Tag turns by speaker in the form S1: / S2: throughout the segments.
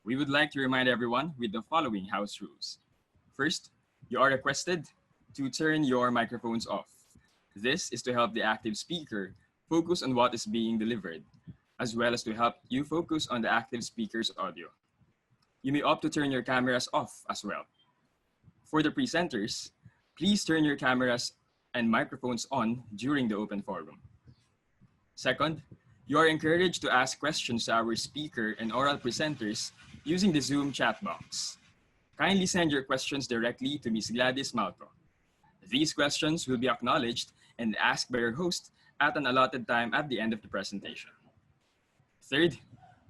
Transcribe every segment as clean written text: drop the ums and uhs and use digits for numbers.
S1: We would like to remind everyone with the following house rules. First, you are requested to turn your microphones off. This is to help the active speaker focus on what is being delivered, as well as to help you focus on the active speaker's audio. You may opt to turn your cameras off as well. For the presenters, please turn your cameras and microphones on during the open forum. Second, you are encouraged to ask questions to our speaker and oral presenters using the Zoom chat box. Kindly send your questions directly to Ms. Gladys Malco. These questions will be acknowledged and asked by your host at an allotted time at the end of the presentation. Third,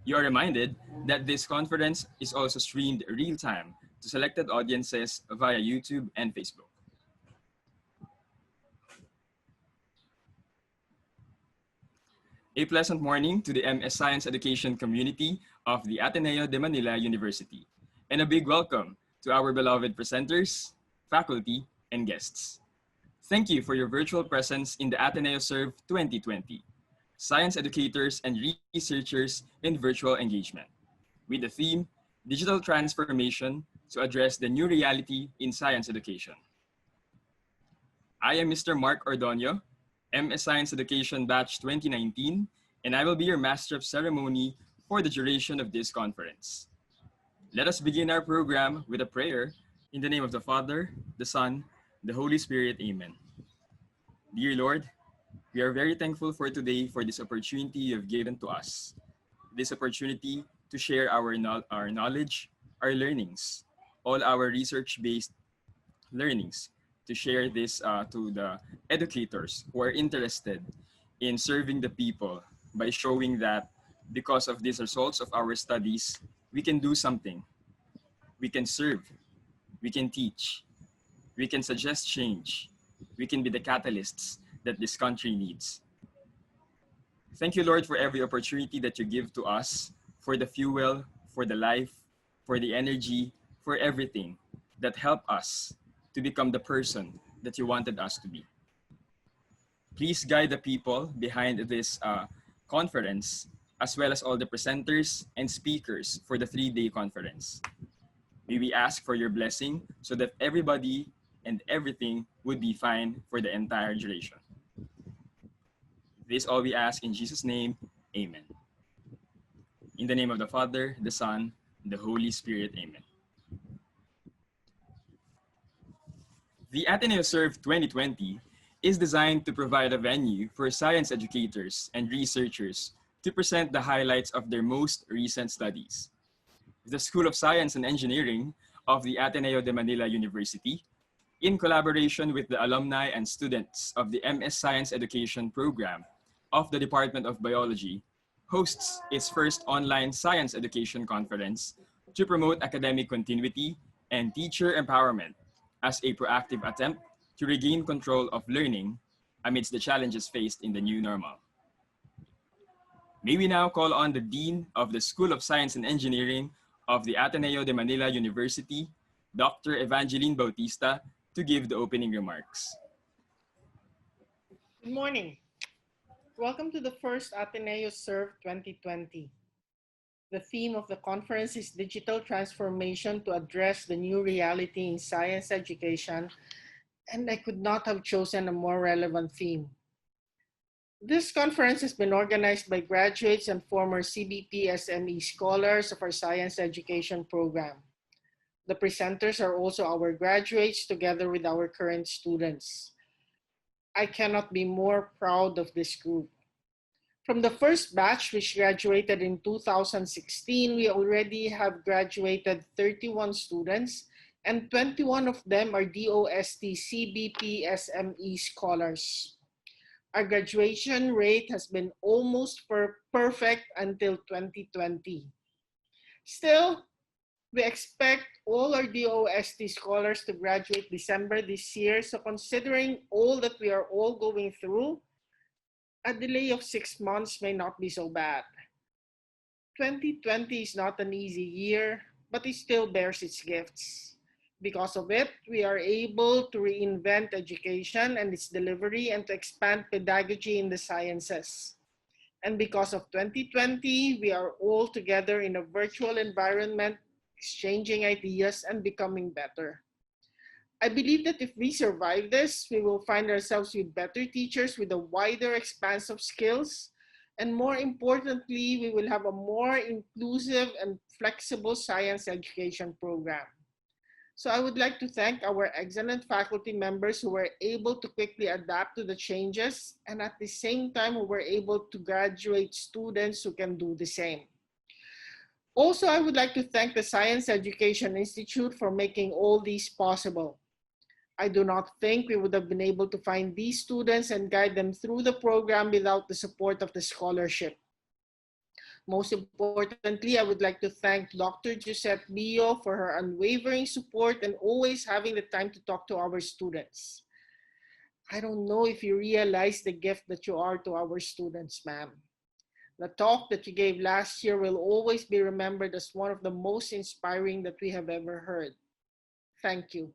S1: you are reminded that this conference is also streamed real-time to selected audiences via YouTube and Facebook. A pleasant morning to the MS Science Education community of the Ateneo de Manila University, and a big welcome to our beloved presenters, faculty, and guests. Thank you for your virtual presence in the AteneoServe 2020, Science Educators and Researchers in Virtual Engagement, with the theme, Digital Transformation to Address the New Reality in Science Education. I am Mr. Mark Ordonio, MS Science Education Batch 2019, and I will be your Master of Ceremony for the duration of this conference. Let us begin our program with a prayer in the name of the Father, the Son, the Holy Spirit. Amen. Dear Lord, we are very thankful for today for this opportunity you have given to us. This opportunity to share our knowledge, our learnings, all our research-based learnings, to share this to the educators who are interested in serving the people by showing that because of these results of our studies, we can do something. We can serve, we can teach, we can suggest change, we can be the catalysts that this country needs. Thank you, Lord, for every opportunity that you give to us, for the fuel, for the life, for the energy, for everything that help us to become the person that you wanted us to be. Please guide the people behind this conference, as well as all the presenters and speakers for the 3-day conference. May we ask for your blessing so that everybody and everything would be fine for the entire duration. This all we ask in Jesus' name, amen. In the name of the Father, the Son, the Holy Spirit, amen. The AteneoServe 2020 is designed to provide a venue for science educators and researchers to present the highlights of their most recent studies. The School of Science and Engineering of the Ateneo de Manila University, in collaboration with the alumni and students of the MS Science Education program of the Department of Biology, hosts its first online science education conference to promote academic continuity and teacher empowerment as a proactive attempt to regain control of learning amidst the challenges faced in the new normal. May we now call on the Dean of the School of Science and Engineering of the Ateneo de Manila University, Dr. Evangeline Bautista, to give the opening remarks.
S2: Good morning. Welcome to the first AteneoServe 2020. The theme of the conference is Digital Transformation to Address the New Reality in Science Education, and I could not have chosen a more relevant theme. This conference has been organized by graduates and former CBP SME scholars of our science education program. The presenters are also our graduates together with our current students. I cannot be more proud of this group. From the first batch, which graduated in 2016, we already have graduated 31 students, and 21 of them are DOST CBP SME scholars. Our graduation rate has been almost perfect until 2020. Still, we expect all our DOST scholars to graduate December this year, so considering all that we are all going through, a delay of 6 months may not be so bad. 2020 is not an easy year, but it still bears its gifts. Because of it, we are able to reinvent education and its delivery and to expand pedagogy in the sciences. And because of 2020, we are all together in a virtual environment, exchanging ideas and becoming better. I believe that if we survive this, we will find ourselves with better teachers with a wider expanse of skills. And more importantly, we will have a more inclusive and flexible science education program. So I would like to thank our excellent faculty members who were able to quickly adapt to the changes and at the same time who were able to graduate students who can do the same. Also, I would like to thank the Science Education Institute for making all these possible. I do not think we would have been able to find these students and guide them through the program without the support of the scholarship. Most importantly, I would like to thank Dr. Giuseppe Bio for her unwavering support and always having the time to talk to our students. I don't know if you realize the gift that you are to our students, ma'am. The talk that you gave last year will always be remembered as one of the most inspiring that we have ever heard. Thank you.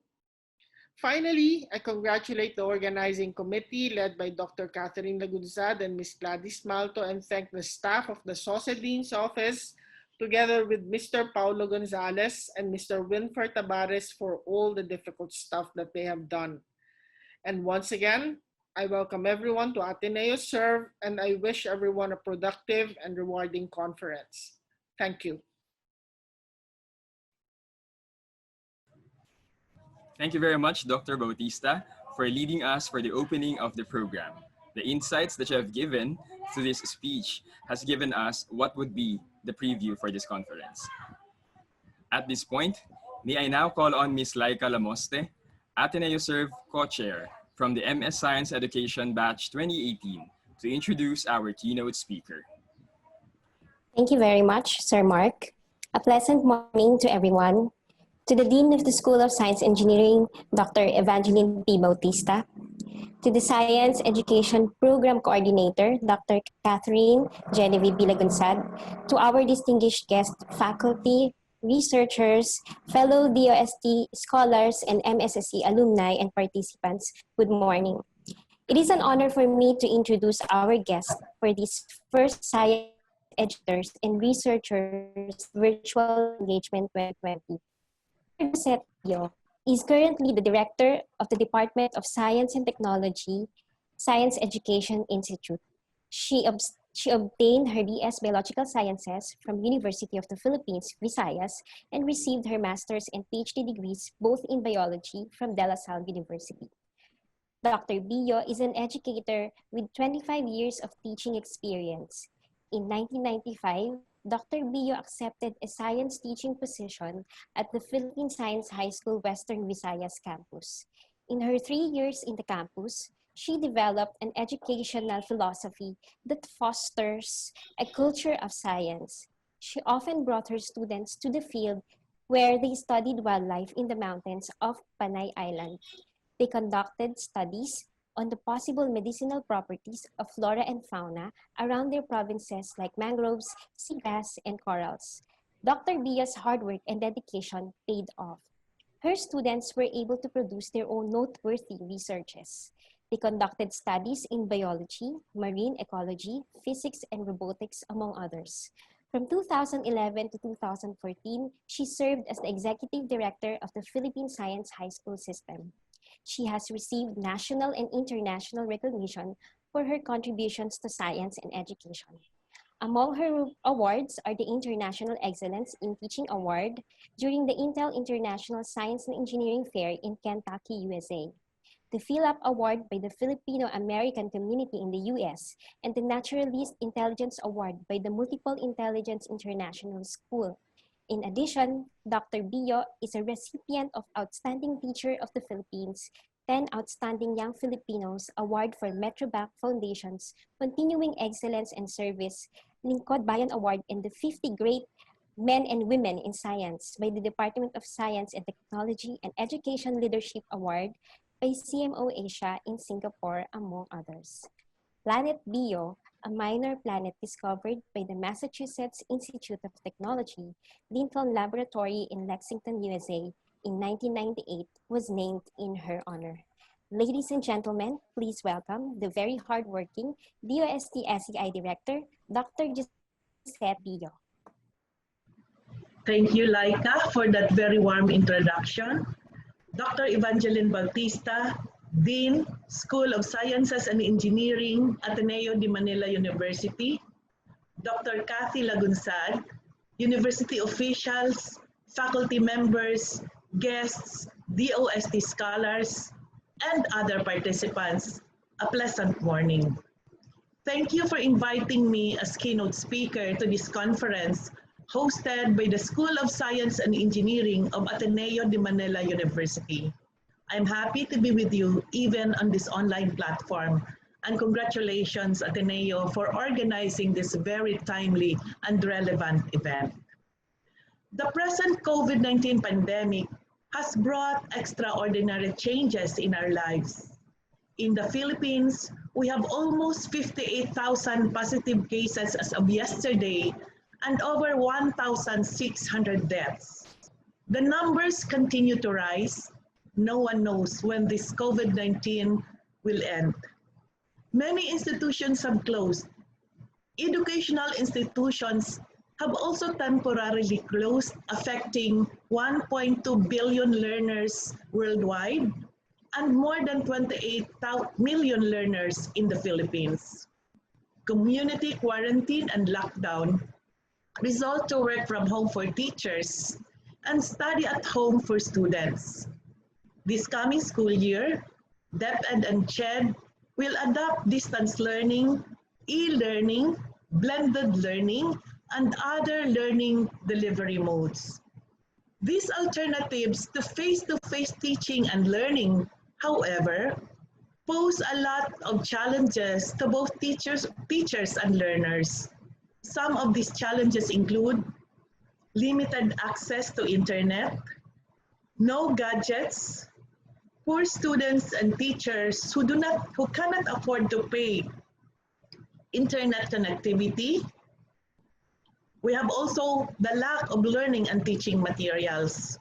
S2: Finally, I congratulate the organizing committee led by Dr. Catherine Lagunsad and Ms. Gladys Malto and thank the staff of the SOSE Dean's Office together with Mr. Paulo Gonzalez and Mr. Winfer Tabares for all the difficult stuff that they have done. And once again, I welcome everyone to AteneoServe and I wish everyone a productive and rewarding conference. Thank you.
S1: Thank you very much, Dr. Bautista, for leading us for the opening of the program. The insights that you have given to this speech has given us what would be the preview for this conference. At this point, may I now call on Ms. Laika Lamoste, AteneoServe co-chair from the MS Science Education Batch 2018, to introduce our keynote speaker.
S3: Thank you very much, Sir Mark. A pleasant morning to everyone. To the Dean of the School of Science Engineering, Dr. Evangeline P. Bautista. To the Science Education Program Coordinator, Dr. Catherine Genevieve Bilagonsad. To our distinguished guest faculty, researchers, fellow DOST scholars, and MSSC alumni and participants, good morning. It is an honor for me to introduce our guest for this first Science Educators and Researchers Virtual Engagement 2020. Dr. Giuseppe Bio is currently the Director of the Department of Science and Technology, Science Education Institute. She obtained her DS Biological Sciences from University of the Philippines, Visayas, and received her master's and PhD degrees both in biology from De La Salle University. Dr. Bio is an educator with 25 years of teaching experience. In 1995, Dr. Bio accepted a science teaching position at the Philippine Science High School Western Visayas campus. In her 3 years in the campus, she developed an educational philosophy that fosters a culture of science. She often brought her students to the field where they studied wildlife in the mountains of Panay Island. They conducted studies on the possible medicinal properties of flora and fauna around their provinces like mangroves, seagrass, and corals. Dr. Bia's hard work and dedication paid off. Her students were able to produce their own noteworthy researches. They conducted studies in biology, marine ecology, physics, and robotics, among others. From 2011 to 2014, she served as the executive director of the Philippine Science High School System. She has received national and international recognition for her contributions to science and education. Among her awards are the International Excellence in Teaching Award during the Intel International Science and Engineering Fair in Kentucky, USA, the Philip Award by the Filipino-American community in the US, and the Naturalist Intelligence Award by the Multiple Intelligence International School. In addition, Dr. Bio is a recipient of Outstanding Teacher of the Philippines, 10 Outstanding Young Filipinos Award for Metrobank Foundation's Continuing Excellence and Service, Lingkod Bayan Award, and the 50 Great Men and Women in Science by the Department of Science and Technology and Education Leadership Award by CMO Asia in Singapore, among others. Planet Bio, a minor planet discovered by the Massachusetts Institute of Technology, Lincoln Laboratory in Lexington, USA, in 1998, was named in her honor. Ladies and gentlemen, please welcome the very hardworking DOST SEI Director, Dr. Gisette Pillo.
S4: Thank you, Laika, for that very warm introduction. Dr. Evangeline Bautista, Dean, School of Sciences and Engineering, Ateneo de Manila University. Dr. Kathy Lagunsad, university officials, faculty members, guests, DOST scholars, and other participants. A pleasant morning. Thank you for inviting me as keynote speaker to this conference hosted by the School of Science and Engineering of Ateneo de Manila University. I'm happy to be with you even on this online platform, and congratulations Ateneo for organizing this very timely and relevant event. The present COVID-19 pandemic has brought extraordinary changes in our lives. In the Philippines, we have almost 58,000 positive cases as of yesterday and over 1,600 deaths. The numbers continue to rise. No one knows when this COVID-19 will end. Many institutions have closed. Educational institutions have also temporarily closed, affecting 1.2 billion learners worldwide and more than 28 million learners in the Philippines. Community quarantine and lockdown result to work from home for teachers and study at home for students. This coming school year, DepEd and CHED will adopt distance learning, e-learning, blended learning, and other learning delivery modes. These alternatives to face-to-face teaching and learning, however, pose a lot of challenges to both teachers and learners. Some of these challenges include limited access to internet, no gadgets, poor students and teachers who cannot afford to pay internet connectivity. We have also the lack of learning and teaching materials.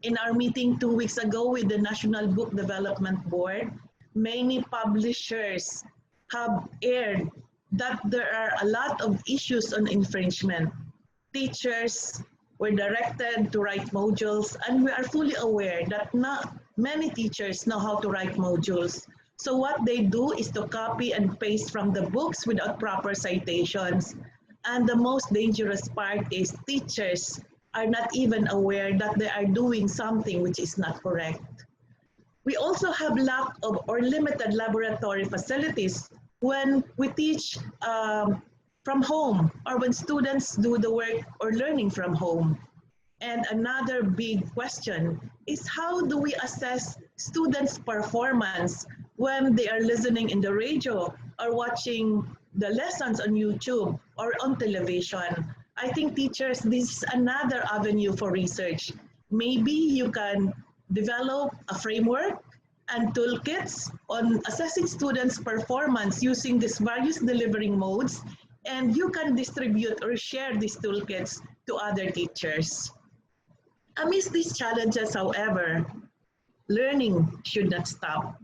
S4: In our meeting 2 weeks ago with the National Book Development Board, many publishers have aired that there are a lot of issues on infringement. Teachers were directed to write modules, and we are fully aware that not many teachers know how to write modules. So what they do is to copy and paste from the books without proper citations. And the most dangerous part is teachers are not even aware that they are doing something which is not correct. We also have lack of or limited laboratory facilities when we teach from home or when students do the work or learning from home. And another big question is, how do we assess students' performance when they are listening in the radio or watching the lessons on YouTube or on television? I think teachers, this is another avenue for research. Maybe you can develop a framework and toolkits on assessing students' performance using these various delivery modes, and you can distribute or share these toolkits to other teachers. Amidst these challenges, however, learning should not stop.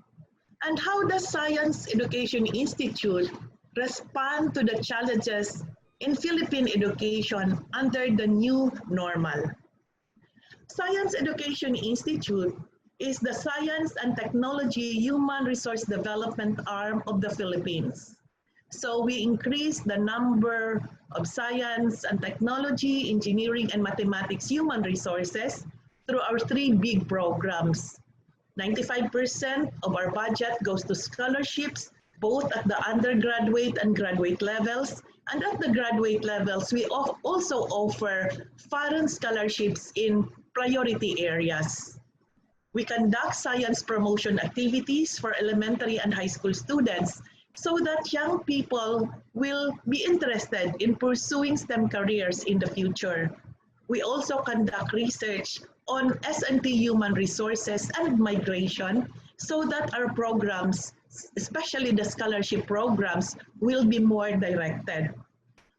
S4: And how does Science Education Institute respond to the challenges in Philippine education under the new normal? Science Education Institute is the science and technology human resource development arm of the Philippines. So we increased the number of science and technology, engineering, and mathematics human resources through our 3 big programs. 95% of our budget goes to scholarships, both at the undergraduate and graduate levels. And at the graduate levels, we also offer foreign scholarships in priority areas. We conduct science promotion activities for elementary and high school students so that young people will be interested in pursuing STEM careers in the future. We also conduct research on S&T human resources and migration so that our programs, especially the scholarship programs, will be more directed.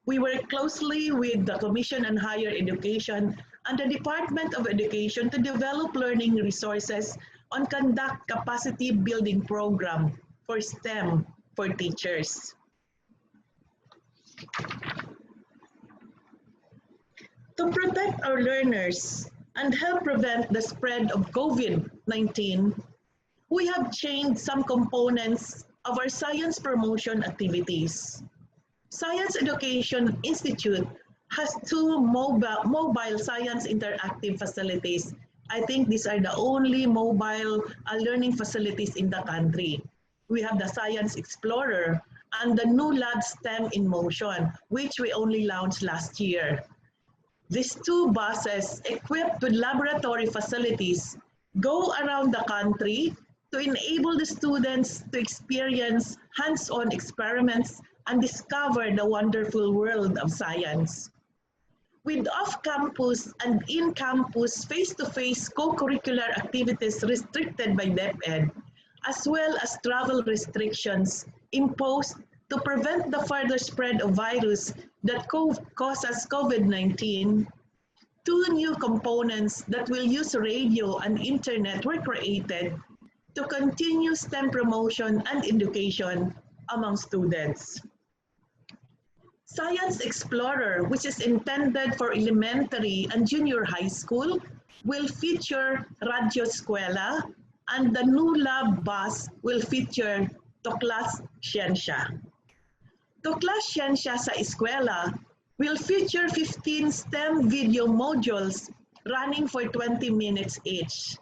S4: We work closely with the Commission on Higher Education and the Department of Education to develop learning resources on conduct capacity building program for STEM for teachers. To protect our learners and help prevent the spread of COVID-19, we have changed some components of our science promotion activities. Science Education Institute has two mobile science interactive facilities. I think these are the only mobile learning facilities in the country. We have the Science Explorer and the new lab STEM in Motion, which we only launched last year. These two buses, equipped with laboratory facilities, go around the country to enable the students to experience hands-on experiments and discover the wonderful world of science. With off-campus and in-campus face-to-face co-curricular activities restricted by DepEd, as well as travel restrictions imposed to prevent the further spread of virus that causes COVID-19, two new components that will use radio and internet were created to continue STEM promotion and education among students. Science Explorer, which is intended for elementary and junior high school, will feature Radyo Eskwela, and the new lab bus will feature Tuklas Siyensya. Tuklas Siyensya sa Eskwela will feature 15 STEM video modules running for 20 minutes each.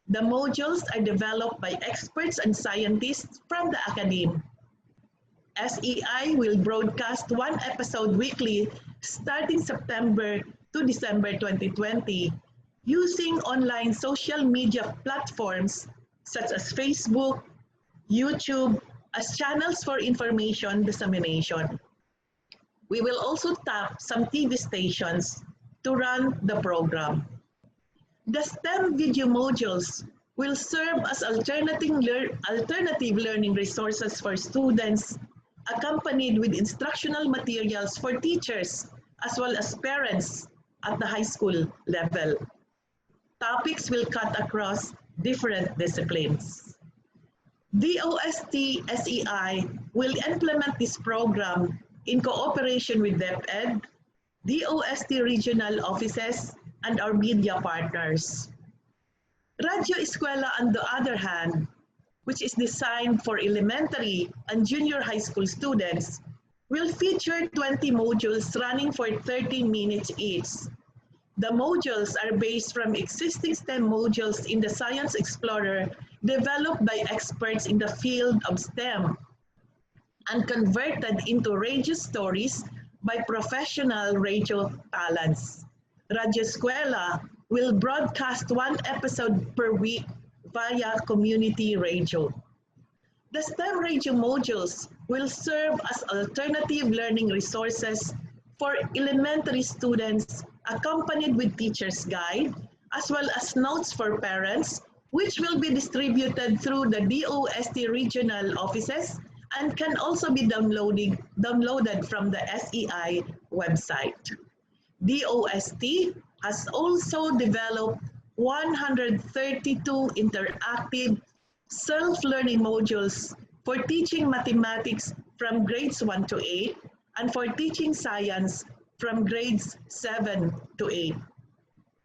S4: The modules are developed by experts and scientists from the academe. SEI will broadcast one episode weekly starting September to December 2020 using online social media platforms such as Facebook, YouTube as channels for information dissemination. We will also tap some TV stations to run the program. The STEM video modules will serve as alternative learning resources for students, accompanied with instructional materials for teachers as well as parents at the high school level. Topics will cut across different disciplines. DOST SEI will implement this program in cooperation with DepEd, DOST regional offices, and our media partners. Radyo Eskwela, on the other hand, which is designed for elementary and junior high school students, will feature 20 modules running for 30 minutes each. The modules are based from existing STEM modules in the Science Explorer developed by experts in the field of STEM and converted into radio stories by professional radio talents. Radyo Eskwela will broadcast one episode per week via community radio. The STEM radio modules will serve as alternative learning resources for elementary students, accompanied with teacher's guide, as well as notes for parents, which will be distributed through the DOST regional offices and can also be downloaded from the SEI website. DOST has also developed 132 interactive self-learning modules for teaching mathematics from grades 1 to 8 and for teaching science from grades 7 to 8.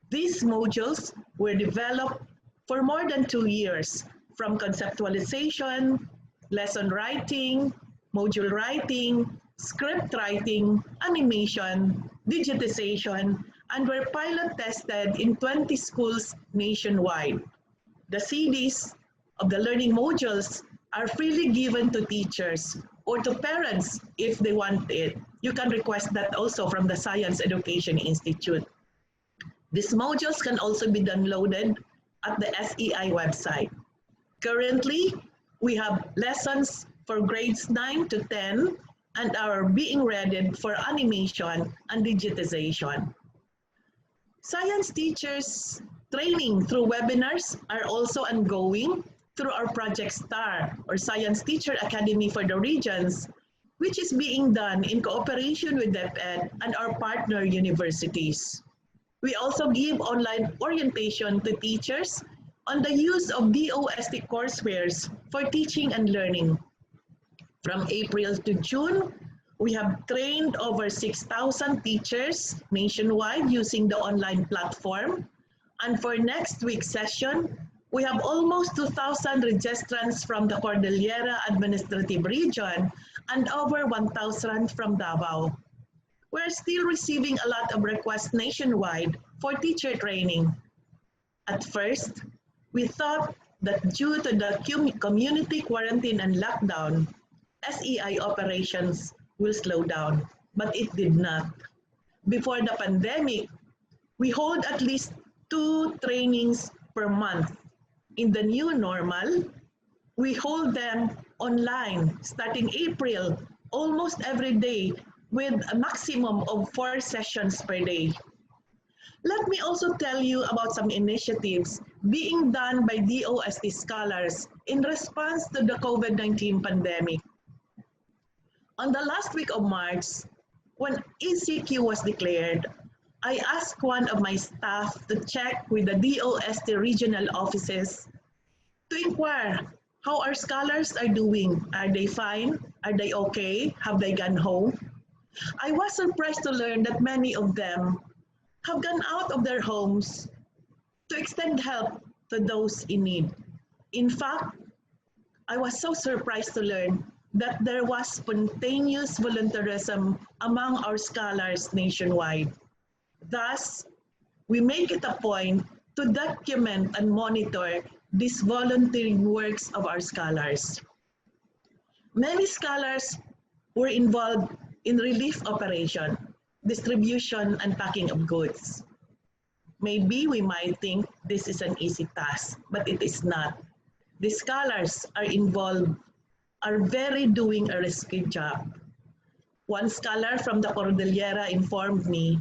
S4: These modules were developed for more than 2 years, from conceptualization, lesson writing, module writing, script writing, animation, digitization, and were pilot tested in 20 schools nationwide. The CDs of the learning modules are freely given to teachers or to parents if they want it. You can request that also from the Science Education Institute. These modules can also be downloaded at the SEI website. Currently, we have lessons for grades 9 to 10 and are being readied for animation and digitization. Science teachers training through webinars are also ongoing through our Project STAR, or Science Teacher Academy for the regions, which is being done in cooperation with DepEd and our partner universities. We also give online orientation to teachers on the use of DOST coursewares for teaching and learning. From April to June, we have trained over 6,000 teachers nationwide using the online platform. And for next week's session, we have almost 2,000 registrants from the Cordillera Administrative Region and over 1,000 from Davao. We're still receiving a lot of requests nationwide for teacher training. At first, we thought that due to the community quarantine and lockdown, SEI operations will slow down, but it did not. Before the pandemic, we hold at least 2 trainings per month. In the new normal, we hold them online starting April, almost every day, with a maximum of 4 sessions per day. Let me also tell you about some initiatives being done by DOST scholars in response to the COVID-19 pandemic. On the last week of March, when ECQ was declared, I asked one of my staff to check with the DOST regional offices to inquire how our scholars are doing. Are they fine? Are they okay? Have they gone home? I was surprised to learn that many of them have gone out of their homes to extend help to those in need. In fact, I was so surprised to learn that there was spontaneous volunteerism among our scholars nationwide. Thus, we make it a point to document and monitor these volunteering works of our scholars. Many scholars were involved in relief operation, distribution, and packing of goods. Maybe we might think this is an easy task, but it is not. The scholars are very doing a risky job. One scholar from the Cordillera informed me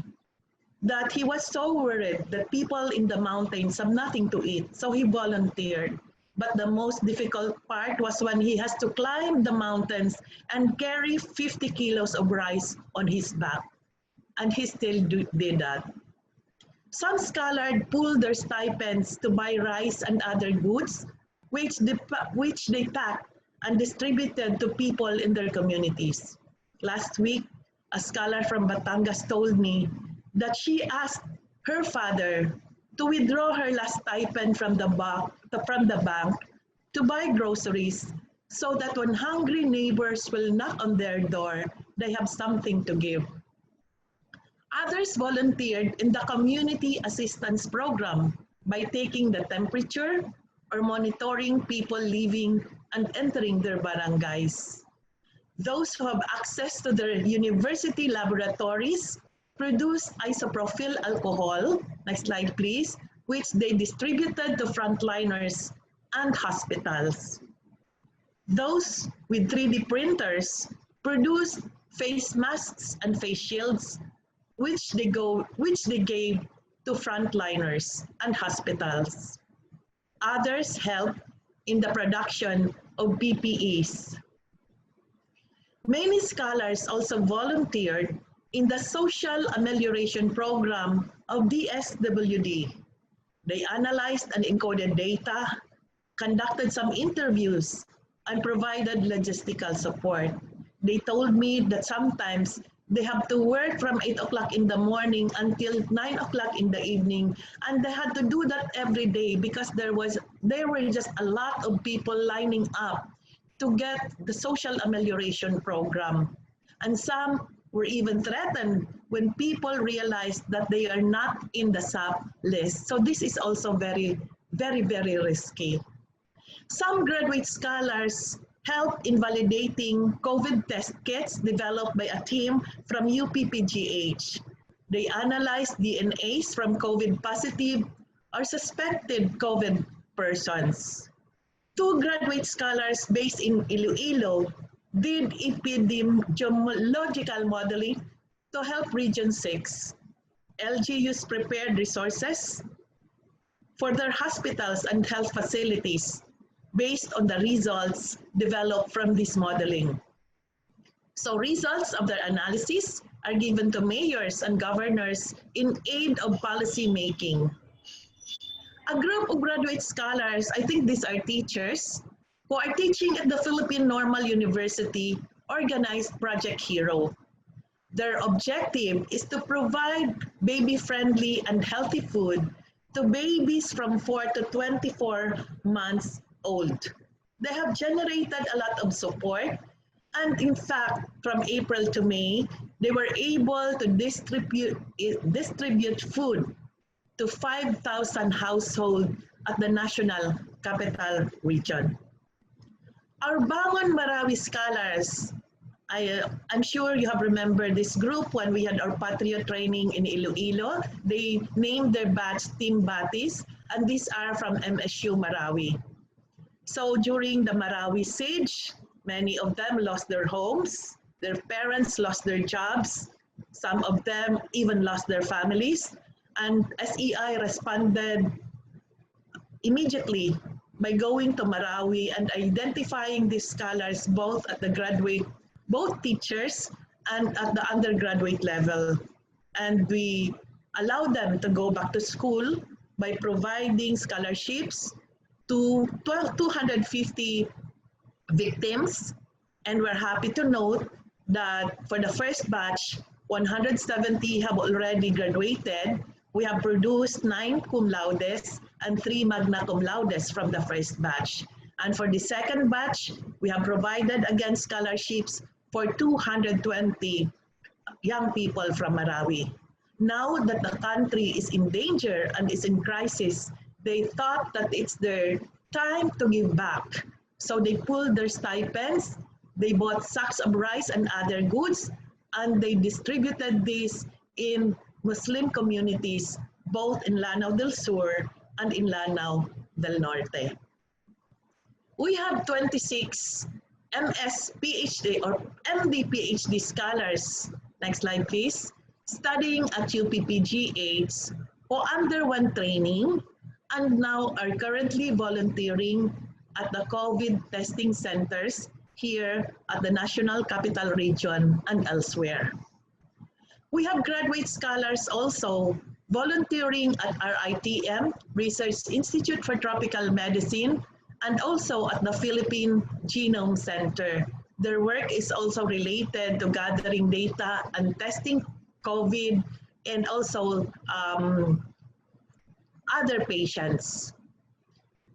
S4: that he was so worried that people in the mountains have nothing to eat, so he volunteered. But the most difficult part was when he has to climb the mountains and carry 50 kilos of rice on his back. And he still did that. Some scholars pooled their stipends to buy rice and other goods, which they packed and distributed to people in their communities. Last week, a scholar from Batangas told me that she asked her father to withdraw her last stipend from the bank to buy groceries so that when hungry neighbors will knock on their door, they have something to give. Others volunteered in the Community Assistance Program by taking the temperature or monitoring people leaving and entering their barangays. Those who have access to their university laboratories produce isopropyl alcohol, next slide please, which they distributed to frontliners and hospitals. Those with 3D printers produce face masks and face shields, which they gave to frontliners and hospitals. Others help in the production of PPEs. Many scholars also volunteered in the Social Amelioration Program of DSWD. They analyzed and encoded data, conducted some interviews, and provided logistical support. They told me that sometimes they have to work from 8 o'clock in the morning until 9 o'clock in the evening, and they had to do that every day because there were just a lot of people lining up to get the social amelioration program. And some were even threatened when people realized that they are not in the SAP list. So this is also very, very, very risky. Some graduate scholars helped in validating COVID test kits developed by a team from UPPGH. They analyzed DNAs from COVID positive or suspected COVID persons. 2 graduate scholars based in Iloilo did epidemiological modeling to help Region 6. LGUs prepared resources for their hospitals and health facilities based on the results developed from this modeling. So results of their analysis are given to mayors and governors in aid of policy making. A group of graduate scholars, I think these are teachers, who are teaching at the Philippine Normal University, organized Project Hero. Their objective is to provide baby-friendly and healthy food to babies from 4 to 24 months old. They have generated a lot of support, and in fact, from April to May, they were able to distribute food to 5,000 households at the National Capital Region. Our Bangon Marawi scholars, I'm sure you have remembered this group when we had our Patrio training in Iloilo. They named their batch Team Batis, and these are from MSU Marawi. So during the Marawi siege, many of them lost their homes, their parents lost their jobs, some of them even lost their families, and SEI responded immediately by going to Marawi and identifying these scholars both at the both teachers and at the undergraduate level. And we allow them to go back to school by providing scholarships to 250 victims. And we're happy to note that for the first batch, 170 have already graduated. We have produced 9 cum laudes and 3 magna cum laudes from the first batch. And for the second batch, we have provided again scholarships for 220 young people from Marawi. Now that the country is in danger and is in crisis, they thought that it's their time to give back. So they pulled their stipends, they bought sacks of rice and other goods, and they distributed this in Muslim communities, both in Lanao del Sur and in Lanao del Norte. We have 26 MS PhD or MD PhD scholars, next slide please, studying at UPPGH who underwent training and now are currently volunteering at the COVID testing centers here at the National Capital Region and elsewhere. We have graduate scholars also volunteering at RITM, Research Institute for Tropical Medicine, and also at the Philippine Genome Center. Their work is also related to gathering data and testing COVID and also other patients.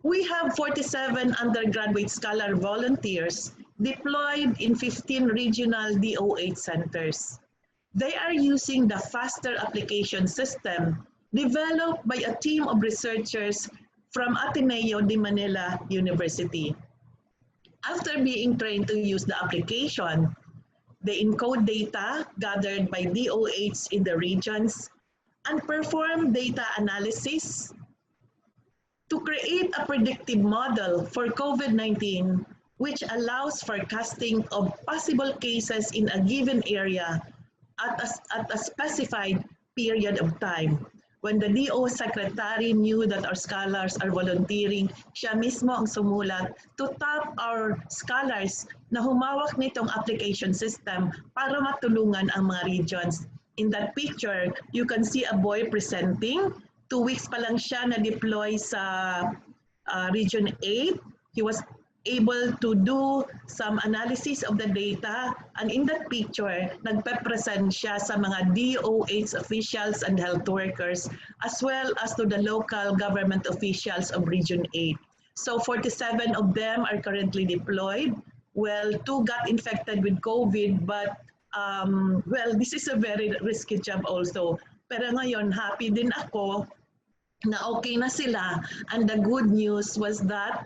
S4: We have 47 undergraduate scholar volunteers deployed in 15 regional DOH centers. They are using the FASTER application system developed by a team of researchers from Ateneo de Manila University. After being trained to use the application, they encode data gathered by DOH in the regions and perform data analysis to create a predictive model for COVID-19, which allows forecasting of possible cases in a given area at a specified period of time. When the DO secretary knew that our scholars are volunteering, siya mismo ang sumulat to tap our scholars na humawak nitong application system para matulungan ang mga regions. In that picture, you can see a boy presenting. 2 weeks pa lang siya na-deploy sa Region 8. He was able to do some analysis of the data, and in that picture, nagpe-present siya sa mga DOH officials and health workers, as well as to the local government officials of Region 8. So 47 of them are currently deployed. Well, 2 got infected with COVID, but well, this is a very risky job also. Pero ngayon, happy din ako na okay na sila. And the good news was that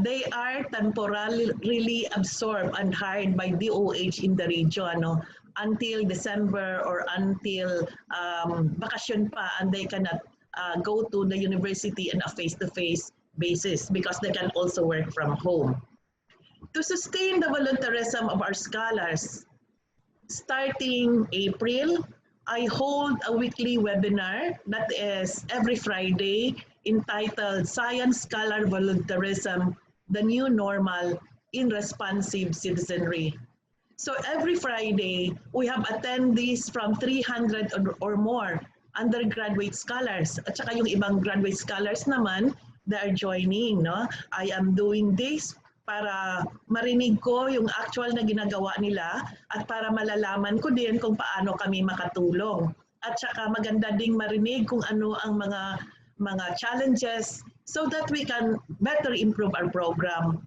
S4: they are temporarily absorbed and hired by DOH in the region until December or until vacation pa, and they cannot go to the university on a face-to-face basis because they can also work from home. To sustain the volunteerism of our scholars, starting April, I hold a weekly webinar that is every Friday entitled Science Scholar Volunteerism, the New Normal in Responsive Citizenry. So every Friday, we have attendees from 300 or more undergraduate scholars. At saka yung ibang graduate scholars naman, they are joining. No? I am doing this para marinig ko yung actual na ginagawa nila at para malalaman ko din kung paano kami makatulong. At saka maganda ding marinig kung ano ang mga challenges so that we can better improve our program.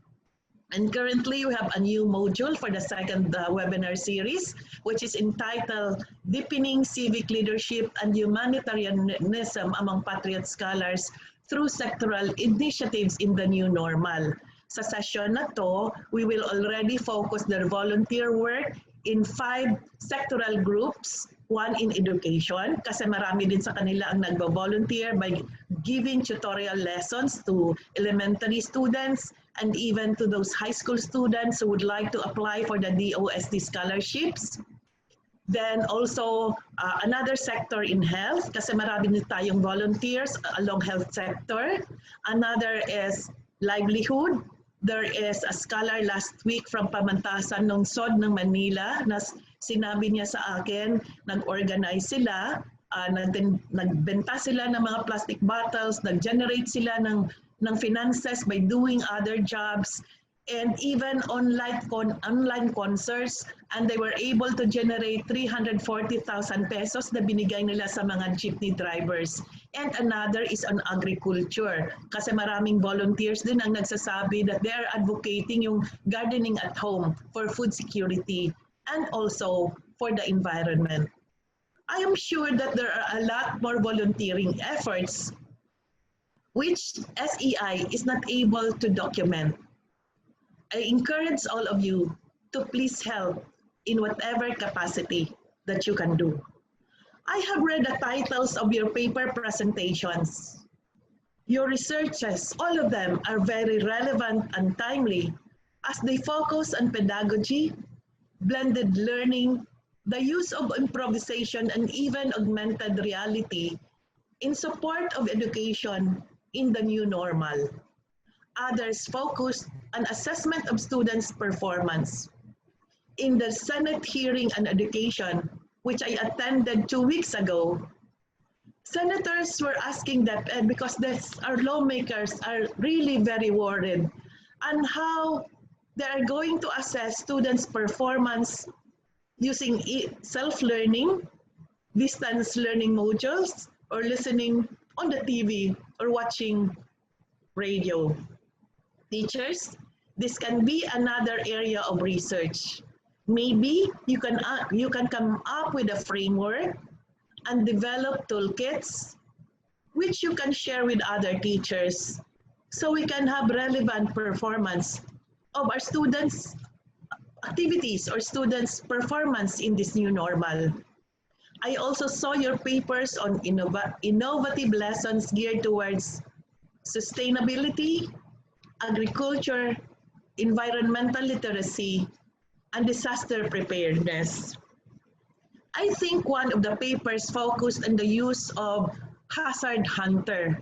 S4: And currently, we have a new module for the second webinar series, which is entitled Deepening Civic Leadership and Humanitarianism Among Patriot Scholars Through Sectoral Initiatives in the New Normal. Sa session na to, we will already focus their volunteer work in 5 sectoral groups. One in education, kasi marami din sa kanila ang nagbo-volunteer by giving tutorial lessons to elementary students and even to those high school students who would like to apply for the DOST scholarships. Then also another sector in health, kasi marami din tayong volunteers along health sector. Another is livelihood. There is a scholar last week from Pamantasan Lungsod ng Manila na sinabi niya sa akin, nag-organize sila, nagbenta sila ng mga plastic bottles, nag-generate sila ng finances by doing other jobs, and even online concerts, and they were able to generate 340,000 pesos na binigay nila sa mga jeepney drivers. And another is on agriculture, kasi maraming volunteers din ang nagsasabi that they are advocating yung gardening at home for food security and also for the environment. I am sure that there are a lot more volunteering efforts which SEI is not able to document. I encourage all of you to please help in whatever capacity that you can do. I have read the titles of your paper presentations. Your researches, all of them are very relevant and timely as they focus on pedagogy, blended learning, the use of improvisation, and even augmented reality in support of education in the new normal. Others focused on assessment of students' performance. In the Senate hearing on education, which I attended 2 weeks ago, senators were asking that because our lawmakers are really very worried on how they are going to assess students' performance using self-learning, distance learning modules, or listening on the TV or watching radio. Teachers, this can be another area of research. Maybe you can come up with a framework and develop toolkits which you can share with other teachers so we can have relevant performance of our students' activities or students' performance in this new normal. I also saw your papers on innovative lessons geared towards sustainability, agriculture, environmental literacy, and disaster preparedness. I think one of the papers focused on the use of Hazard Hunter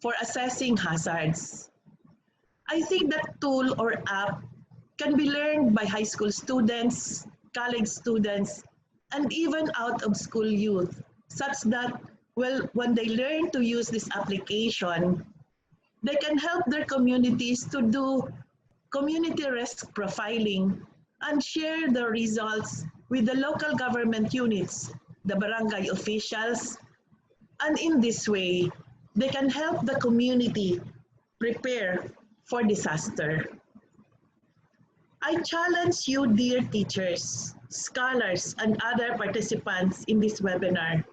S4: for assessing hazards. I think that tool or app can be learned by high school students, college students, and even out-of-school youth, such that when they learn to use this application, they can help their communities to do community risk profiling and share the results with the local government units, the barangay officials, and in this way, they can help the community prepare for disaster. I challenge you, dear teachers, scholars, and other participants in this webinar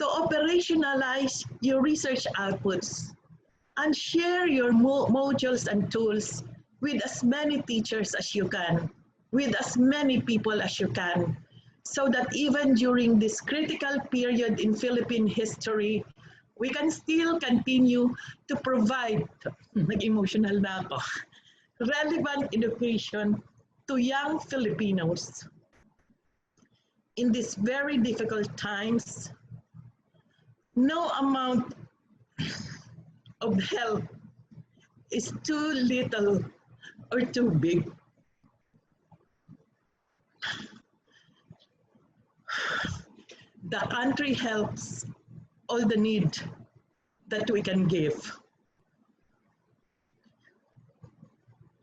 S4: to operationalize your research outputs and share your modules and tools with as many teachers as you can, with as many people as you can, so that even during this critical period in Philippine history, we can still continue to provide, nag-emotional na ako, relevant education to young Filipinos. In these very difficult times, no amount of help is too little or too big. the country helps all the need that we can give.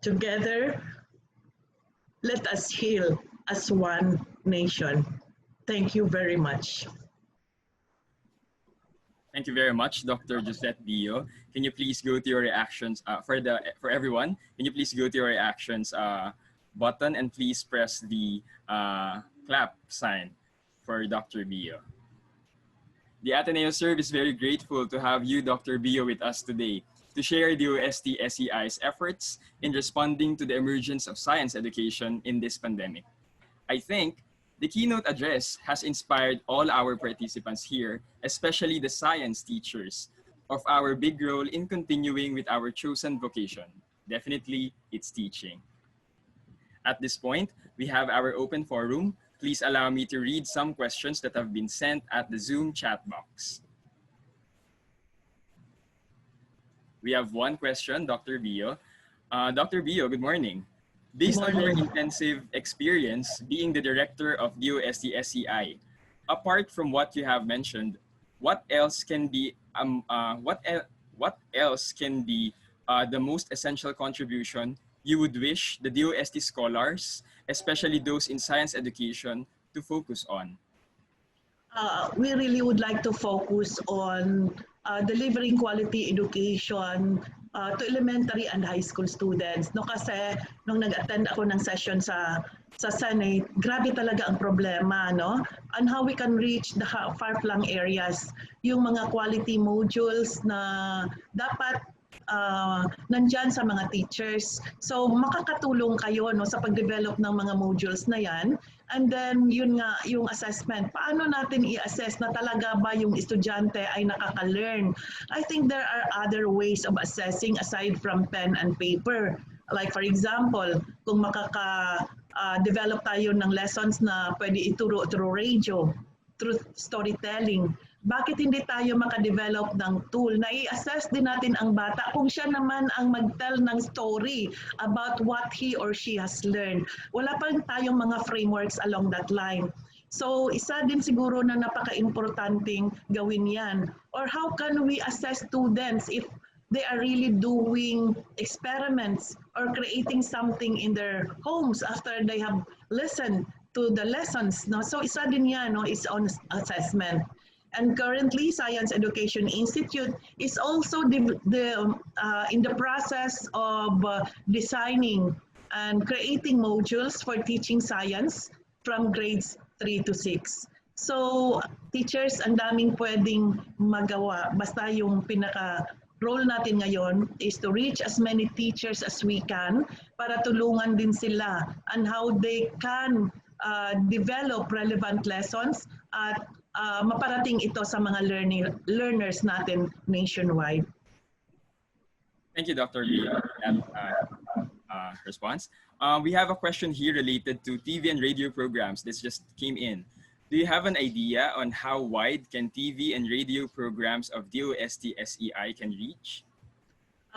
S4: Together, let us heal as one nation. Thank you very much.
S1: Thank you very much, Dr. Josette Dio. Can you please go to your reactions for everyone? Can you please go to your reactions button and please press the clap sign for Dr. Bio. The AteneoServe is very grateful to have you, Dr. Bio, with us today to share the OST SEI's efforts in responding to the emergence of science education in this pandemic. I think the keynote address has inspired all our participants here, especially the science teachers, of our big role in continuing with our chosen vocation. Definitely, it's teaching. At this point, we have our open forum. Please allow me to read some questions that have been sent at the Zoom chat box. We have one question, Dr. Bio. Dr. Bio, good morning. Based on your intensive experience being the director of DOST SEI, apart from what you have mentioned, what else can be the most essential contribution you would wish the DOST scholars, especially those in science education, to focus on?
S4: We really would like to focus on delivering quality education to elementary and high school students. No, kasi nung nag-attend ako ng session sa Senate, grabe talaga ang problema, no? And how we can reach the far-flung areas, yung mga quality modules na dapat nandyan sa mga teachers. So makakatulong kayo, no, sa pag-develop ng mga modules na yan. And then yun nga, yung assessment. Paano natin i-assess na talaga ba yung estudyante ay nakaka-learn? I think there are other ways of assessing aside from pen and paper. Like for example, kung makaka-develop tayo ng lessons na pwede ituro through radio, through storytelling, bakit hindi tayo makadevelop ng tool na i-assess din natin ang bata kung siya naman ang mag-tell ng story about what he or she has learned. Wala pa rin tayong mga frameworks along that line. So isa din siguro na napaka-importanting gawin yan. Or how can we assess students if they are really doing experiments or creating something in their homes after they have listened to the lessons. No? So isa din yan, no, is on assessment. And currently, Science Education Institute is also in the process of designing and creating modules for teaching science from grades 3 to 6. So, teachers, ang daming pwedeng magawa. Basta yung pinaka-role natin ngayon is to reach as many teachers as we can para tulungan din sila on how they can develop relevant lessons at maparating ito sa mga learners natin nationwide.
S1: Thank you, Dr. Lee, for that response. We have a question here related to TV and radio programs. This just came in. Do you have an idea on how wide can TV and radio programs of DOST SEI can reach?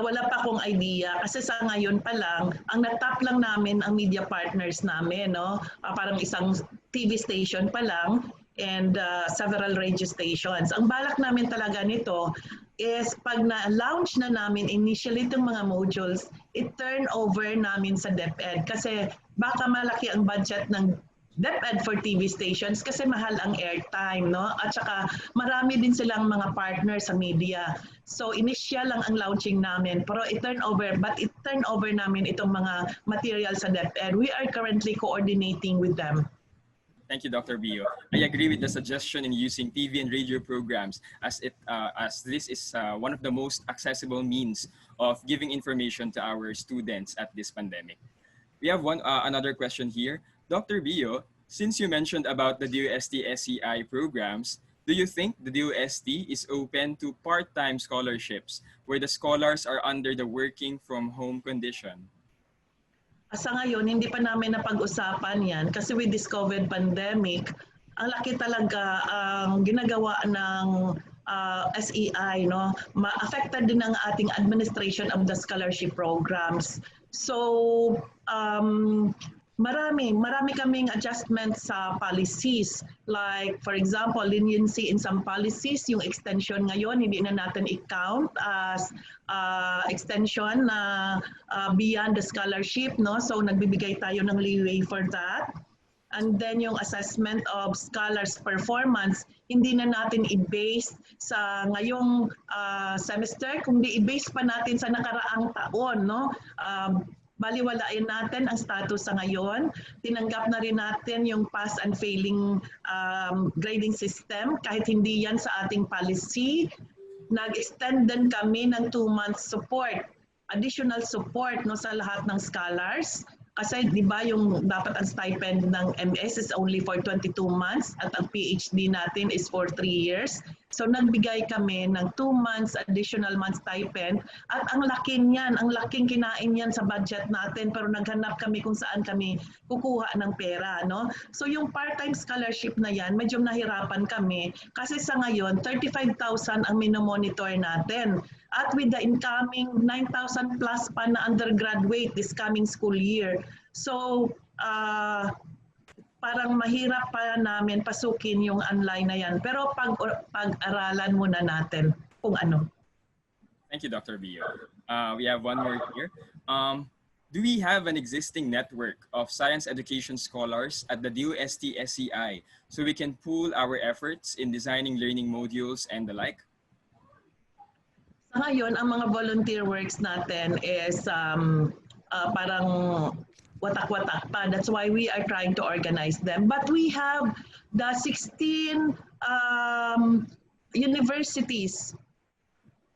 S4: Wala pa akong idea kasi sa ngayon pa lang, ang natap lang namin ang media partners namin, no? Parang isang TV station pa lang and several radio stations. Ang balak namin talaga nito is pag na-launch na namin initially itong mga modules, i-turn over namin sa DepEd kasi baka malaki ang budget ng DepEd for TV stations kasi mahal ang airtime, no? At saka marami din silang mga partners sa media. So initial lang ang launching namin, pero i-turn over namin itong mga materials sa DepEd. We are currently coordinating with them.
S1: Thank you, Dr. Bio. I agree with the suggestion in using TV and radio programs as this is one of the most accessible means of giving information to our students at this pandemic. We have another question here. Dr. Bio, since you mentioned about the DOST SEI programs, do you think the DOST is open to part-time scholarships where the scholars are under the working from home condition?
S4: Sa ngayon, hindi pa namin napag-usapan yan kasi with this COVID pandemic, ang laki talaga ang ginagawa ng SEI, no? Ma-affected din ang ating administration of the scholarship programs. So, Marami kaming adjustments sa policies. Like, for example, leniency in some policies, yung extension ngayon, hindi na natin i-count as extension na beyond the scholarship, no? So, nagbibigay tayo ng leeway for that. And then yung assessment of scholars' performance, hindi na natin i-base sa ngayong semester, kundi i-base pa natin sa nakaraang taon. No? Baliwalain natin ang status sa ngayon. Tinanggap na rin natin yung pass and failing grading system kahit hindi yan sa ating policy. Nag-extend din kami ng 2 months support, additional support no, sa lahat ng scholars. Kasi di ba yung dapat ang stipend ng MS is only for 22 months at ang PhD natin is for 3 years. So nagbigay kami ng 2 months additional month stipend at ang laking yan, ang laking kinain yan sa budget natin pero naghanap kami kung saan kami kukuha ng pera. No? So yung part-time scholarship na yan, medyo nahirapan kami kasi sa ngayon 35,000 ang minomonitor natin. At with the incoming 9,000 plus pa na undergraduate this coming school year. So, parang mahirap pa namin pasukin yung online na yan. Pero pag-aralan muna natin kung ano.
S1: Thank you, Dr. Bio. We have one more here. Do we have an existing network of science education scholars at the DOST SCI so we can pool our efforts in designing learning modules and the like?
S4: Sa ngayon, ang mga volunteer works natin is parang watak-watak pa. That's why we are trying to organize them. But we have the 16 universities,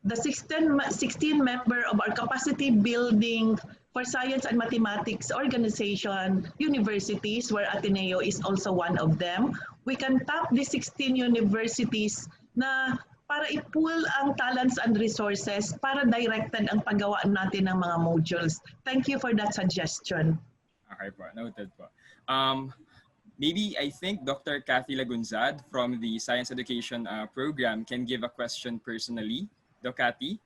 S4: the 16 member of our capacity building for science and mathematics organization universities, where Ateneo is also one of them. We can tap the 16 universities na para i-pool ang talents and resources para directed ang paggawa natin ng mga modules. Thank you for that suggestion.
S1: Okay po, noted po. Maybe I think Dr. Kathy Lagunzad from the Science Education program can give a question personally. Dr. Kathy?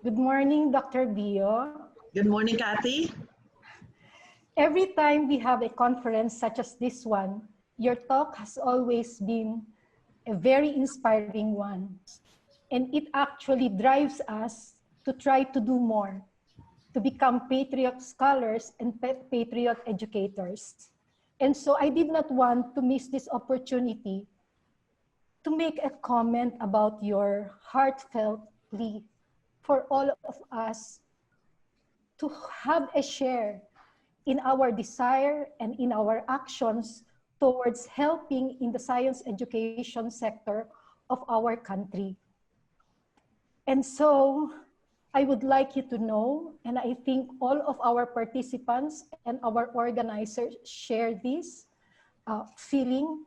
S5: Good morning, Dr. Bio.
S4: Good morning, Kathy.
S5: Every time we have a conference such as this one, your talk has always been a very inspiring one. And it actually drives us to try to do more, to become patriot scholars and patriot educators. And so I did not want to miss this opportunity to make a comment about your heartfelt plea for all of us to have a share in our desire and in our actions towards helping in the science education sector of our country. And so I would like you to know, and I think all of our participants and our organizers share this feeling.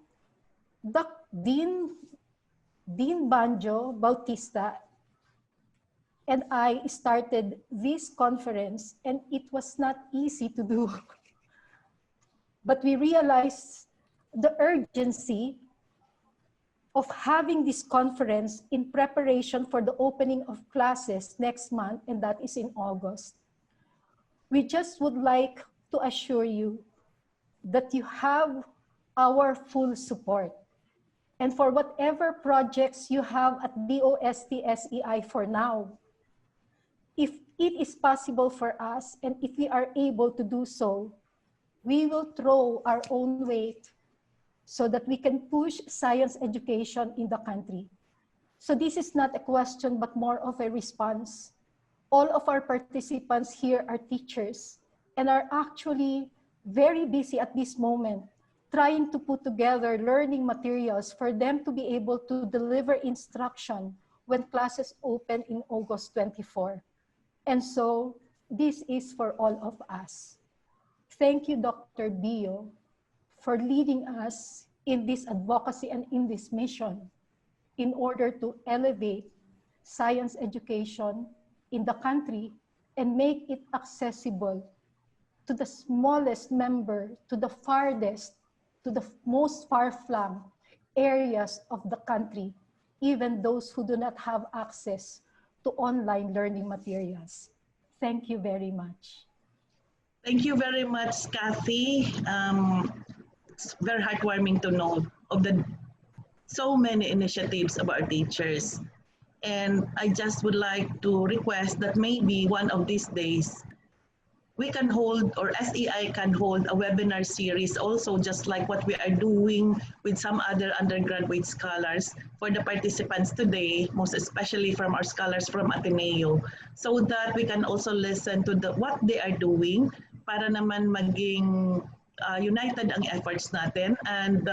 S5: Dean Banjo Bautista and I started this conference, and it was not easy to do. But we realized the urgency of having this conference in preparation for the opening of classes next month, and that is in August. We just would like to assure you that you have our full support. And for whatever projects you have at DOST-SEI for now, if it is possible for us, and if we are able to do so, we will throw our own weight so that we can push science education in the country. So this is not a question, but more of a response. All of our participants here are teachers and are actually very busy at this moment, trying to put together learning materials for them to be able to deliver instruction when classes open in August 24. And so this is for all of us. Thank you, Dr. Bio, for leading us in this advocacy and in this mission in order to elevate science education in the country and make it accessible to the smallest member, to the farthest, to the most far-flung areas of the country, even those who do not have access to online learning materials. Thank you very much.
S4: Thank you very much, Kathy. It's very heartwarming to know of the so many initiatives of our teachers. And I just would like to request that maybe one of these days we can hold, or SEI can hold, a webinar series also, just like what we are doing with some other undergraduate scholars for the participants today, most especially from our scholars from Ateneo, so that we can also listen to what they are doing para naman maging united ang efforts natin, and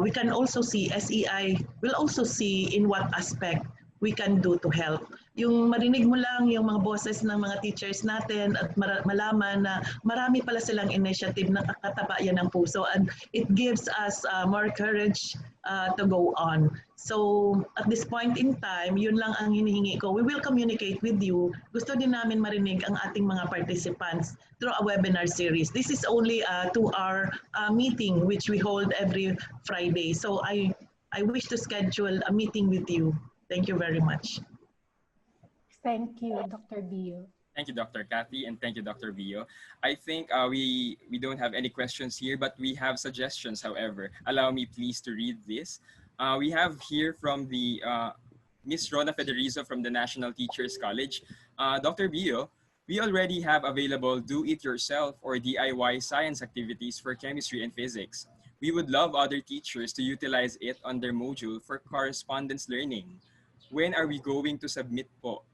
S4: we can also see, SEI will also see in what aspect we can do to help. Yung marinig mo lang yung mga boses ng mga teachers natin at malaman na marami pala silang initiative na kakataba yan ng puso, and it gives us more courage to go on. So at this point in time, yun lang ang hinihingi ko. We will communicate with you. Gusto din namin marinig ang ating mga participants through a webinar series. This is only a 2-hour meeting which we hold every Friday. So I wish to schedule a meeting with you. Thank you very much.
S5: Thank you, Dr. Bio.
S1: Thank you, Dr. Kathy, and thank you, Dr. Vio. I think we don't have any questions here, but we have suggestions, however. Allow me, please, to read this. We have here from the Miss Rona Federizo from the National Teachers College. Dr. Vio, we already have available do-it-yourself or DIY science activities for chemistry and physics. We would love other teachers to utilize it on their module for correspondence learning. When are we going to submit po?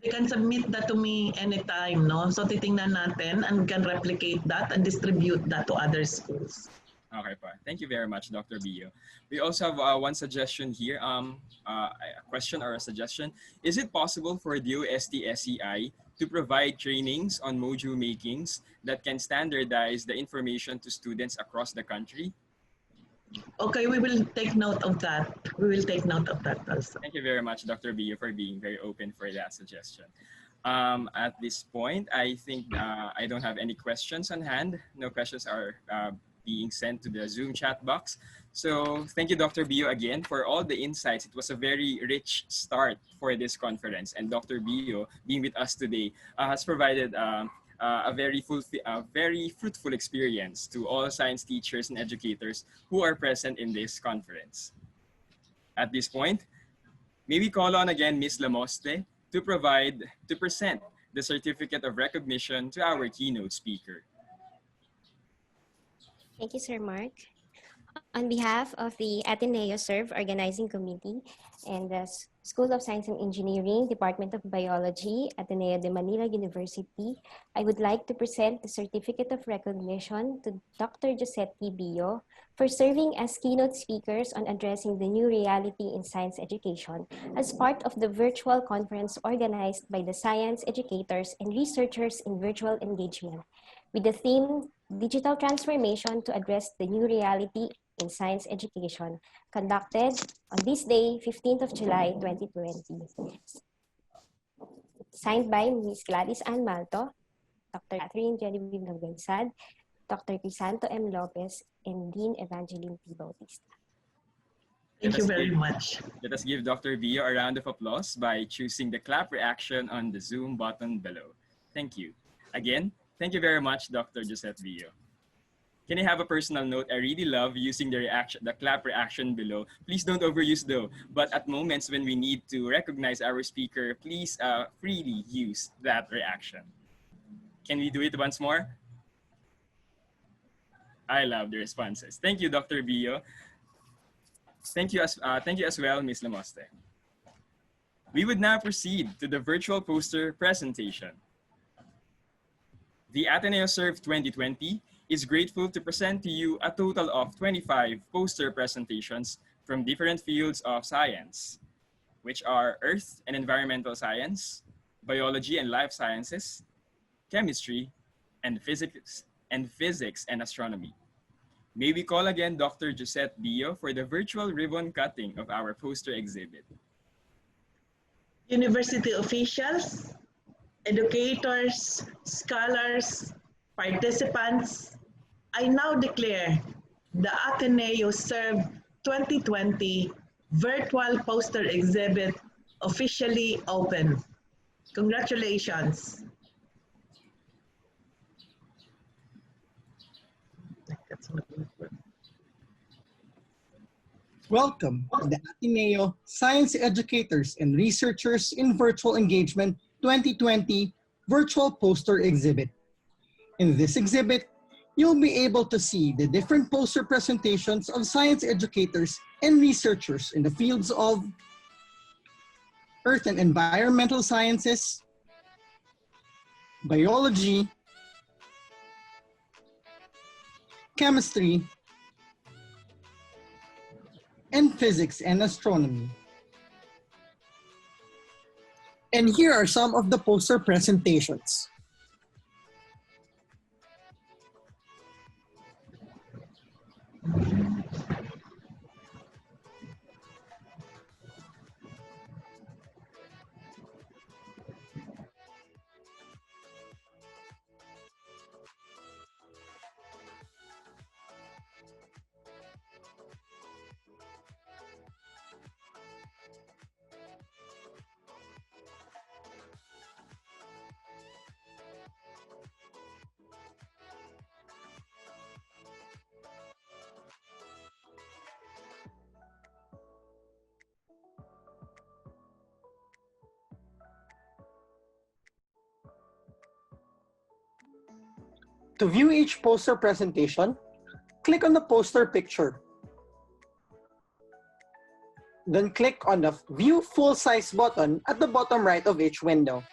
S4: They can submit that to me anytime, no? So titingnan natin and can replicate that and distribute that to other schools.
S1: Okay pa. Thank you very much, Dr. Bio. We also have one suggestion here, a question or a suggestion. Is it possible for DOST SEI to provide trainings on module makings that can standardize the information to students across the country?
S4: Okay, we will take note of that. We will take note of that also.
S1: Thank you very much, Dr. Bio, for being very open for that suggestion. At this point, I think I don't have any questions on hand. No questions are being sent to the Zoom chat box. So thank you, Dr. Bio, again for all the insights. It was a very rich start for this conference, and Dr. Bio being with us today has provided a very fruitful experience to all science teachers and educators who are present in this conference. At this point, may we call on again Ms. Lamoste to present the certificate of recognition to our keynote speaker.
S3: Thank you, Sir Mark. On behalf of the AteneoServe Organizing Committee and the School of Science and Engineering, Department of Biology, Ateneo de Manila University, I would like to present the Certificate of Recognition to Dr. Giuseppe Bio for serving as keynote speakers on addressing the new reality in science education as part of the virtual conference organized by the science educators and researchers in virtual engagement with the theme Digital Transformation to Address the New Reality in Science Education, conducted on this day, 15th of July, 2020. Signed by Ms. Gladys Ann Malto, Dr. Catherine Genevieve Nogensad, Dr. Crisanto M. Lopez, and Dean Evangeline P. Bautista.
S4: Thank you very much.
S1: Let us give Dr. Bio a round of applause by choosing the clap reaction on the Zoom button below. Thank you. Again, thank you very much, Dr. Giuseppe Bio. Can I have a personal note? I really love using the clap reaction below. Please don't overuse though. But at moments when we need to recognize our speaker, please freely use that reaction. Can we do it once more? I love the responses. Thank you, Dr. Bio. Thank you as well, Ms. Lamoste. We would now proceed to the virtual poster presentation. The AteneoServe 2020 is grateful to present to you a total of 25 poster presentations from different fields of science, which are Earth and Environmental Science, Biology and Life Sciences, Chemistry, and Physics and Astronomy. May we call again Dr. Giuseppe Bio for the virtual ribbon cutting of our poster exhibit.
S4: University officials, educators, scholars, participants, I now declare the AteneoServe 2020 virtual poster exhibit officially open. Congratulations.
S6: Welcome to the Ateneo Science Educators and Researchers in Virtual Engagement 2020 Virtual Poster Exhibit. In this exhibit, you'll be able to see the different poster presentations of science educators and researchers in the fields of earth and environmental sciences, biology, chemistry, and physics and astronomy. And here are some of the poster presentations. To view each poster presentation, click on the poster picture. Then click on the View Full Size button at the bottom right of each window.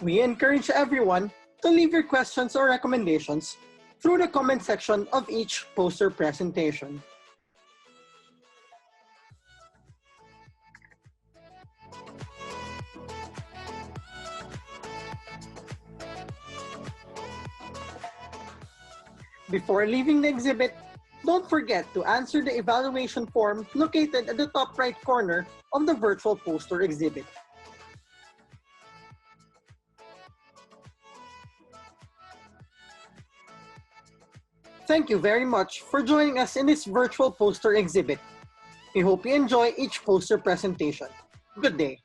S6: We encourage everyone to leave your questions or recommendations through the comment section of each poster presentation. Before leaving the exhibit, don't forget to answer the evaluation form located at the top right corner of the virtual poster exhibit. Thank you very much for joining us in this virtual poster exhibit. We hope you enjoy each poster presentation. Good day.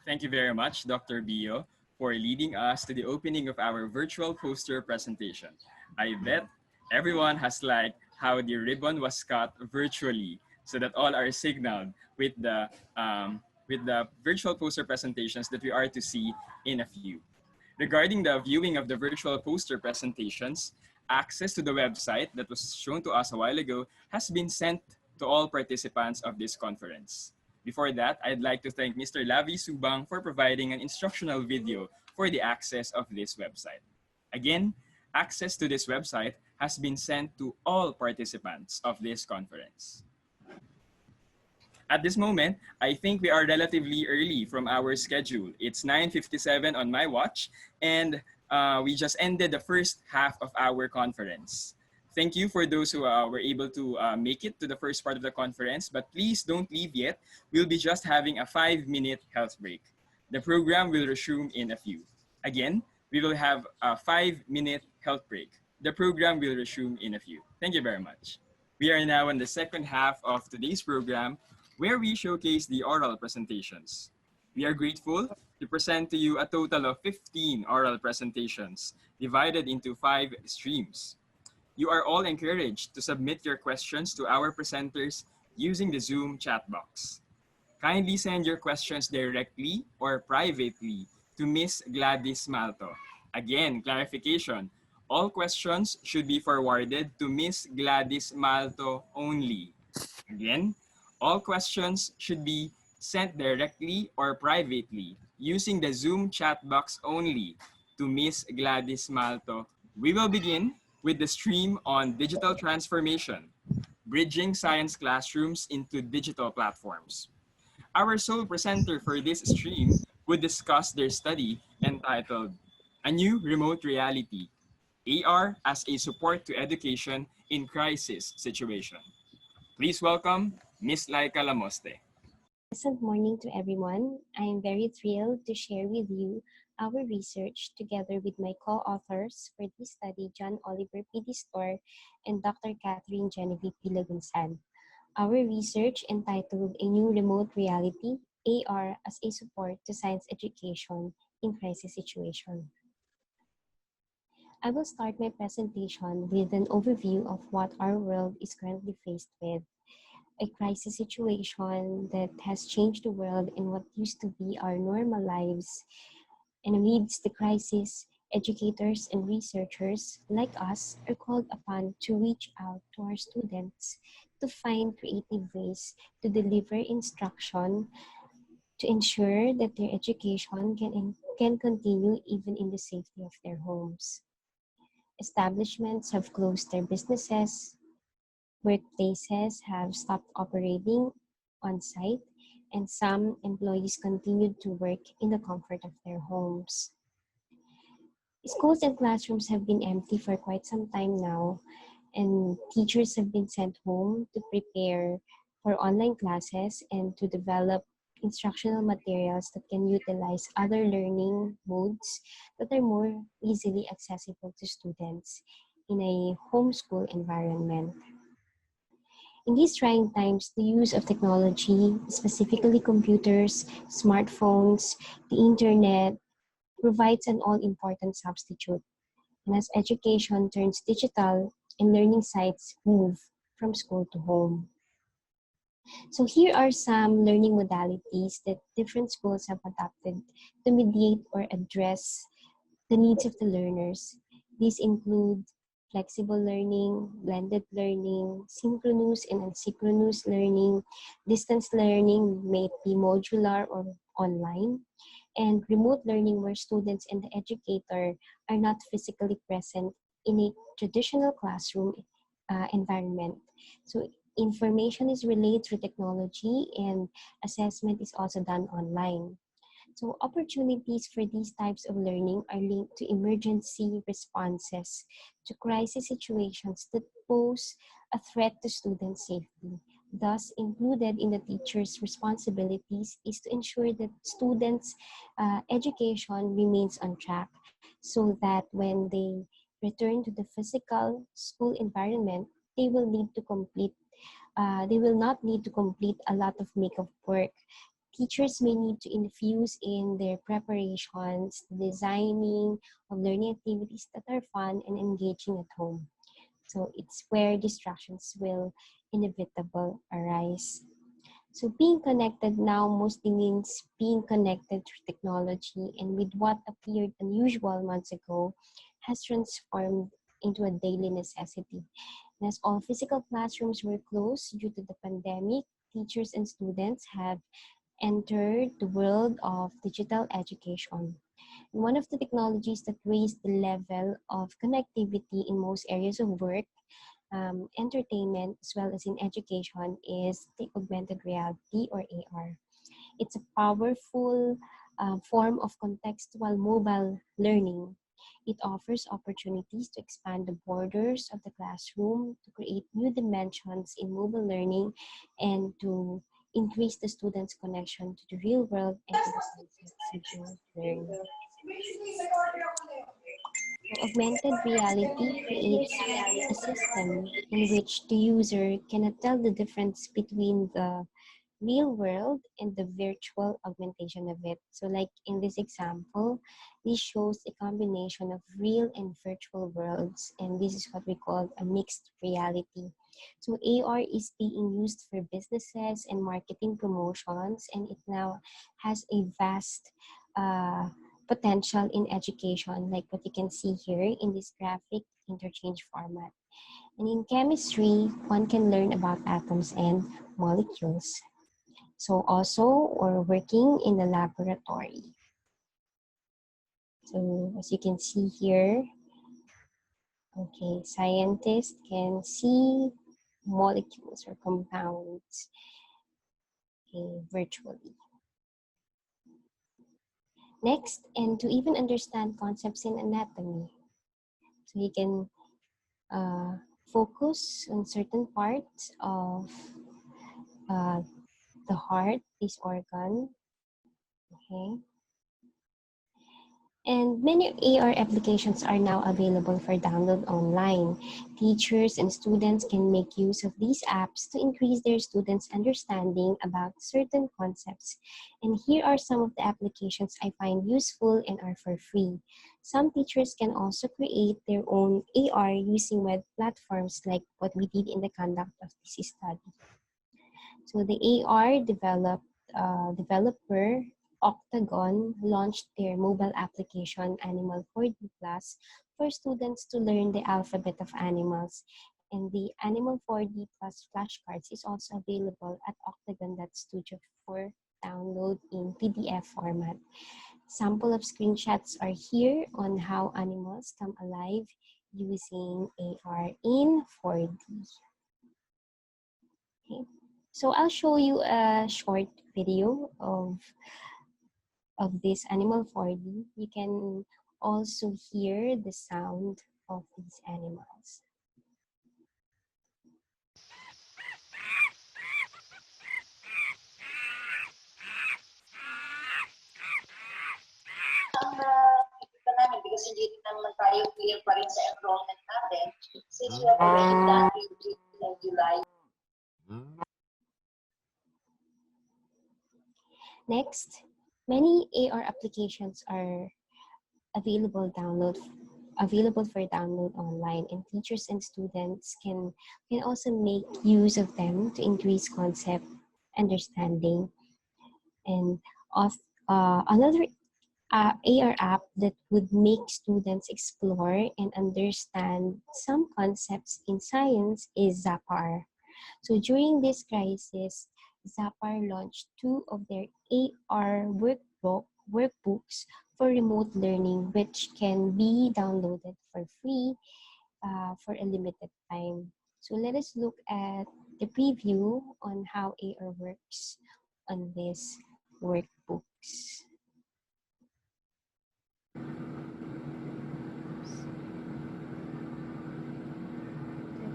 S1: Thank you very much, Dr. Bio, for leading us to the opening of our virtual poster presentation. I bet everyone has liked how the ribbon was cut virtually so that all are signaled with the virtual poster presentations that we are to see in a few. Regarding the viewing of the virtual poster presentations, access to the website that was shown to us a while ago has been sent to all participants of this conference. Before that, I'd like to thank Mr. Lavi Subang for providing an instructional video for the access of this website. Again, access to this website has been sent to all participants of this conference. At this moment, I think we are relatively early from our schedule. It's 9:57 on my watch, and we just ended the first half of our conference. Thank you for those who were able to make it to the first part of the conference, but please don't leave yet. We'll be just having a 5-minute health break. The program will resume in a few. Again, we will have a 5-minute health break. The program will resume in a few. Thank you very much. We are now in the second half of today's program, where we showcase the oral presentations. We are grateful to present to you a total of 15 oral presentations divided into 5 streams. You are all encouraged to submit your questions to our presenters using the Zoom chat box. Kindly send your questions directly or privately to Miss Gladys Malto. Again, clarification, all questions should be forwarded to Miss Gladys Malto only. Again, all questions should be sent directly or privately using the Zoom chat box only to Miss Gladys Malto. We will begin with the stream on digital transformation, bridging science classrooms into digital platforms. Our sole presenter for this stream would discuss their study entitled A New Remote Reality, AR as a Support to Education in Crisis Situation. Please welcome Ms. Laika Lamoste.
S3: Pleasant morning to everyone. I am very thrilled to share with you our research together with my co-authors for this study, John Oliver P. Distor and Dr. Catherine Genevieve P. Lagunsan. Our research entitled A New Remote Reality, AR as a Support to Science Education in Crisis Situation. I will start my presentation with an overview of what our world is currently faced with, a crisis situation that has changed the world and what used to be our normal lives. And amidst the crisis, educators and researchers like us are called upon to reach out to our students to find creative ways to deliver instruction to ensure that their education can continue even in the safety of their homes. Establishments have closed their businesses, workplaces have stopped operating on site, and some employees continued to work in the comfort of their homes. Schools and classrooms have been empty for quite some time now, and teachers have been sent home to prepare for online classes and to develop instructional materials that can utilize other learning modes that are more easily accessible to students in a homeschool environment. In these trying times, the use of technology, specifically computers, smartphones, the internet, provides an all-important substitute. And as education turns digital and learning sites move from school to home. So here are some learning modalities that different schools have adopted to mediate or address the needs of the learners. These include flexible learning, blended learning, synchronous and asynchronous learning, distance learning may be modular or online, and remote learning where students and the educator are not physically present in a traditional classroom environment. So information is relayed through technology and assessment is also done online. So opportunities for these types of learning are linked to emergency responses to crisis situations that pose a threat to student safety. Thus, included in the teacher's responsibilities is to ensure that students' education remains on track so that when they return to the physical school environment, they will need to complete they will not need to complete a lot of makeup work. Teachers may need to infuse in their preparations, designing of learning activities that are fun and engaging at home. So it's where distractions will inevitably arise. So being connected now mostly means being connected through technology, and with what appeared unusual months ago has transformed into a daily necessity. And as all physical classrooms were closed due to the pandemic, teachers and students have entered the world of digital education. And one of the technologies that raised the level of connectivity in most areas of work, entertainment, as well as in education is the augmented reality or AR. It's a powerful form of contextual mobile learning. It offers opportunities to expand the borders of the classroom, to create new dimensions in mobile learning, and to increase the students' connection to the real world and to the concepts of learning. So augmented reality creates a system in which the user cannot tell the difference between the real world and the virtual augmentation of it. So like in this example, this shows a combination of real and virtual worlds, and this is what we call a mixed reality. So AR is being used for businesses and marketing promotions, and it now has a vast potential in education, like what you can see here in this graphic interchange format. And in chemistry, one can learn about atoms and molecules. So also, or working in the laboratory. So as you can see here, okay, scientists can see molecules or compounds, okay, virtually. Next, and to even understand concepts in anatomy. So you can focus on certain parts of uh, the heart, this organ, okay? And many AR applications are now available for download online. Teachers and students can make use of these apps to increase their students' understanding about certain concepts. And here are some of the applications I find useful and are for free. Some teachers can also create their own AR using web platforms like what we did in the conduct of this study. So the AR developer Octagon launched their mobile application Animal 4D Plus for students to learn the alphabet of animals. And the Animal 4D Plus flashcards is also available at octagon.studio for download in PDF format. Sample of screenshots are here on how animals come alive using AR in 4D. Okay. So I'll show you a short video of this Animal 4D. You can also hear the sound of these animals.
S7: Ang nakikita namin because hindi naman tayo clear pa rin sa enrollment natin since we have already done in June and July.
S3: Next, many AR applications are available for download online, and teachers and students can also make use of them to increase concept understanding. And of another AR app that would make students explore and understand some concepts in science is Zapar. So during this crisis, Zapar launched two of their AR workbooks for remote learning, which can be downloaded for free for a limited time. So let us look at the preview on how AR works on these workbooks.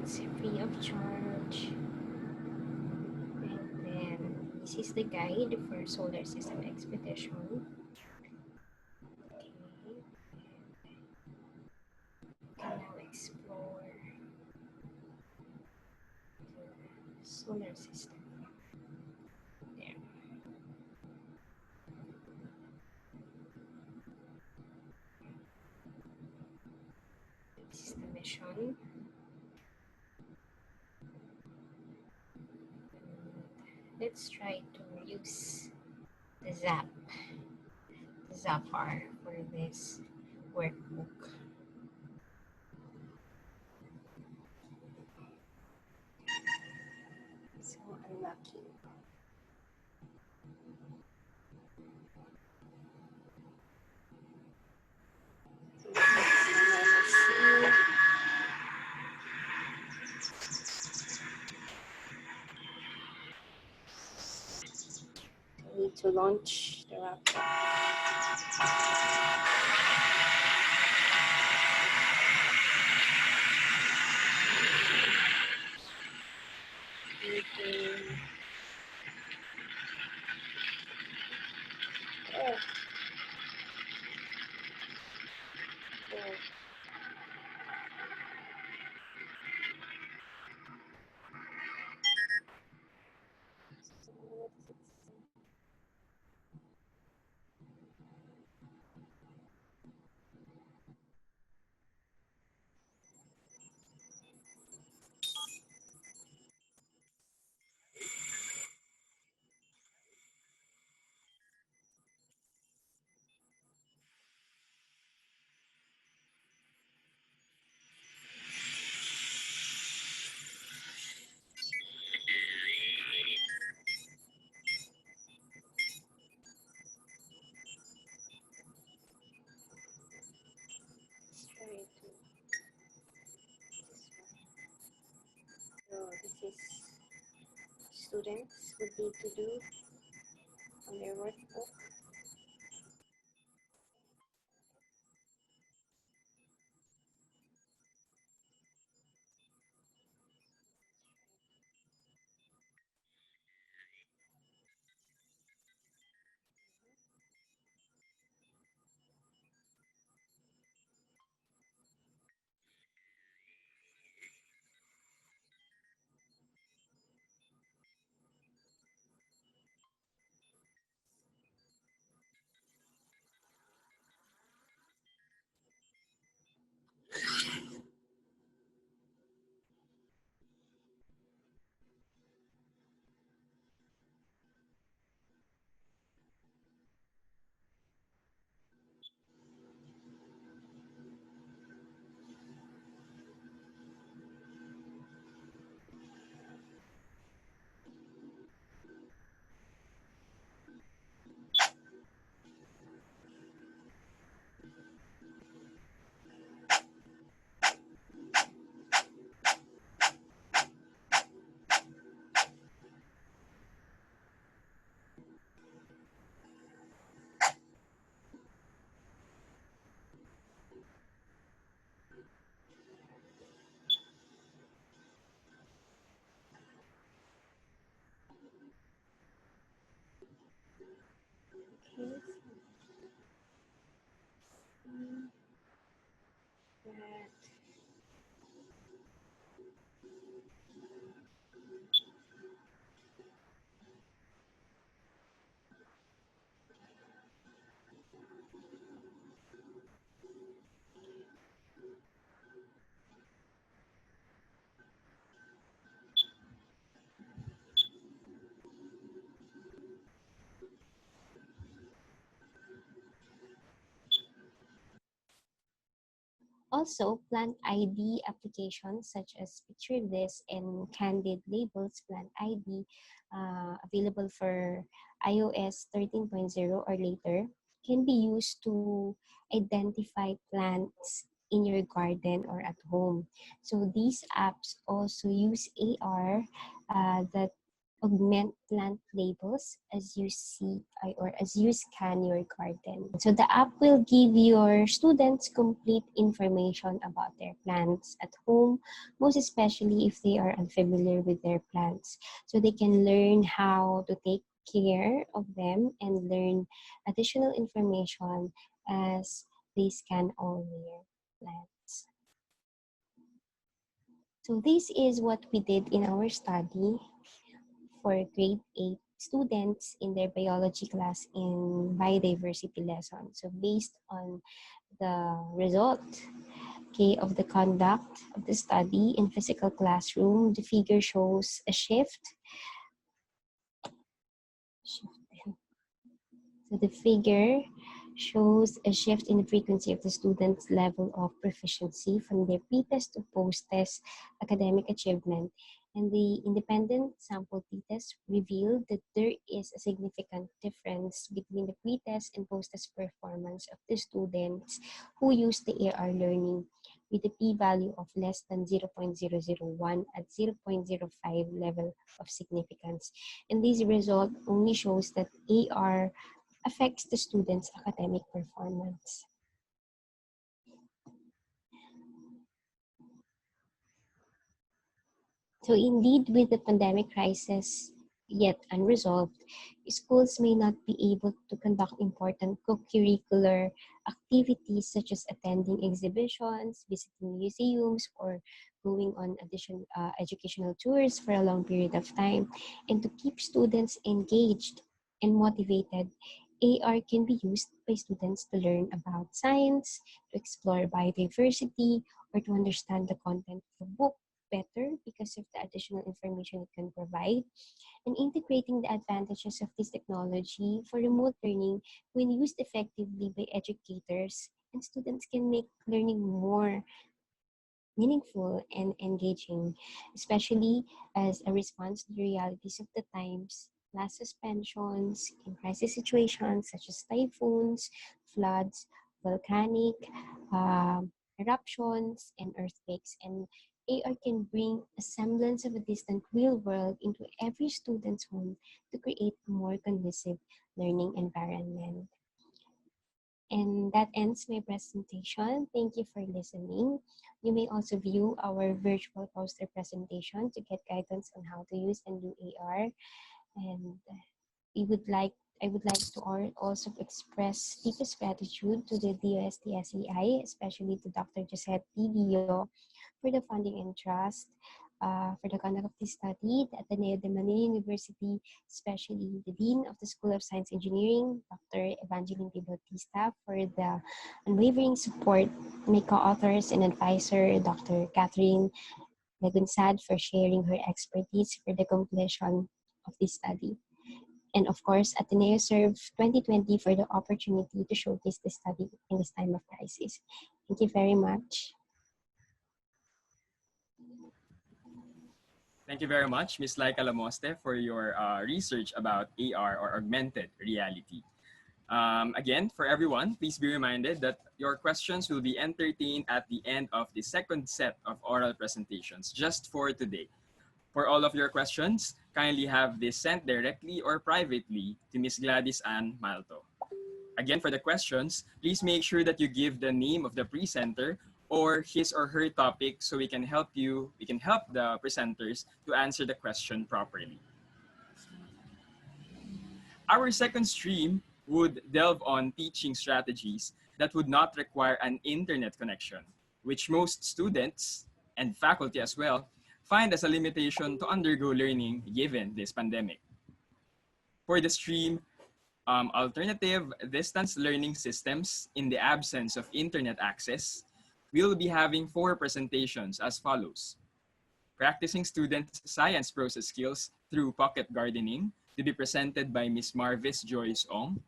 S3: It's free of charge. And then this is the guide for solar system expedition. Okay. Can now explore the solar system. There. This is the mission. Let's try to use the Zapar for this workbook. So unlocking. So let's see. I need to launch the laptop. Oh. Oh. Let's try to. So this is students would need to do on their workbook. Also, plant ID applications such as Picture This and Candid Labels Plant ID, available for iOS 13.0 or later, can be used to identify plants in your garden or at home. So these apps also use AR that augment plant labels as you see or as you scan your garden. So the app will give your students complete information about their plants at home, most especially if they are unfamiliar with their plants. So they can learn how to take care of them and learn additional information as they scan all their plants. So this is what we did in our study for grade 8 students in their biology class in biodiversity lesson. So based on the result, okay, of the conduct of the study in physical classroom, the figure shows a shift. So the figure shows a shift in the frequency of the students' level of proficiency from their pre-test to post-test academic achievement. And the independent sample t-test revealed that there is a significant difference between the pre-test and post-test performance of the students who use the AR learning with a p-value of less than 0.001 at 0.05 level of significance. And this result only shows that AR affects the students' academic performance. So indeed, with the pandemic crisis yet unresolved, schools may not be able to conduct important co-curricular activities such as attending exhibitions, visiting museums, or going on educational tours for a long period of time. And to keep students engaged and motivated, AR can be used by students to learn about science, to explore biodiversity, or to understand the content of a book better because of the additional information it can provide, and integrating the advantages of this technology for remote learning when used effectively by educators, and students can make learning more meaningful and engaging, especially as a response to the realities of the times, class suspensions in crisis situations such as typhoons, floods, volcanic eruptions, and earthquakes. And AR can bring a semblance of a distant real world into every student's home to create a more conducive learning environment. And that ends my presentation. Thank you for listening. You may also view our virtual poster presentation to get guidance on how to use and do AR. And we would like I would like to also express deepest gratitude to the DOST-SEI, especially to Dr. Josette Dio for the funding and trust for the conduct of this study, the Ateneo de Manila University, especially the Dean of the School of Science Engineering, Dr. Evangeline P. Bautista, for the unwavering support, my co-authors and advisor, Dr. Catherine Legunsad, for sharing her expertise for the completion of this study. And of course, AteneoServe 2020 for the opportunity to showcase this study in this time of crisis. Thank you very much.
S1: Thank you very much, Ms. Laika Lamoste, for your research about AR or augmented reality. Again, for everyone, please be reminded that your questions will be entertained at the end of the second set of oral presentations just for today. For all of your questions, kindly have this sent directly or privately to Ms. Gladys Ann Malto. Again, for the questions, please make sure that you give the name of the presenter or his or her topic so we can help the presenters to answer the question properly. Our second stream would delve on teaching strategies that would not require an internet connection, which most students and faculty as well find as a limitation to undergo learning given this pandemic. For the stream, alternative distance learning systems in the absence of internet access, we'll be having 4 presentations as follows. Practicing students' science process skills through pocket gardening to be presented by Ms. Marvis Joyce Ong.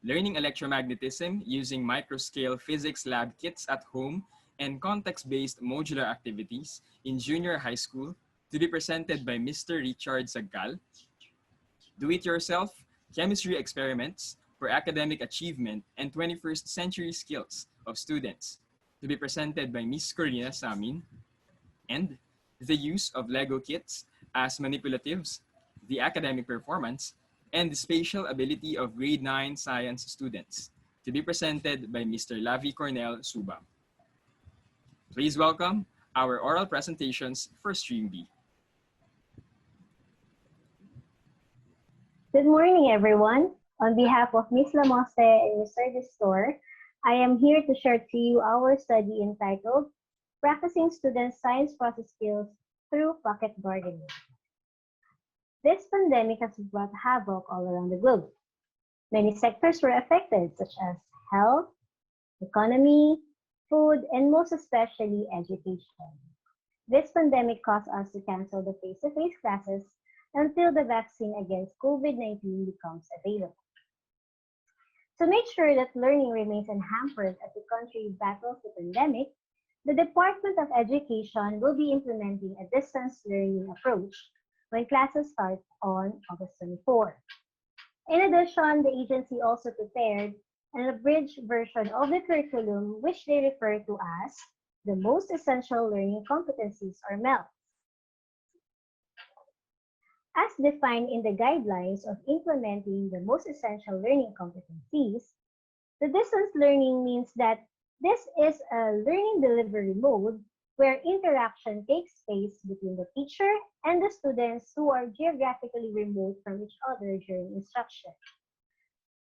S1: Learning electromagnetism using microscale physics lab kits at home and context-based modular activities in junior high school to be presented by Mr. Richard Zagal. Do-it-yourself chemistry experiments for academic achievement and 21st century skills of students to be presented by Ms. Corina Samin. And the use of Lego kits as manipulatives, the academic performance, and the spatial ability of grade 9 science students to be presented by Mr. Lavi Cornel Suba. Please welcome our oral presentations for Stream B.
S8: Good morning, everyone. On behalf of Ms. Lamose and Mr. Distor, I am here to share to you our study entitled Practicing Students' Science Process Skills Through Pocket Gardening. This pandemic has brought havoc all around the globe. Many sectors were affected, such as health, economy, food, and most especially education. This pandemic caused us to cancel the face-to-face classes until the vaccine against COVID-19 becomes available. To make sure that learning remains unhampered as the country battles the pandemic, the Department of Education will be implementing a distance learning approach when classes start on August 24. In addition, the agency also prepared an abridged version of the curriculum which they refer to as the most essential learning competencies or MELCs. As defined in the guidelines of implementing the most essential learning competencies, the distance learning means that this is a learning delivery mode where interaction takes place between the teacher and the students who are geographically remote from each other during instruction.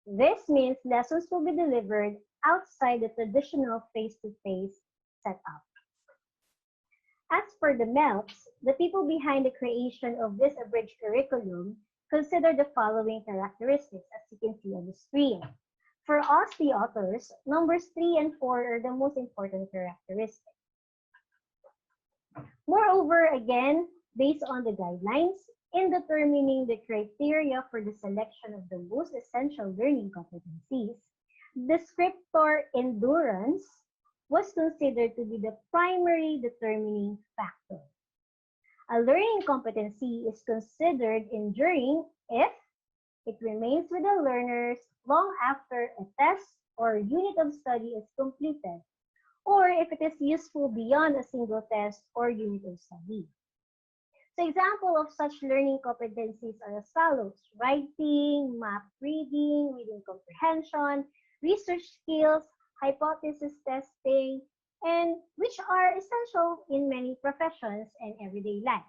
S8: This means lessons will be delivered outside the traditional face-to-face setup. As for the MELCs, the people behind the creation of this abridged curriculum consider the following characteristics, as you can see on the screen. For us, the authors, numbers 3 and 4 are the most important characteristics. Moreover, again, based on the guidelines, in determining the criteria for the selection of the most essential learning competencies, descriptor endurance was considered to be the primary determining factor. A learning competency is considered enduring if it remains with the learners long after a test or unit of study is completed, or if it is useful beyond a single test or unit of study. So example of such learning competencies are as follows: writing, map reading, reading comprehension, research skills, hypothesis testing, and which are essential in many professions and everyday life.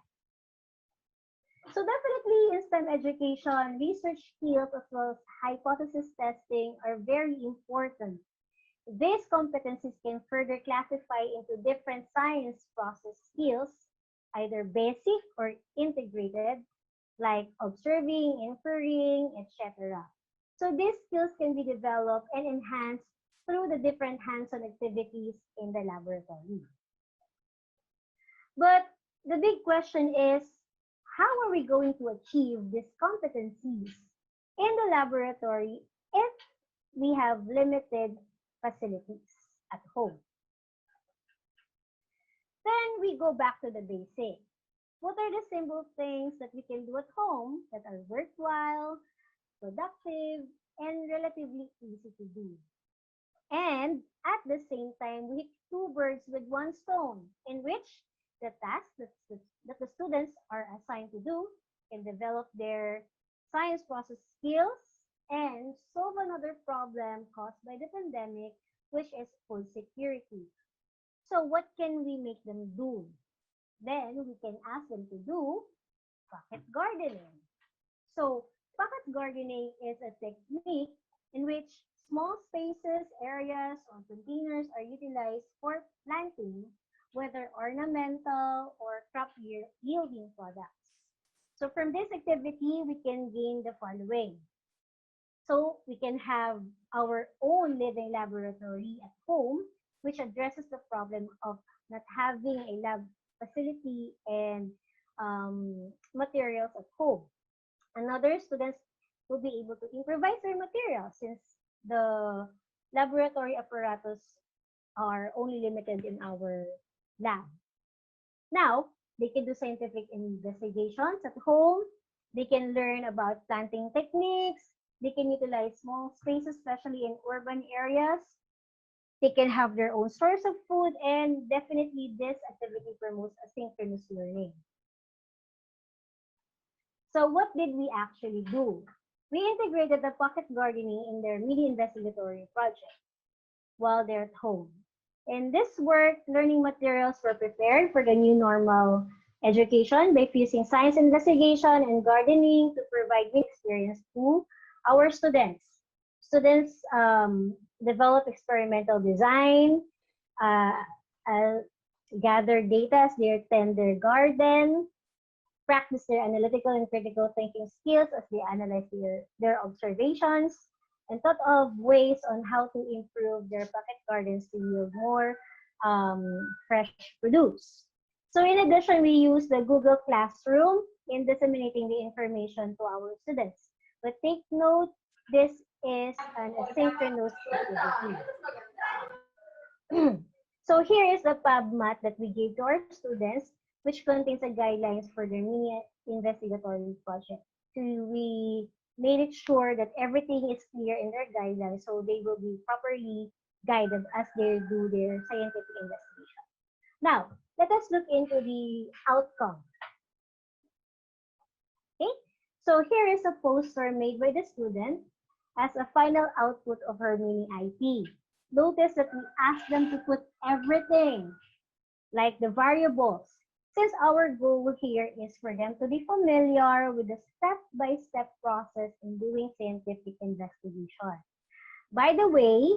S8: So definitely in STEM education, research skills as well as hypothesis testing are very important. These competencies can further classify into different science process skills, either basic or integrated, like observing, inferring, etc. So these skills can be developed and enhanced through the different hands-on activities in the laboratory. But the big question is, how are we going to achieve these competencies in the laboratory if we have limited facilities at home? Then we go back to the basics. What are the simple things that we can do at home that are worthwhile, productive, and relatively easy to do? And at the same time, we hit two birds with one stone, in which the tasks that the students are assigned to do can develop their science process skills and solve another problem caused by the pandemic, which is food security. So what can we make them do? Then we can ask them to do pocket gardening. So pocket gardening is a technique in which small spaces, areas, or containers are utilized for planting, whether ornamental or crop yielding products. So from this activity, we can gain the following. So we can have our own living laboratory at home, which addresses the problem of not having a lab facility and materials at home. Another, students will be able to improvise their materials since the laboratory apparatus are only limited in our lab. Now, they can do scientific investigations at home. They can learn about planting techniques. They can utilize small spaces, especially in urban areas. They can have their own source of food, and definitely this activity promotes asynchronous learning. So what did we actually do? We integrated the pocket gardening in their mini investigatory project while they're at home. In this work, learning materials were prepared for the new normal education by fusing science investigation and gardening to provide new experience to our students. Students develop experimental design, uh, uh, gather data as they attend their garden, practice their analytical and critical thinking skills as they analyze their observations, and thought of ways on how to improve their pocket gardens to yield more fresh produce. So in addition, we use the Google Classroom in disseminating the information to our students. But take note, this is an asynchronous activity. So here is the PubMat that we gave to our students, which contains the guidelines for their mini investigatory project. So we made it sure that everything is clear in their guidelines so they will be properly guided as they do their scientific investigation. Now, let us look into the outcome. Okay, so here is a poster made by the student as a final output of her mini IP. Notice that we asked them to put everything, like the variables, since our goal here is for them to be familiar with the step-by-step process in doing scientific investigation. By the way,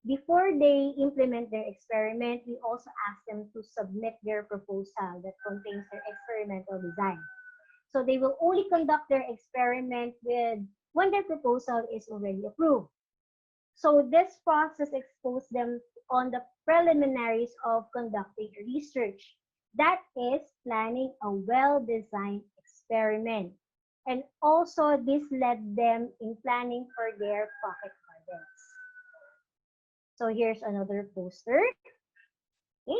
S8: before they implement their experiment, we also ask them to submit their proposal that contains their experimental design. So they will only conduct their experiment when their proposal is already approved. So this process exposes them on the preliminaries of conducting research. That is planning a well-designed experiment. And also this led them in planning for their pocket gardens. So here's another poster. Okay.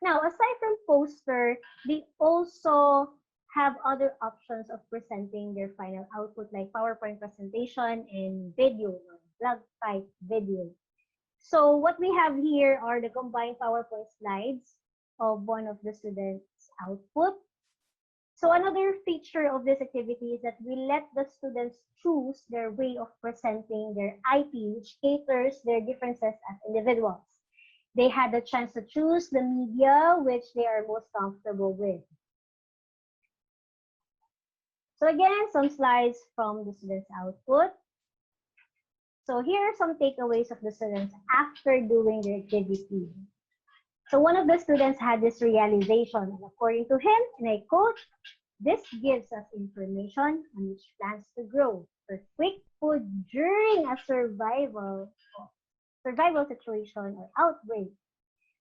S8: Now, aside from poster, they also have other options of presenting their final output like PowerPoint presentation and video or blog type video. So what we have here are the combined PowerPoint slides of one of the students' output. So another feature of this activity is that we let the students choose their way of presenting their IP, which caters their differences as individuals. They had the chance to choose the media which they are most comfortable with. So again, some slides from the students' output. So here are some takeaways of the students after doing their activity. So one of the students had this realization, and according to him, and I quote, "This gives us information on which plants to grow for quick food during a survival situation or outbreak.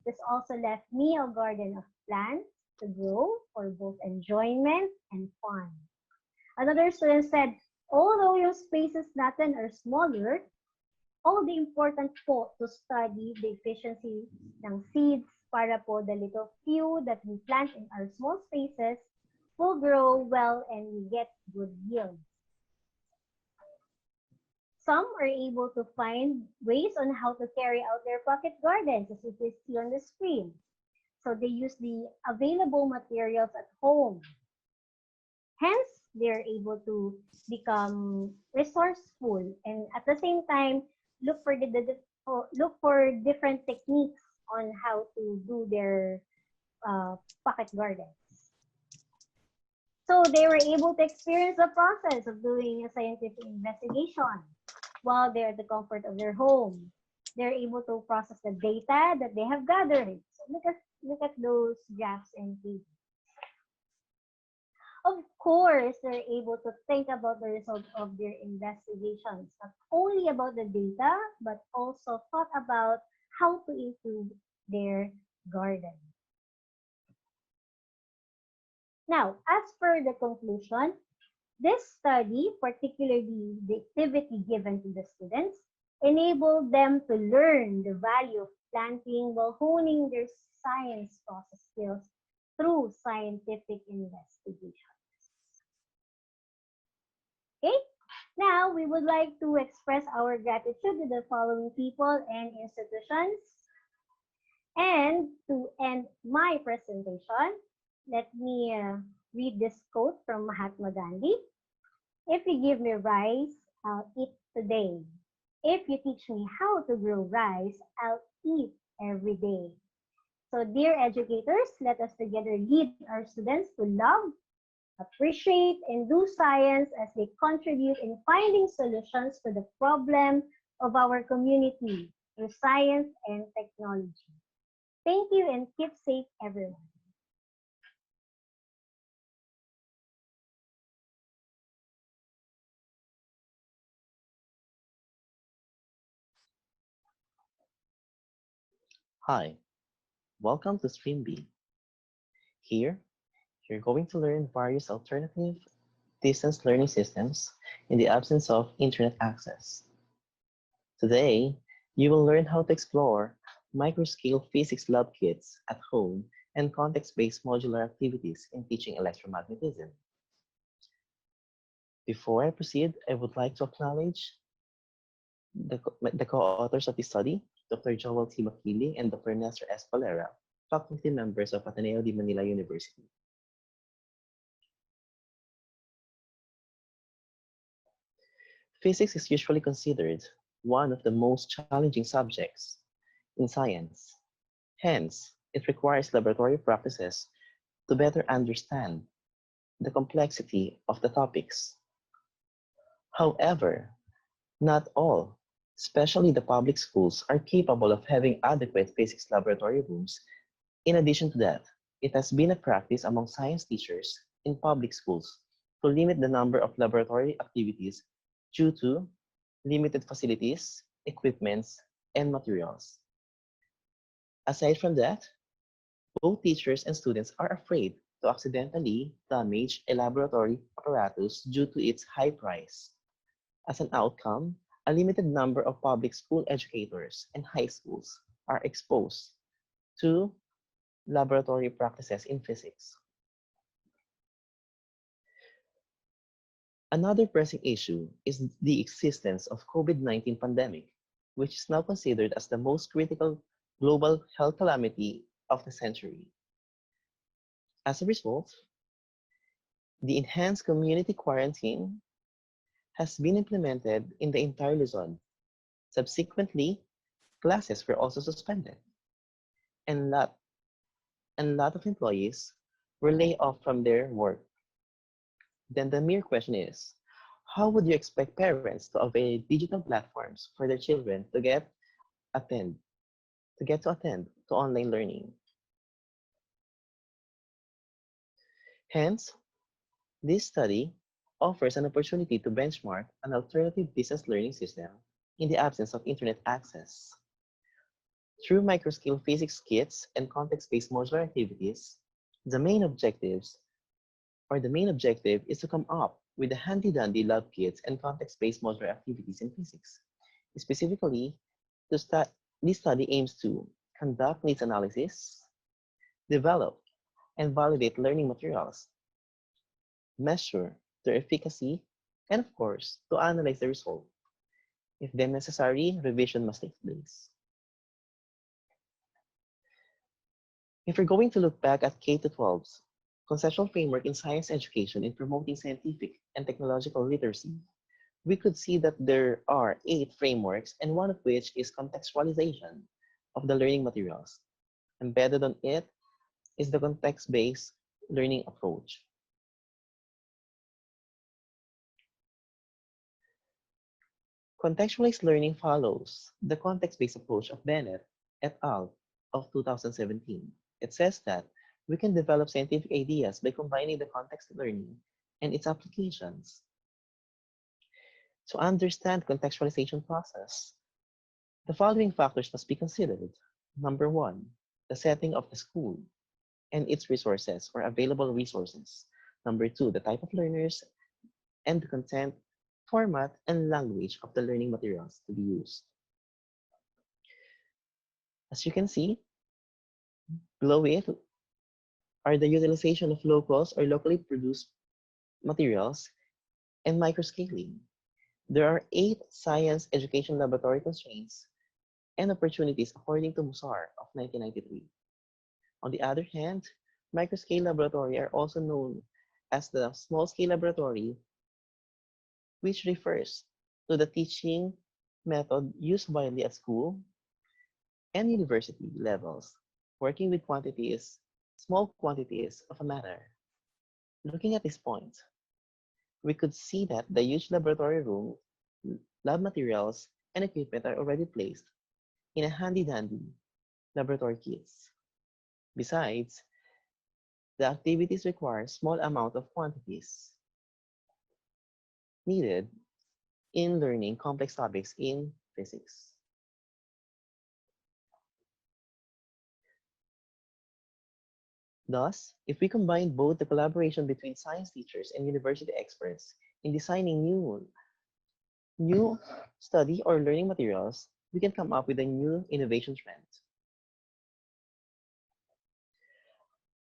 S8: This also left me a garden of plants to grow for both enjoyment and fun." Another student said, "Although yung spaces natin are smaller, all the important po to study the efficiency ng seeds para po the little few that we plant in our small spaces will grow well and we get good yields." Some are able to find ways on how to carry out their pocket gardens, as you can see on the screen. So they use the available materials at home. Hence, they're able to become resourceful and at the same time look for different techniques on how to do their pocket gardens. So they were able to experience the process of doing a scientific investigation while they're at the comfort of their home. They're able to process the data that they have gathered. So look at those graphs and tables. Of course, they're able to think about the result of their investigations, not only about the data, but also thought about how to improve their garden. Now, as per the conclusion, this study, particularly the activity given to the students, enabled them to learn the value of planting while honing their science process skills through scientific investigation. Okay? Now, we would like to express our gratitude to the following people and institutions. And to end my presentation, let me read this quote from Mahatma Gandhi. If you give me rice, I'll eat today. If you teach me how to grow rice, I'll eat every day. So, dear educators, let us together lead our students to love, appreciate, and do science as they contribute in finding solutions to the problem of our community through science and technology. Thank you and keep safe, everyone.
S9: Hi, welcome to Stream B. Here, you're going to learn various alternative distance learning systems in the absence of internet access. Today, you will learn how to explore microscale physics lab kits at home and context-based modular activities in teaching electromagnetism. Before I proceed, I would like to acknowledge the co-authors of this study, Dr. Joel T. Makili and Dr. Nestor S. Valera, faculty members of Ateneo de Manila University. Physics is usually considered one of the most challenging subjects in science. Hence, it requires laboratory practices to better understand the complexity of the topics. However, not all, especially the public schools, are capable of having adequate physics laboratory rooms. In addition to that, it has been a practice among science teachers in public schools to limit the number of laboratory activities due to limited facilities, equipments, and materials. Aside from that, both teachers and students are afraid to accidentally damage a laboratory apparatus due to its high price. As an outcome, a limited number of public school educators and high schools are exposed to laboratory practices in physics. Another pressing issue is the existence of COVID-19 pandemic, which is now considered as the most critical global health calamity of the century. As a result, the enhanced community quarantine has been implemented in the entire Luzon. Subsequently, classes were also suspended, and lot of employees were laid off from their work. Then the mere question is, how would you expect parents to avail digital platforms for their children attend to attend to online learning? Hence, this study offers an opportunity to benchmark an alternative distance learning system in the absence of internet access. Through microscale physics kits and context-based modular activities, the main objective is to come up with the handy-dandy lab kits and context-based modular activities in physics. Specifically, this study aims to conduct needs analysis, develop and validate learning materials, measure their efficacy, and of course, to analyze the result. If then necessary, revision must take place. If we're going to look back at K-12's conceptual framework in science education in promoting scientific and technological literacy, we could see that there are 8 frameworks, and one of which is contextualization of the learning materials. Embedded on it is the context-based learning approach. Contextualized learning follows the context-based approach of Bennett et al. Of 2017. It says that we can develop scientific ideas by combining the context learning and its applications. To understand contextualization process, the following factors must be considered. Number one, the setting of the school and its resources or available resources. Number two, the type of learners and the content, format, and language of the learning materials to be used. As you can see, below it are the utilization of locals or locally produced materials and microscaling. There are 8 science education laboratory constraints and opportunities according to Musar of 1993. On the other hand, microscale laboratory are also known as the small-scale laboratory, which refers to the teaching method used widely at school and university levels, working with quantities, small quantities of a matter. Looking at this point, we could see that the huge laboratory room, lab materials, and equipment are already placed in a handy-dandy laboratory kits. Besides, the activities require small amount of quantities needed in learning complex topics in physics. Thus, if we combine both the collaboration between science teachers and university experts in designing new study or learning materials, we can come up with a new innovation trend.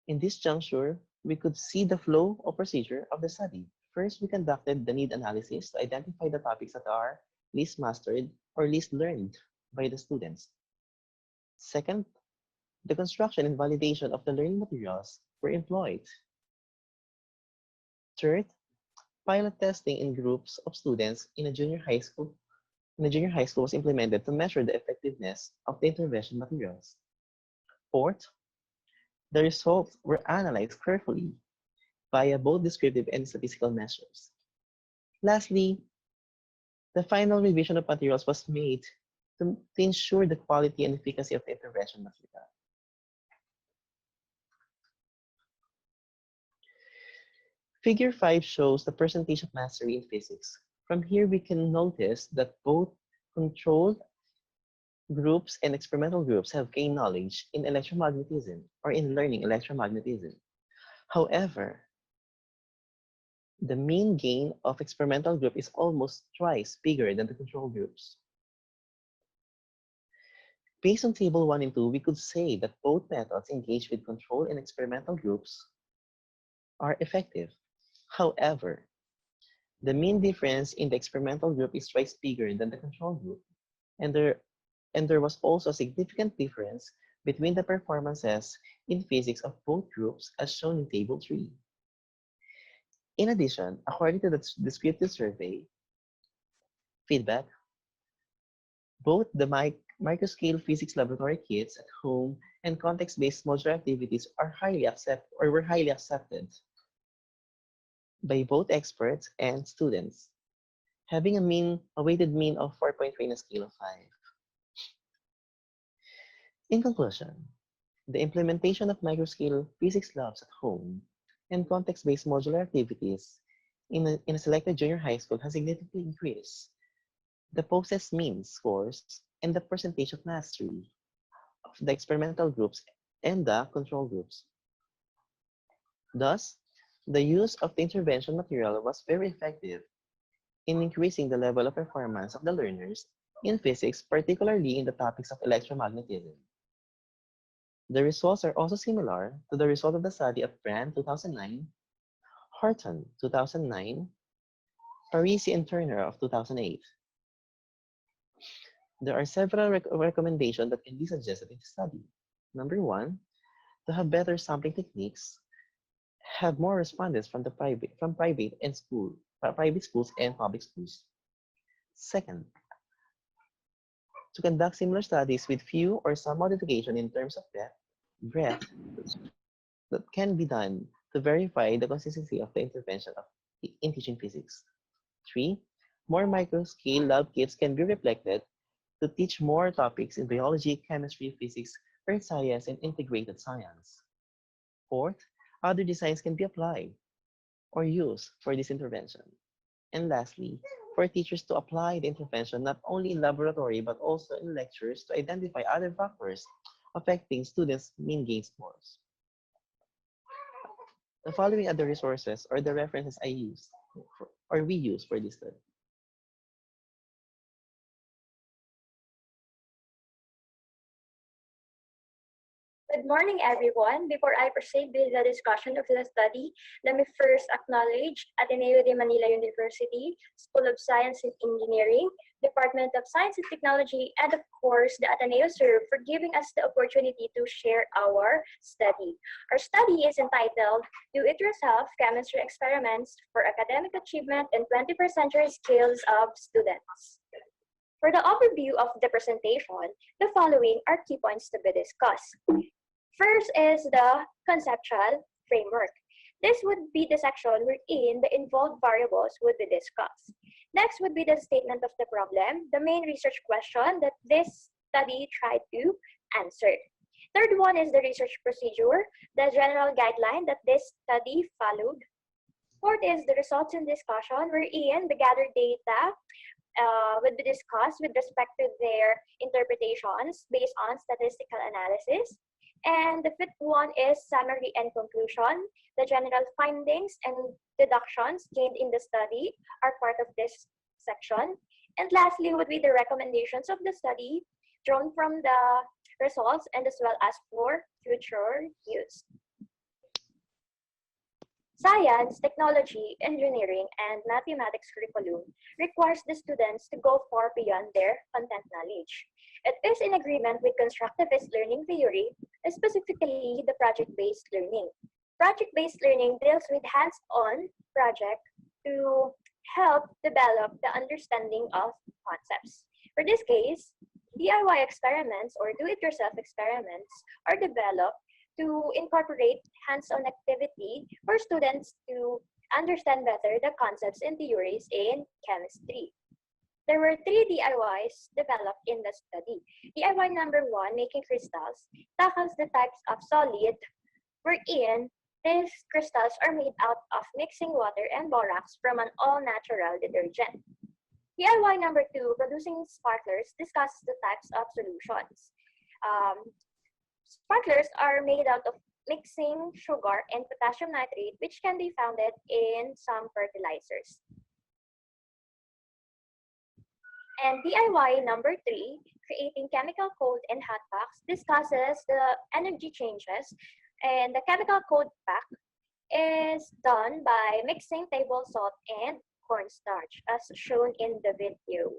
S9: In this juncture, we could see the flow or procedure of the study. First, we conducted the need analysis to identify the topics that are least mastered or least learned by the students. Second, the construction and validation of the learning materials were employed. Third, pilot testing in groups of students in a junior high school was implemented to measure the effectiveness of the intervention materials. Fourth, the results were analyzed carefully via both descriptive and statistical measures. Lastly, the final revision of materials was made to ensure the quality and efficacy of the intervention material. Figure 5 shows the percentage of mastery in physics. From here, we can notice that both controlled groups and experimental groups have gained knowledge in electromagnetism or in learning electromagnetism. However, the mean gain of experimental group is almost twice bigger than the control groups. Based on table 1 and 2, we could say that both methods engaged with control and experimental groups are effective. However, the mean difference in the experimental group is twice bigger than the control group, and there was also a significant difference between the performances in physics of both groups as shown in table 3. In addition, according to the descriptive survey feedback, both the microscale physics laboratory kits at home and context-based modular activities are were highly accepted by both experts and students, having a weighted mean of 4.3 on a scale of 5. In conclusion, the implementation of microscale physics labs at home and context-based modular activities in a selected junior high school has significantly increased the POSES mean scores and the percentage of mastery of the experimental groups and the control groups. Thus, the use of the intervention material was very effective in increasing the level of performance of the learners in physics, particularly in the topics of electromagnetism. The results are also similar to the result of the study of Brand 2009, Horton 2009, Parisi and Turner of 2008. There are several recommendations that can be suggested in the study. Number 1, to have better sampling techniques, have more respondents from private schools and public schools. Second, to conduct similar studies with few or some modification in terms of breadth that can be done to verify the consistency of the intervention in teaching physics. 3, More micro-scale lab kits can be reflected to teach more topics in biology, chemistry, physics, earth science, and integrated science. Fourth, other designs can be applied or used for this intervention. And lastly, for teachers to apply the intervention not only in laboratory but also in lectures to identify other factors affecting students' mean gain scores. The following are the resources or the references I use or we use for this study.
S10: Good morning, everyone. Before I proceed with the discussion of the study, let me first acknowledge Ateneo de Manila University, School of Science and Engineering, Department of Science and Technology, and of course, the AteneoServe for giving us the opportunity to share our study. Our study is entitled Do It Yourself Chemistry Experiments for Academic Achievement and 21st Century Skills of Students. For the overview of the presentation, the following are key points to be discussed. First is the conceptual framework. This would be the section wherein the involved variables would be discussed. Next would be the statement of the problem, the main research question that this study tried to answer. Third one is the research procedure, the general guideline that this study followed. Fourth is the results and discussion wherein the gathered data would be discussed with respect to their interpretations based on statistical analysis. And the fifth one is summary and conclusion. The general findings and deductions gained in the study are part of this section. And lastly would be the recommendations of the study drawn from the results and as well as for future use. Science, technology, engineering, and mathematics curriculum requires the students to go far beyond their content knowledge. It is in agreement with constructivist learning theory, specifically the project-based learning. Project-based learning deals with hands-on project to help develop the understanding of concepts. For this case, DIY experiments or do-it-yourself experiments are developed to incorporate hands-on activity for students to understand better the concepts and theories in chemistry. There were 3 DIYs developed in the study. DIY number 1, making crystals, tackles the types of solid wherein these crystals are made out of mixing water and borax from an all-natural detergent. DIY number 2, producing sparklers, discusses the types of solutions. Sparklers are made out of mixing sugar and potassium nitrate, which can be found in some fertilizers. And DIY number 3, creating chemical cold and hot packs, discusses the energy changes, and the chemical cold pack is done by mixing table salt and cornstarch, as shown in the video.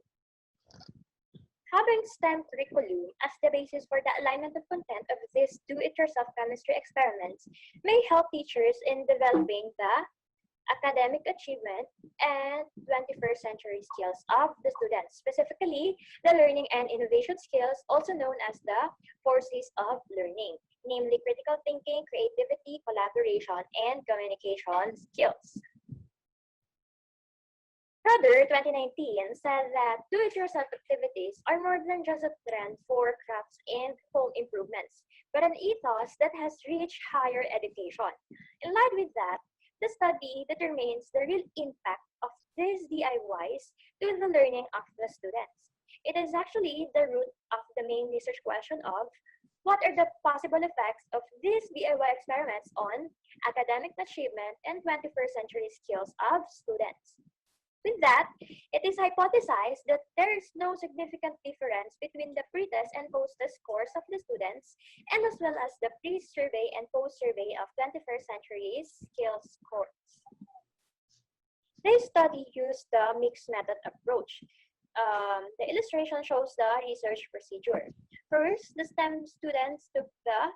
S10: Having STEM curriculum as the basis for the alignment of content of these do-it-yourself chemistry experiments may help teachers in developing the academic achievement and 21st century skills of the students, specifically the learning and innovation skills, also known as the 4 C's of learning, namely critical thinking, creativity, collaboration, and communication skills. Rather, 2019 said that do-it-yourself activities are more than just a trend for crafts and home improvements, but an ethos that has reached higher education. In line with that, the study determines the real impact of these DIYs to the learning of the students. It is actually the root of the main research question of what are the possible effects of these DIY experiments on academic achievement and 21st century skills of students. With that, it is hypothesized that there is no significant difference between the pre-test and post-test scores of the students, and as well as the pre-survey and post-survey of 21st century skills scores. This study used the mixed method approach. The illustration shows the research procedure. First, the STEM students took the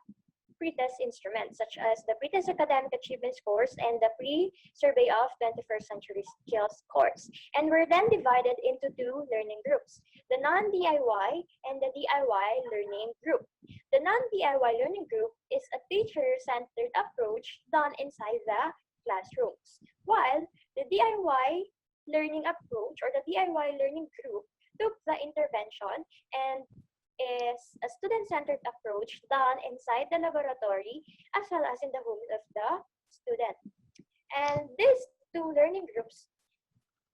S10: pre-test instruments such as the pre-test academic achievement scores and the pre-survey of 21st century skills scores, and were then divided into 2 learning groups, the non-DIY and the DIY learning group. The non-DIY learning group is a teacher-centered approach done inside the classrooms, while the DIY learning approach or the DIY learning group took the intervention and is a student-centered approach done inside the laboratory as well as in the home of the student. And these two learning groups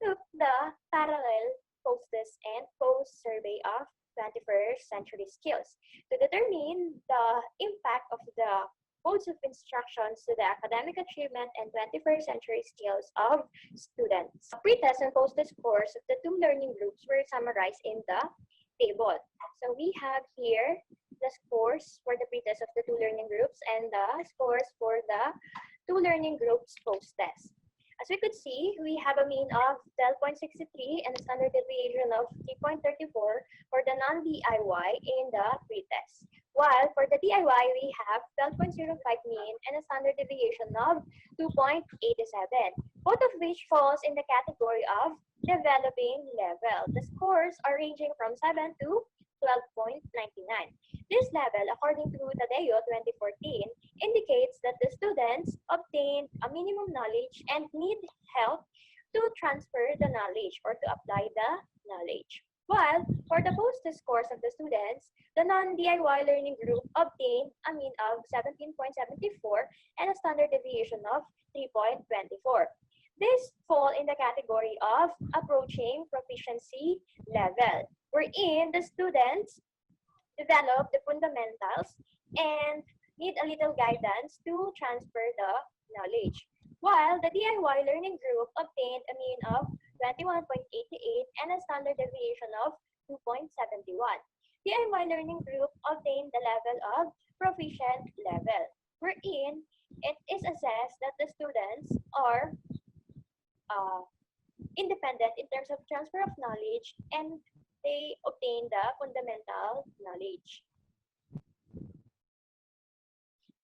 S10: took the parallel post-test and post-survey of 21st century skills to determine the impact of the modes of instructions to the academic achievement and 21st century skills of students. Pre-test and post-test scores of the two learning groups were summarized in the table. So we have here the scores for the pre-test of the two learning groups and the scores for the two learning groups post-test. As we could see, we have a mean of 12.63 and a standard deviation of 3.34 for the non-DIY in the pre-test. While for the DIY, we have 12.05 mean and a standard deviation of 2.87, both of which falls in the category of developing level. The scores are ranging from 7 to 12.99. This level, according to Ateneo 2014, indicates that the students obtained a minimum knowledge and need help to transfer the knowledge or to apply the knowledge. While for the post-test scores of the students, the non-DIY learning group obtained a mean of 17.74 and a standard deviation of 3.24. These fall in the category of approaching proficiency level, wherein the students develop the fundamentals and need a little guidance to transfer the knowledge. While the DIY learning group obtained a mean of 21.88 and a standard deviation of 2.71. DIY learning group obtained the level of proficient level, wherein it is assessed that the students are independent in terms of transfer of knowledge and they obtain the fundamental knowledge.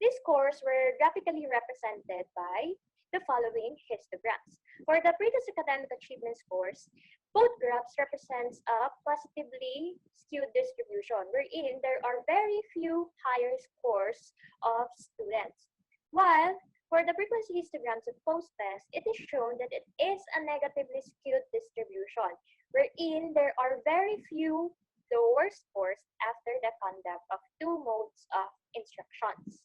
S10: These scores were graphically represented by the following histograms. For the pre-test academic achievement scores, both graphs represents a positively skewed distribution wherein there are very few higher scores of students. While for the frequency histograms of post-test, it is shown that it is a negatively skewed distribution wherein there are very few lower scores after the conduct of two modes of instructions.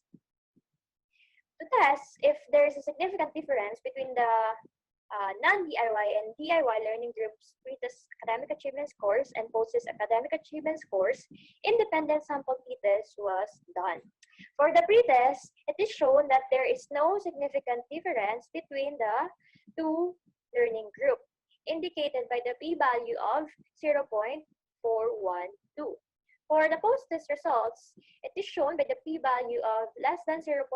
S10: To test if there is a significant difference between the non-DIY and DIY learning groups pre-test academic achievement scores and post-test academic achievement scores, independent sample t-test was done. For the pre-test, it is shown that there is no significant difference between the two learning groups, indicated by the p-value of 0.412. For the post-test results, it is shown by the p-value of less than 0.000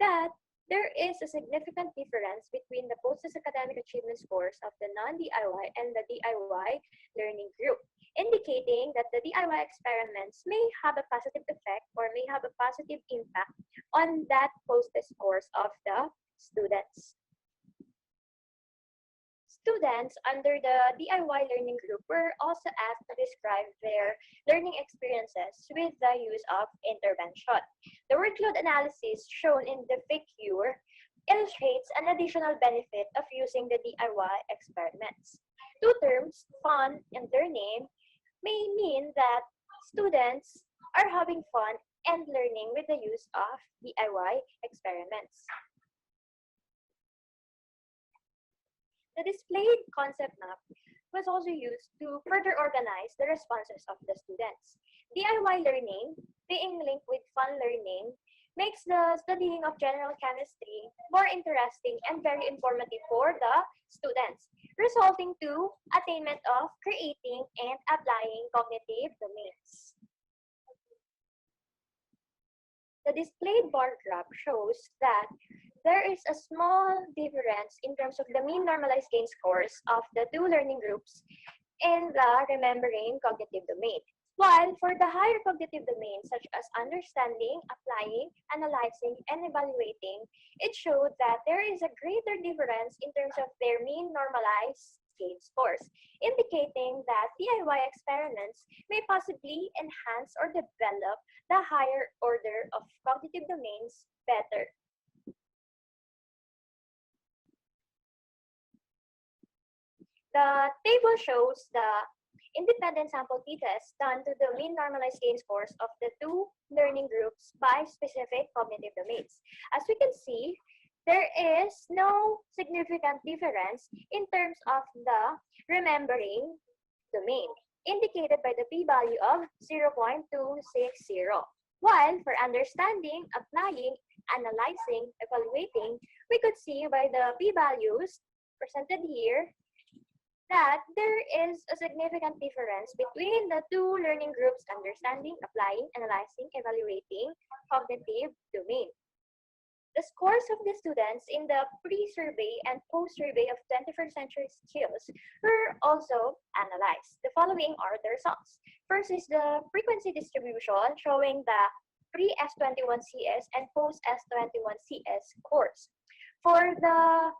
S10: that there is a significant difference between the post-test academic achievement scores of the non-DIY and the DIY learning group, indicating that the DIY experiments may have a positive effect or may have a positive impact on that post-test scores of the students. Students under the DIY learning group were also asked to describe their learning experiences with the use of intervention. The workload analysis shown in the figure illustrates an additional benefit of using the DIY experiments. Two terms, fun and learning, may mean that students are having fun and learning with the use of DIY experiments. The displayed concept map was also used to further organize the responses of the students. DIY learning, being linked with fun learning, makes the studying of general chemistry more interesting and very informative for the students, resulting to attainment of creating and applying cognitive domains. The displayed bar graph shows that there is a small difference in terms of the mean normalized gain scores of the two learning groups in the remembering cognitive domain. While for the higher cognitive domains such as understanding, applying, analyzing, and evaluating, it showed that there is a greater difference in terms of their mean normalized gain scores, indicating that DIY experiments may possibly enhance or develop the higher order of cognitive domains better. The table shows the independent sample t-test done to the mean normalized gain scores of the two learning groups by specific cognitive domains. As we can see, there is no significant difference in terms of the remembering domain, indicated by the p-value of 0.260. While for understanding, applying, analyzing, evaluating, we could see by the p-values presented here that there is a significant difference between the two learning groups: understanding, applying, analyzing, evaluating, cognitive domain. The scores of the students in the pre-survey and post-survey of 21st century skills were also analyzed. The following are the results. First is the frequency distribution showing the pre-S21CS and post-S21CS scores. For the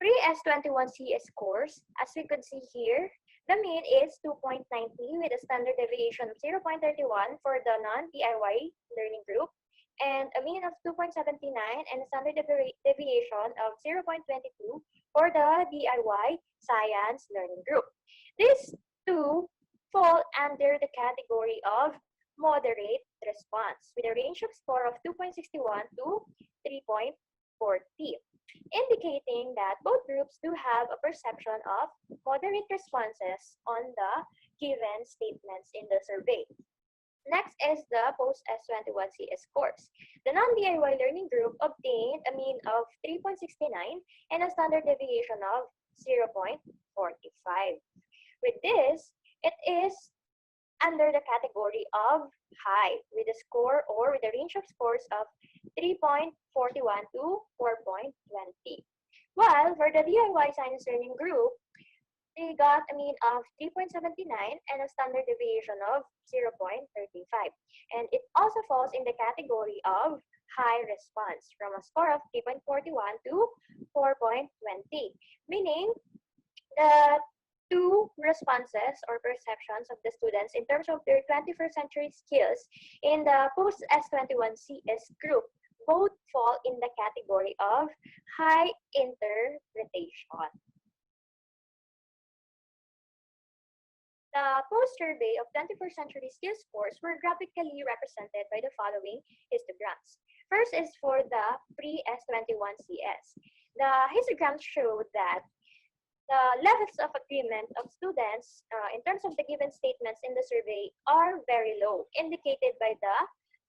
S10: pre-S21CS scores, as we could see here, the mean is 2.90 with a standard deviation of 0.31 for the non-DIY learning group, and a mean of 2.79 and a standard deviation of 0.22 for the DIY science learning group. These two fall under the category of moderate response with a range of score of 2.61 to 3.40, indicating that both groups do have a perception of moderate responses on the given statements in the survey. Next is the post-S21CS scores. The non-DIY learning group obtained a mean of 3.69 and a standard deviation of 0.45. With this, it is under the category of high with a score or with a range of scores of 3.41 to 4.20. While for the DIY science learning group, they got a mean of 3.79 and a standard deviation of 0.35. And it also falls in the category of high response from a score of 3.41 to 4.20, meaning the two responses or perceptions of the students in terms of their 21st century skills in the post-S21CS group both fall in the category of high interpretation. The post-survey of 21st century skill scores were graphically represented by the following histograms. First is for the pre-S21CS. The histograms show that the levels of agreement of students in terms of the given statements in the survey are very low, indicated by the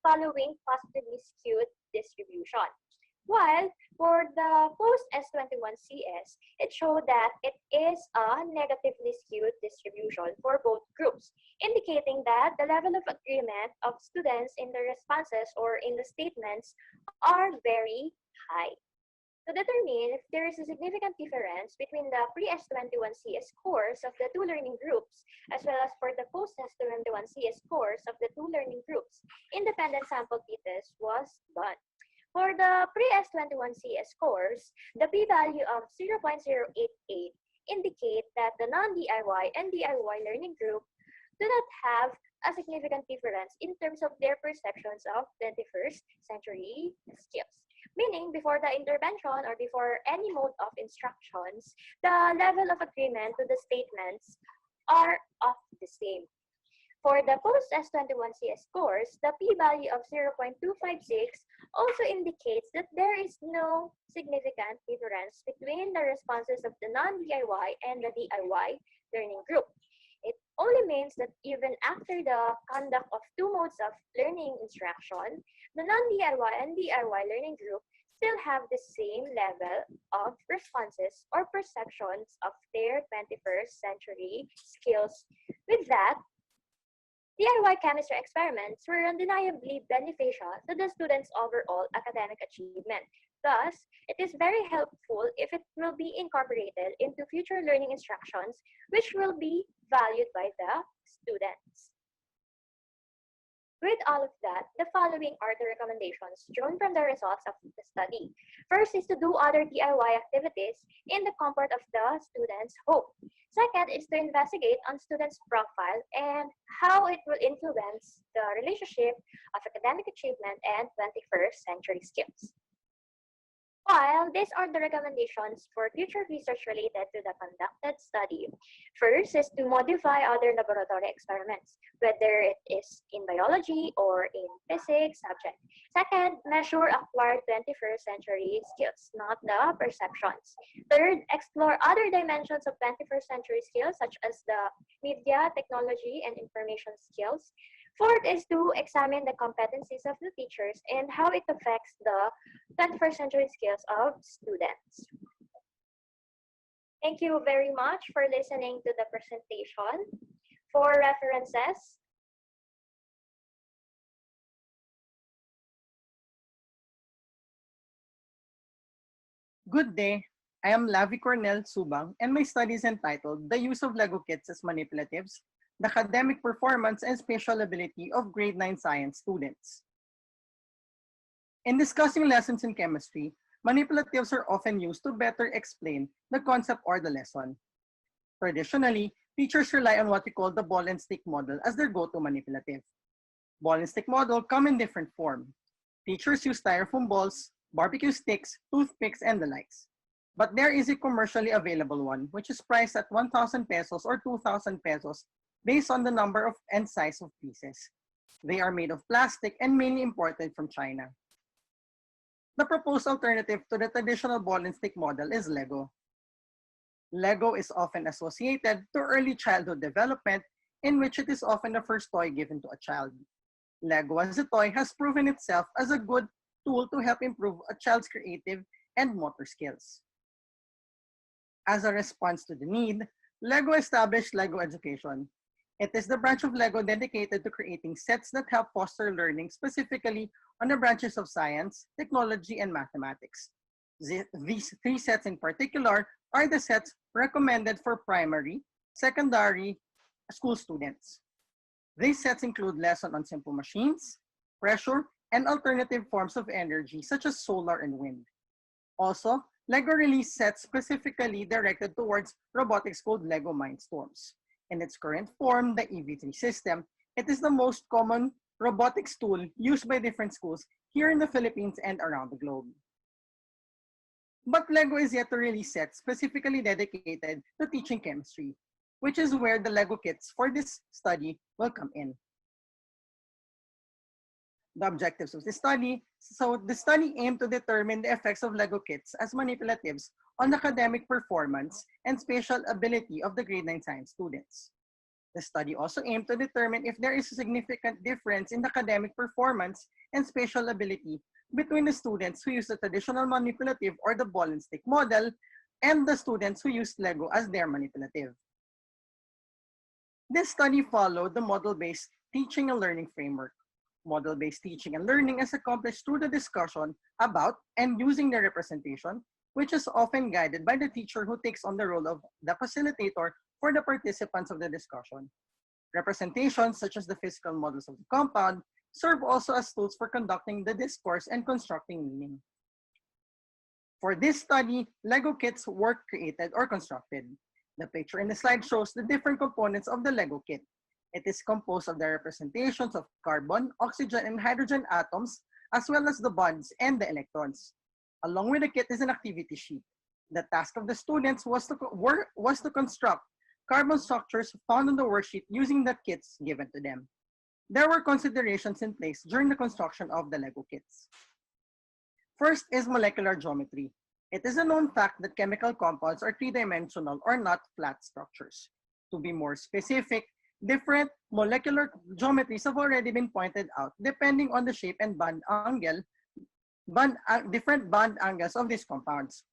S10: following positively skewed distribution. While for the post-S21CS, it showed that it is a negatively skewed distribution for both groups, indicating that the level of agreement of students in the responses or in the statements are very high. To determine if there is a significant difference between the pre-S21CS scores of the two learning groups, as well as for the post-S21CS scores of the two learning groups, independent sample t-test was done. For the pre-S21CS scores, the p-value of 0.088 indicate that the non-DIY and DIY learning group do not have a significant difference in terms of their perceptions of 21st century skills. Meaning, before the intervention or before any mode of instructions, the level of agreement to the statements are of the same. For the post-S21CS scores, the p-value of 0.256 also indicates that there is no significant difference between the responses of the non-DIY and the DIY learning group. It only means that even after the conduct of two modes of learning instruction, the non-DIY and DIY learning group still have the same level of responses or perceptions of their 21st century skills. With that, DIY chemistry experiments were undeniably beneficial to the students' overall academic achievement. Thus, it is very helpful if it will be incorporated into future learning instructions, which will be valued by the students. With all of that, the following are the recommendations drawn from the results of the study. First is to do other DIY activities in the comfort of the student's home. Second is to investigate on students' profile and how it will influence the relationship of academic achievement and 21st century skills. While these are the recommendations for future research related to the conducted study. First is to modify other laboratory experiments, whether it is in biology or in physics subject. Second, measure acquired 21st century skills, not the perceptions. Third, explore other dimensions of 21st century skills such as the media, technology, and information skills. Fourth is to examine the competencies of the teachers and how it affects the 21st century skills of students. Thank you very much for listening to the presentation. For references,
S6: Good day. I am Lavi Cornel Subang, and my study is entitled The Use of Lego Kits as Manipulatives, the Academic Performance and Spatial Ability of Grade 9 Science Students. In discussing lessons in chemistry, manipulatives are often used to better explain the concept or the lesson. Traditionally, teachers rely on what we call the ball and stick model as their go-to manipulative. Ball and stick model come in different form. Teachers use styrofoam balls, barbecue sticks, toothpicks, and the likes. But there is a commercially available one, which is priced at 1,000 pesos or 2,000 pesos based on the number of and size of pieces. They are made of plastic and mainly imported from China. The proposed alternative to the traditional ball and stick model is Lego. Lego is often associated to early childhood development, in which it is often the first toy given to a child. Lego as a toy has proven itself as a good tool to help improve a child's creative and motor skills. As a response to the need, Lego established Lego Education. It is the branch of Lego dedicated to creating sets that help foster learning specifically on the branches of science, technology, and mathematics. These three sets in particular are the sets recommended for primary, secondary school students. These sets include lessons on simple machines, pressure, and alternative forms of energy such as solar and wind. Also, LEGO released sets specifically directed towards robotics called LEGO Mindstorms. In its current form, the EV3 system, it is the most common robotics tool used by different schools here in the Philippines and around the globe. But LEGO is yet to release sets specifically dedicated to teaching chemistry, which is where the LEGO kits for this study will come in. The objectives of the study. So the study aimed to determine the effects of Lego kits as manipulatives on academic performance and spatial ability of the grade 9 science students. The study also aimed to determine if there is a significant difference in the academic performance and spatial ability between the students who use the traditional manipulative or the ball and stick model and the students who use Lego as their manipulative. This study followed the model-based teaching and learning framework. Model-based teaching and learning is accomplished through the discussion about and using the representation, which is often guided by the teacher who takes on the role of the facilitator for the participants of the discussion. Representations, such as the physical models of the compound, serve also as tools for conducting the discourse and constructing meaning. For this study, Lego kits were created or constructed. The picture in the slide shows the different components of the Lego kit. It is composed of the representations of carbon, oxygen, and hydrogen atoms, as well as the bonds and the electrons. Along with the kit is an activity sheet. The task of the students was to construct carbon structures found on the worksheet using the kits given to them. There were considerations in place during the construction of the Lego kits. First is molecular geometry. It is a known fact that chemical compounds are three-dimensional or not flat structures. To be more specific, different molecular geometries have already been pointed out depending on the shape and different bond angles of these compounds.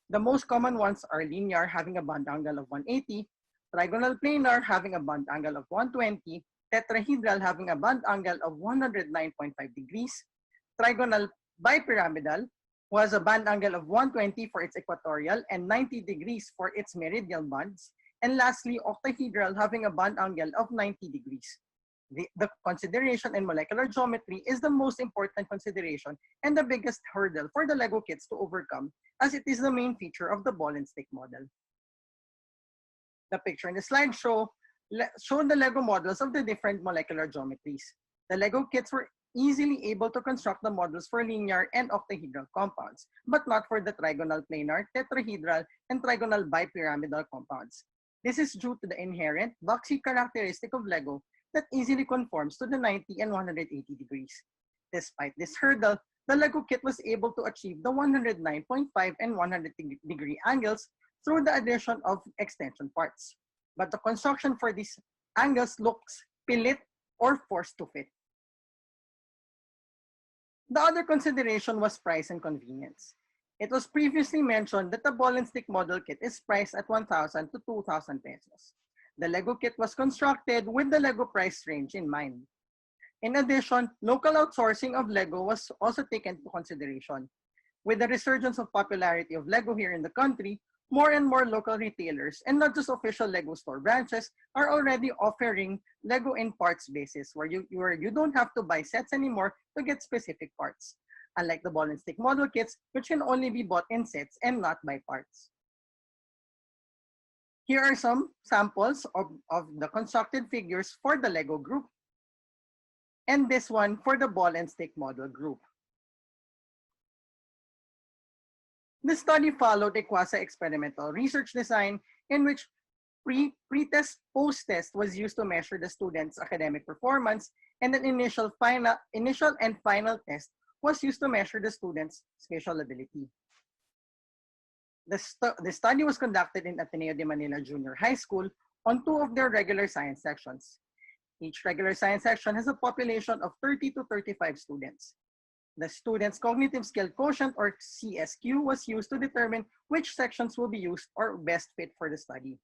S6: The most common ones are linear, having a bond angle of 180, trigonal planar, having a bond angle of 120, tetrahedral, having a bond angle of 109.5 degrees, trigonal bipyramidal, who has a band angle of 120 for its equatorial and 90 degrees for its meridian bonds, and lastly, octahedral, having a bond angle of 90 degrees. The consideration in molecular geometry is the most important consideration and the biggest hurdle for the Lego kits to overcome, as it is the main feature of the ball and stick model. The picture in the slide show the Lego models of the different molecular geometries. The Lego kits were easily able to construct the models for linear and octahedral compounds, but not for the trigonal planar, tetrahedral, and trigonal bipyramidal compounds. This is due to the inherent boxy characteristic of Lego that easily conforms to the 90 and 180 degrees. Despite this hurdle, the Lego kit was able to achieve the 109.5 and 100-degree angles through the addition of extension parts. But the construction for these angles looks pilit or forced to fit. The other consideration was price and convenience. It was previously mentioned that the ball and stick model kit is priced at 1,000 to 2,000 pesos. The Lego kit was constructed with the Lego price range in mind. In addition, local outsourcing of Lego was also taken into consideration. With the resurgence of popularity of Lego here in the country, more and more local retailers, and not just official Lego store branches, are already offering Lego in parts basis, where you don't have to buy sets anymore to get specific parts, unlike the ball and stick model kits, which can only be bought in sets and not by parts. Here are some samples of the constructed figures for the Lego group, and this one for the ball and stick model group. The study followed a quasi-experimental research design in which pre-test, post-test was used to measure the students' academic performance, and an initial and final test was used to measure the students' spatial ability. The study was conducted in Ateneo de Manila Junior High School on 2 of their regular science sections. Each regular science section has a population of 30 to 35 students. The student's cognitive skill quotient, or CSQ, was used to determine which sections will be used or best fit for the study.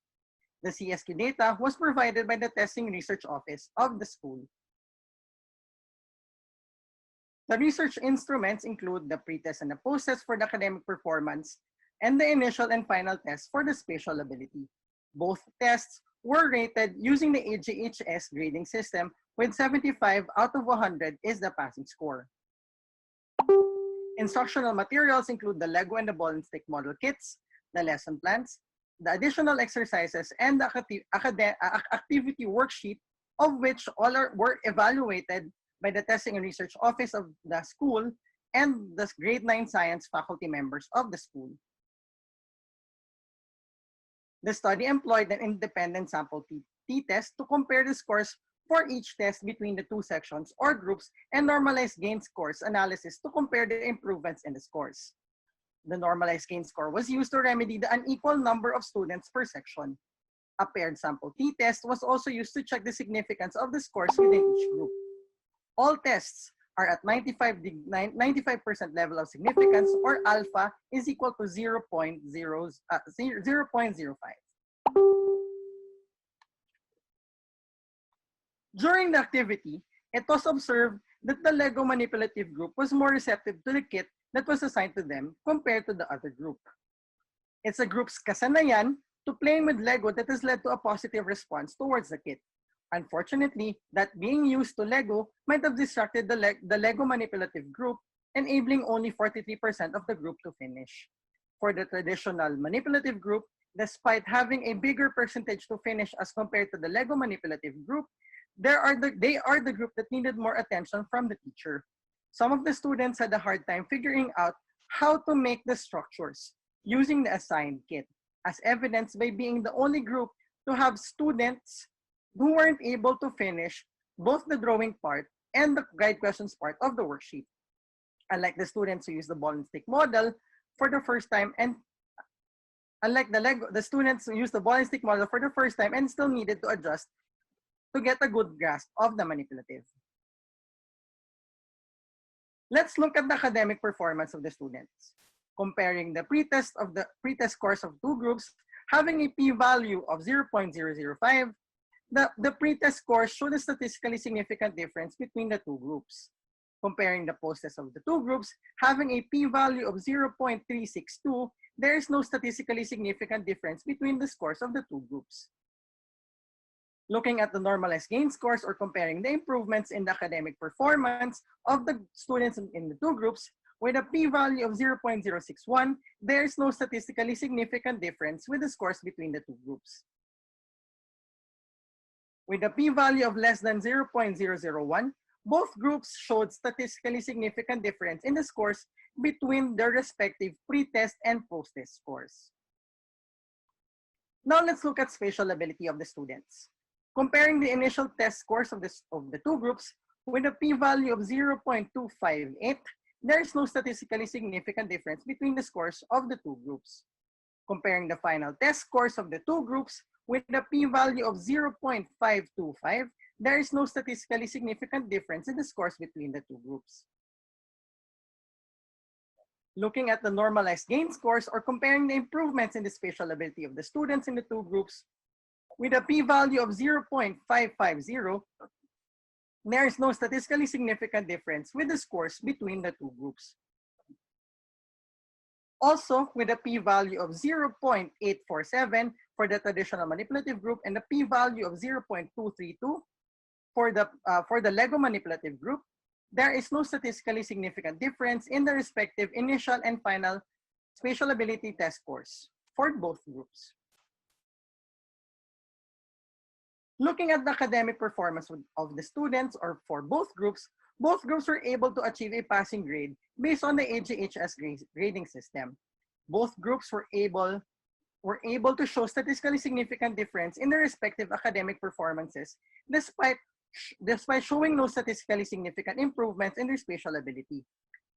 S6: The CSQ data was provided by the Testing Research Office of the school. The research instruments include the pre-test and the post-test for the academic performance, and the initial and final test for the spatial ability. Both tests were rated using the AGHS grading system, with 75 out of 100 is the passing score. Instructional materials include the Lego and the ball and stick model kits, the lesson plans, the additional exercises, and the activity worksheet, of which all were evaluated by the Testing and Research Office of the school and the grade 9 science faculty members of the school. The study employed an independent sample t-test to compare the scores for each test between the two sections or groups, and normalized gain scores analysis to compare the improvements in the scores. The normalized gain score was used to remedy the unequal number of students per section. A paired sample t-test was also used to check the significance of the scores within each group. All tests are at 95% level of significance, or alpha is equal to 0.05. During the activity, it was observed that the Lego manipulative group was more receptive to the kit that was assigned to them compared to the other group. It's a group's kasanayan to playing with Lego that has led to a positive response towards the kit. Unfortunately, that being used to Lego might have distracted the Lego manipulative group, enabling only 43% of the group to finish. For the traditional manipulative group, despite having a bigger percentage to finish as compared to the Lego manipulative group, they are the group that needed more attention from the teacher. Some of the students had a hard time figuring out how to make the structures using the assigned kit, as evidenced by being the only group to have students who weren't able to finish both the drawing part and the guide questions part of the worksheet. Unlike the students who use the ball and stick model for the first time, and unlike the students who use the ball and stick model for the first time and still needed to adjust to get a good grasp of the manipulative. Let's look at the academic performance of the students. Comparing the pretest scores of two groups having a p-value of 0.005, the pretest scores showed a statistically significant difference between the two groups. Comparing the post-test of the two groups having a p-value of 0.362, there is no statistically significant difference between the scores of the two groups. Looking at the normalized gain scores, or comparing the improvements in the academic performance of the students in the two groups, with a p-value of 0.061, there is no statistically significant difference with the scores between the two groups. With a p-value of less than 0.001, Both groups showed statistically significant difference in the scores between their respective pre-test and post-test scores. Now let's look at spatial ability of the students. Comparing the initial test scores of the two groups with a p-value of 0.258, there is no statistically significant difference between the scores of the two groups. Comparing the final test scores of the two groups with a p-value of 0.525, there is no statistically significant difference in the scores between the two groups. Looking at the normalized gain scores or comparing the improvements in the spatial ability of the students in the two groups with a p-value of 0.550, there is no statistically significant difference with the scores between the two groups. Also, with a p-value of 0.847 for the traditional manipulative group and a p-value of 0.232 for the Lego manipulative group, there is no statistically significant difference in the respective initial and final spatial ability test scores for both groups. Looking at the academic performance of the students or for both groups were able to achieve a passing grade based on the AGHS grading system. Both groups were able to show statistically significant difference in their respective academic performances despite showing no statistically significant improvements in their spatial ability.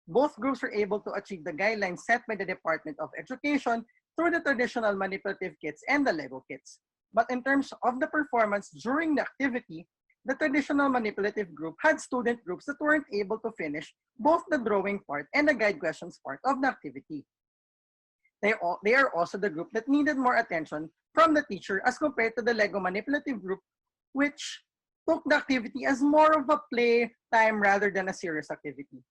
S6: Both groups were able to achieve the guidelines set by the Department of Education through the traditional manipulative kits and the Lego kits. But in terms of the performance during the activity, the traditional manipulative group had student groups that weren't able to finish both the drawing part and the guide questions part of the activity. They are also the group that needed more attention from the teacher as compared to the Lego manipulative group, which took the activity as more of a play time rather than a serious activity.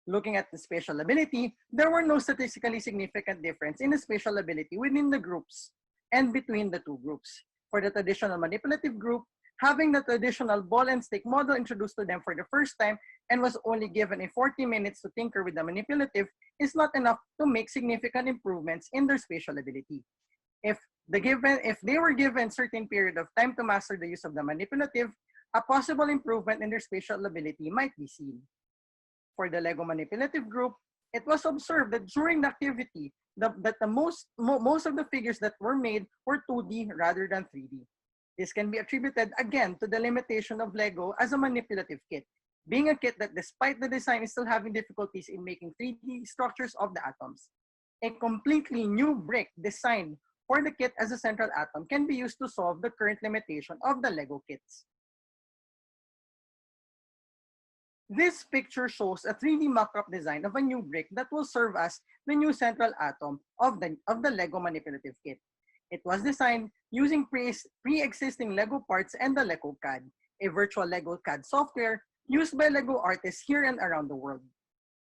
S6: Looking at the spatial ability, there were no statistically significant difference in the spatial ability within the groups and between the two groups. For the traditional manipulative group, having the traditional ball and stick model introduced to them for the first time and was only given a 40 minutes to tinker with the manipulative is not enough to make significant improvements in their spatial ability. If they were given certain period of time to master the use of the manipulative, a possible improvement in their spatial ability might be seen. For the Lego manipulative group, it was observed that during the activity, most of the figures that were made were 2D rather than 3D. This can be attributed again to the limitation of Lego as a manipulative kit, being a kit that despite the design is still having difficulties in making 3D structures of the atoms. A completely new brick designed for the kit as a central atom can be used to solve the current limitation of the Lego kits. This picture shows a 3D mock-up design of a new brick that will serve as the new central atom of the Lego manipulative kit. It was designed using pre-existing Lego parts and the Lego CAD, a virtual Lego CAD software used by Lego artists here and around the world.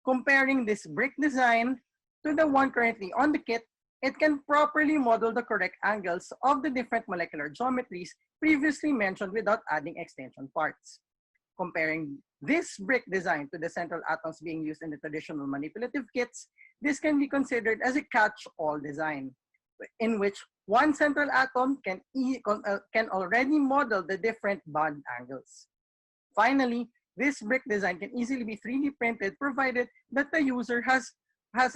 S6: Comparing this brick design to the one currently on the kit, it can properly model the correct angles of the different molecular geometries previously mentioned without adding extension parts. Comparing this brick design to the central atoms being used in the traditional manipulative kits, this can be considered as a catch-all design, in which one central atom can already model the different bond angles. Finally, this brick design can easily be 3D printed provided that the user has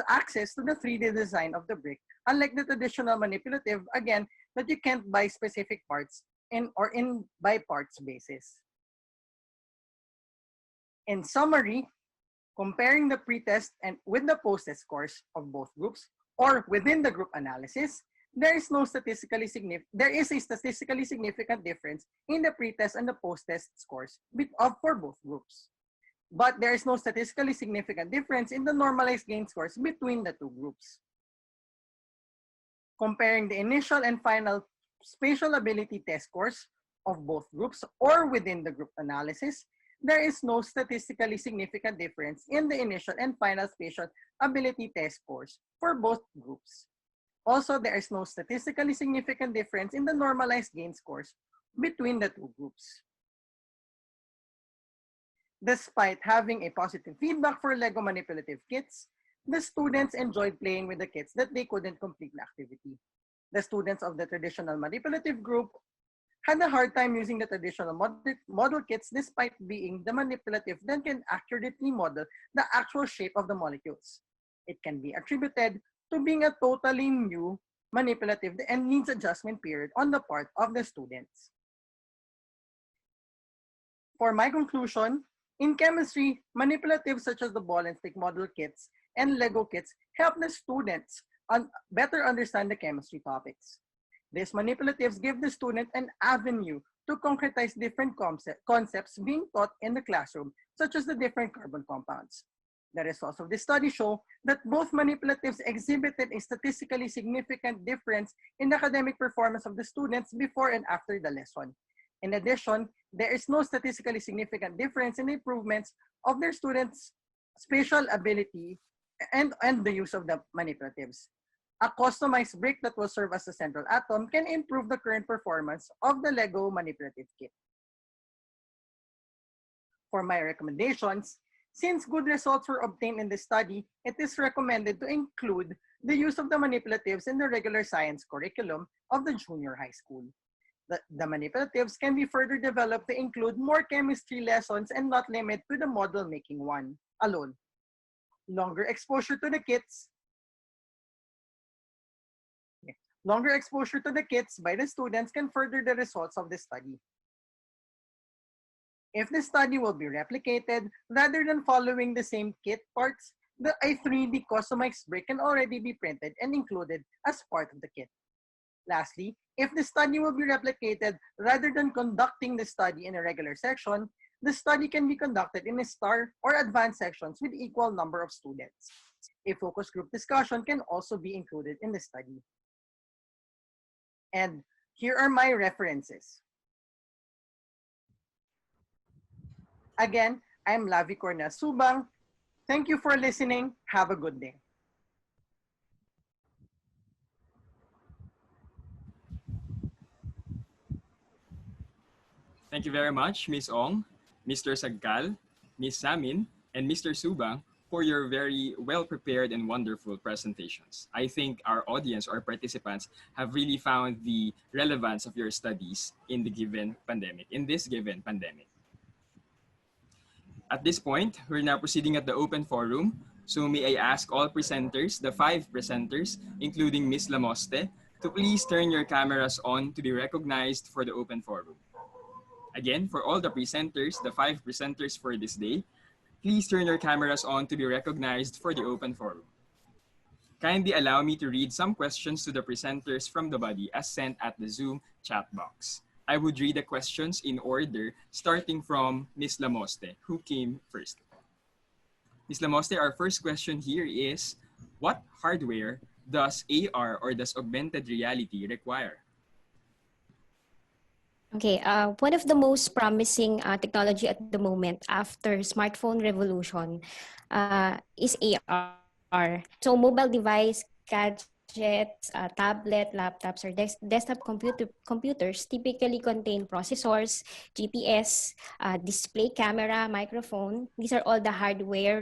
S6: access to the 3D design of the brick, unlike the traditional manipulative, again, that you can't buy specific parts in by parts basis. In summary, comparing the pretest and with the post-test scores of both groups or within the group analysis, there is a statistically significant difference in the pretest and the post-test scores for both groups. But there is no statistically significant difference in the normalized gain scores between the two groups. Comparing the initial and final spatial ability test scores of both groups or within the group analysis, there is no statistically significant difference in the initial and final spatial ability test scores for both groups. Also, there is no statistically significant difference in the normalized gain scores between the two groups. Despite having a positive feedback for Lego manipulative kits, the students enjoyed playing with the kits that they couldn't complete the activity. The students of the traditional manipulative group
S2: had a hard time using the traditional model kits despite being the manipulative that can accurately model the actual shape of the molecules. It can be attributed to being a totally new manipulative and needs adjustment period on the part of the students. For my conclusion, in chemistry, manipulatives such as the ball and stick model kits and Lego kits help the students better understand the chemistry topics. These manipulatives give the student an avenue to concretize different concepts being taught in the classroom, such as the different carbon compounds. The results of this study show that both manipulatives exhibited a statistically significant difference in the academic performance of the students before and after the lesson. In addition, there is no statistically significant difference in improvements of their students' spatial ability and the use of the manipulatives. A customized brick that will serve as a central atom can improve the current performance of the Lego manipulative kit. For my recommendations, since good results were obtained in this study, it is recommended to include the use of the manipulatives in the regular science curriculum of the junior high school. The manipulatives can be further developed to include more chemistry lessons and not limit to the model making one alone. Longer exposure to the kits by the students can further the results of the study. If the study will be replicated, rather than following the same kit parts, a 3D customized brick can already be printed and included as part of the kit. Lastly, if the study will be replicated, rather than conducting the study in a regular section, the study can be conducted in a star or advanced sections with equal number of students. A focus group discussion can also be included in the study. And here are my references. Again, I'm Lavi Cornel Subang. Thank you for listening. Have a good day.
S1: Thank you very much, Ms. Ong, Mr. Sagkal, Ms. Samin, and Mr. Subang for your very well-prepared and wonderful presentations. I think our audience or participants have really found the relevance of your studies in this given pandemic. At this point, we're now proceeding at the open forum. So may I ask all presenters, the 5 presenters, including Ms. Lamoste, to please turn your cameras on to be recognized for the open forum. Again, for all the presenters, the 5 presenters for this day, please turn your cameras on to be recognized for the open forum. Kindly allow me to read some questions to the presenters from the body as sent at the Zoom chat box. I would read the questions in order, starting from Ms. Lamoste, who came first. Ms. Lamoste, our first question here is, what hardware does AR or does augmented reality require?
S3: Okay, one of the most promising technology at the moment after smartphone revolution is AR. So mobile device, gadgets, tablet, laptops, or desktop computers typically contain processors, GPS, display camera, microphone. These are all the hardware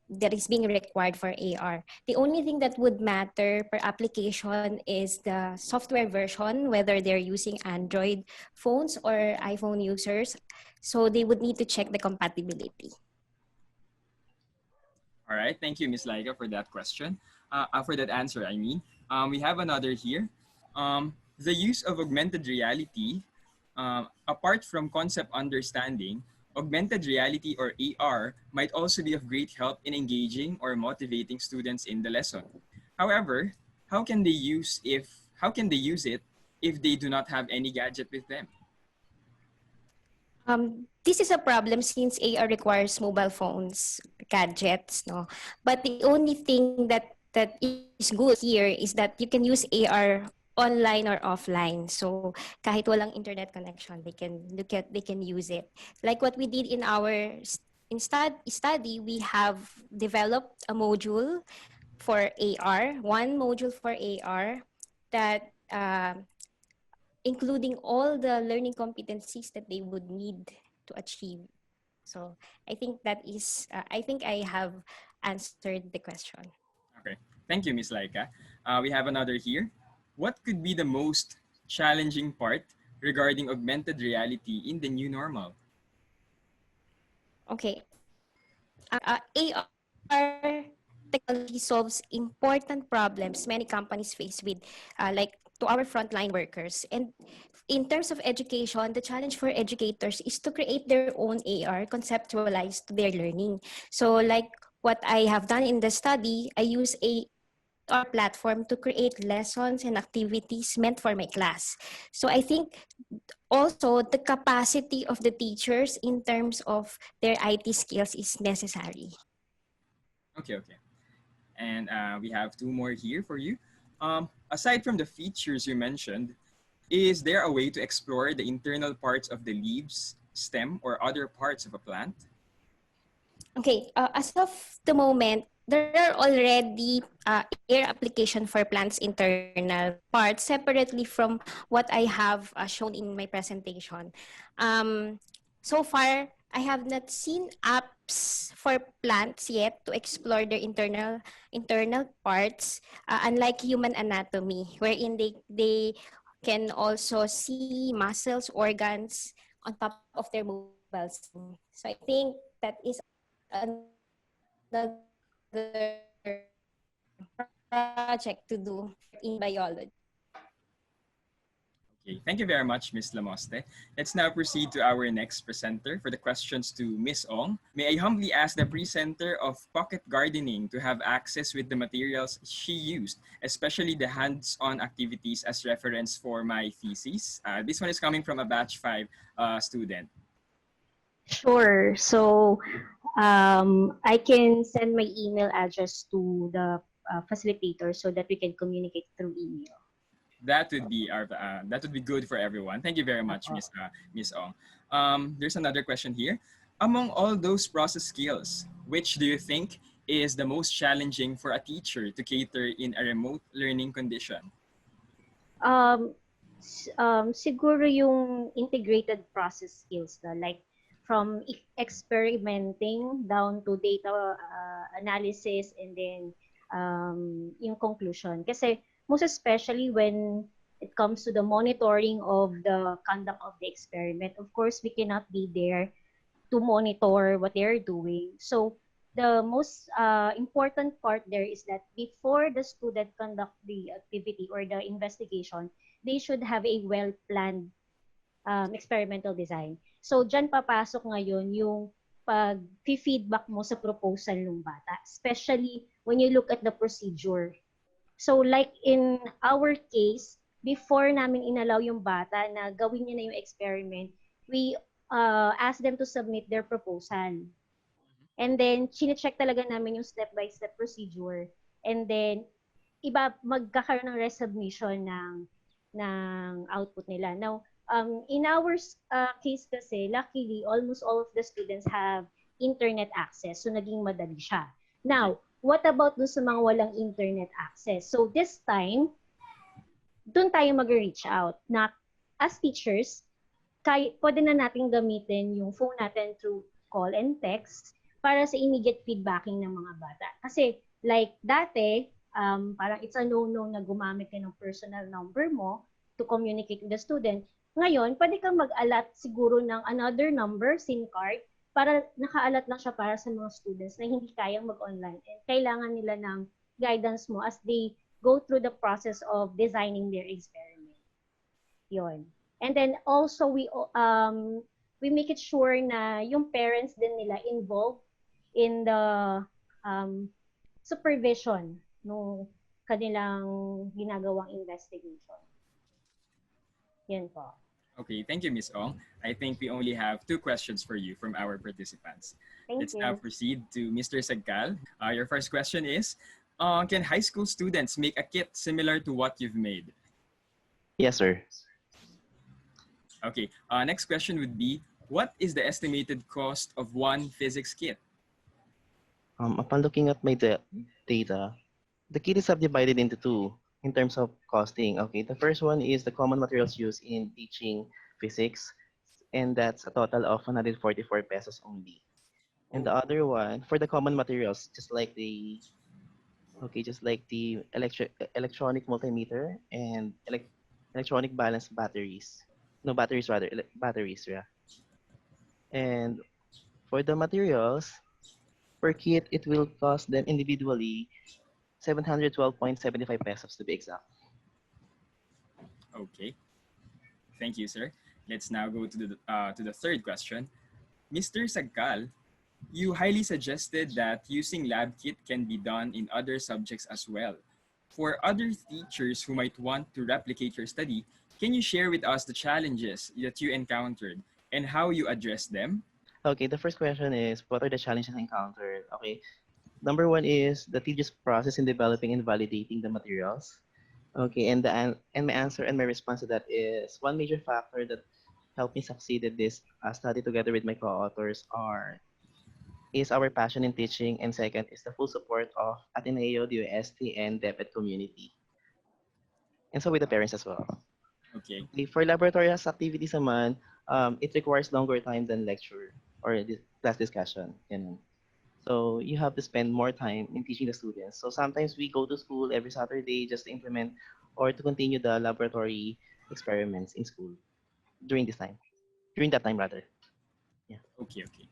S3: that is being required for AR. The only thing that would matter per application is the software version, whether they're using Android phones or iPhone users. So they would need to check the compatibility.
S1: All right, thank you, Ms. Laika, for that question. For that answer, I mean. We have another here. The use of augmented reality, apart from concept understanding, augmented reality or AR might also be of great help in engaging or motivating students in the lesson. However, how can they use it if they do not have any gadget with them?
S3: This is a problem since AR requires mobile phones, gadgets, no. But the only thing that is good here is that you can use AR online or offline. So kahit walang internet connection, they can use it. Like what we did in our study, we have developed a module for AR, one module for AR that including all the learning competencies that they would need to achieve. So I think I have answered the question.
S1: Okay, thank you, Ms. Laika. We have another here. What could be the most challenging part regarding augmented reality in the new normal?
S3: Okay. AR technology solves important problems many companies face with, like to our frontline workers. And in terms of education, the challenge for educators is to create their own AR conceptualized to their learning. So like what I have done in the study, I use a AR platform to create lessons and activities meant for my class. So I think also the capacity of the teachers in terms of their IT skills is necessary.
S1: Okay, okay. And we have two more here for you. Aside from the features you mentioned, is there a way to explore the internal parts of the leaves, stem, or other parts of a plant?
S3: Okay, as of the moment, there are already air application for plants' internal parts separately from what I have shown in my presentation. Um, so far, I have not seen apps for plants yet to explore their internal parts, unlike human anatomy, wherein they can also see muscles, organs on top of their mobile screen. So I think that is another project to do in biology.
S1: Okay, thank you very much, Ms. Lamoste. Let's now proceed to our next presenter for the questions to Ms. Ong. May I humbly ask the presenter of pocket gardening to have access with the materials she used, especially the hands-on activities as reference for my thesis. This one is coming from a batch 5 student.
S8: Sure. So I can send my email address to the facilitator so that we can communicate through email.
S1: That would be good for everyone. Thank you very much, Miss Ong. There's another question here. Among all those process skills, which do you think is the most challenging for a teacher to cater in a remote learning condition?
S8: Um, Siguro yung integrated process skills na like from experimenting down to data analysis and then yung conclusion. Kasi most especially when it comes to the monitoring of the conduct of the experiment, of course, we cannot be there to monitor what they're doing. So the most important part there is that before the student conduct the activity or the investigation, they should have a well-planned experimental design. So dyan papasok ngayon yung pag-feedback mo sa proposal ng bata, especially when you look at the procedure. So like in our case, before namin inalaw yung bata na gawin niya na yung experiment, we ask them to submit their proposal. And then, chine-check talaga namin yung step-by-step procedure. And then, magkakaroon ng resubmission ng output nila. Now, in our case kasi, luckily, almost all of the students have internet access. So, naging madali siya. Now, what about dun sa mga walang internet access? So, this time, dun tayo mag-reach out na as teachers, pwede na natin gamitin yung phone natin through call and text para sa immediate feedbacking ng mga bata. Kasi like dati, parang it's a no-no na gumamit ka ng personal number mo to communicate with the student. Ngayon, pwede kang mag-alat siguro ng another number, SIM card, para naka-alat lang siya para sa mga students na hindi kayang mag-online. And kailangan nila ng guidance mo as they go through the process of designing their experiment. Yun. And then also we make it sure na yung parents din nila involved in the supervision no kanilang ginagawang investigation. Yan po.
S1: Okay, thank you, Miss Ong. I think we only have two questions for you from our participants. Let's now proceed to Mr. Sagkal. Your first question is, can high school students make a kit similar to what you've made?
S9: Yes, sir.
S1: Okay, next question would be, what is the estimated cost of one physics kit?
S9: Upon looking at my data, the kit is subdivided into two in terms of costing. Okay, the first one is the common materials used in teaching physics, and that's a total of 144 pesos only. And the other one, for the common materials, just like the electronic multimeter and electronic balance batteries. No, batteries rather, batteries, yeah. And for the materials, per kit, it will cost them individually 712.75 pesos to be exact.
S1: Okay, thank you, sir. Let's now go to the third question. Mr. Sagkal, you highly suggested that using lab kit can be done in other subjects as well. For other teachers who might want to replicate your study, can you share with us the challenges that you encountered and how you addressed them?
S9: Okay, the first question is, what are the challenges encountered? Okay, number one is the tedious process in developing and validating the materials. Okay, and my answer and my response to that is one major factor that helped me succeed in this study together with my co-authors are is our passion in teaching, and second is the full support of Ateneo, the UST, and DepEd community, and so with the parents as well.
S1: Okay.
S9: Okay, for laboratory activities naman, it requires longer time than lecture or class discussion. Ganun. So you have to spend more time in teaching the students. So sometimes we go to school every Saturday just to implement or to continue the laboratory experiments in school during this time. During that time rather. Yeah.
S1: Okay, okay.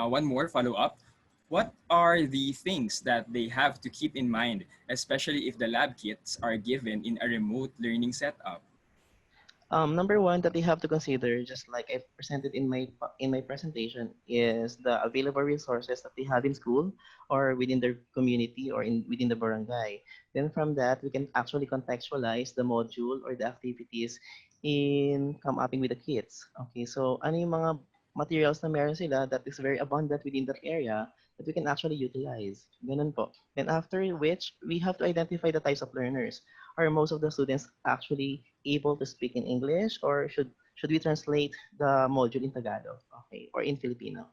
S1: One more follow up. What are the things that they have to keep in mind, especially if the lab kits are given in a remote learning setup?
S9: Number one that they have to consider, just like I presented in my presentation, is the available resources that they have in school or within their community or in within the barangay. Then from that, we can actually contextualize the module or the activities in come upping with the kids. Okay, so ano yung mga materials na meron sila that is very abundant within that area that we can actually utilize. Ganun po. Then after which, we have to identify the types of learners. Are most of the students actually able to speak in English, or should we translate the module in Tagalog, okay, or in Filipino?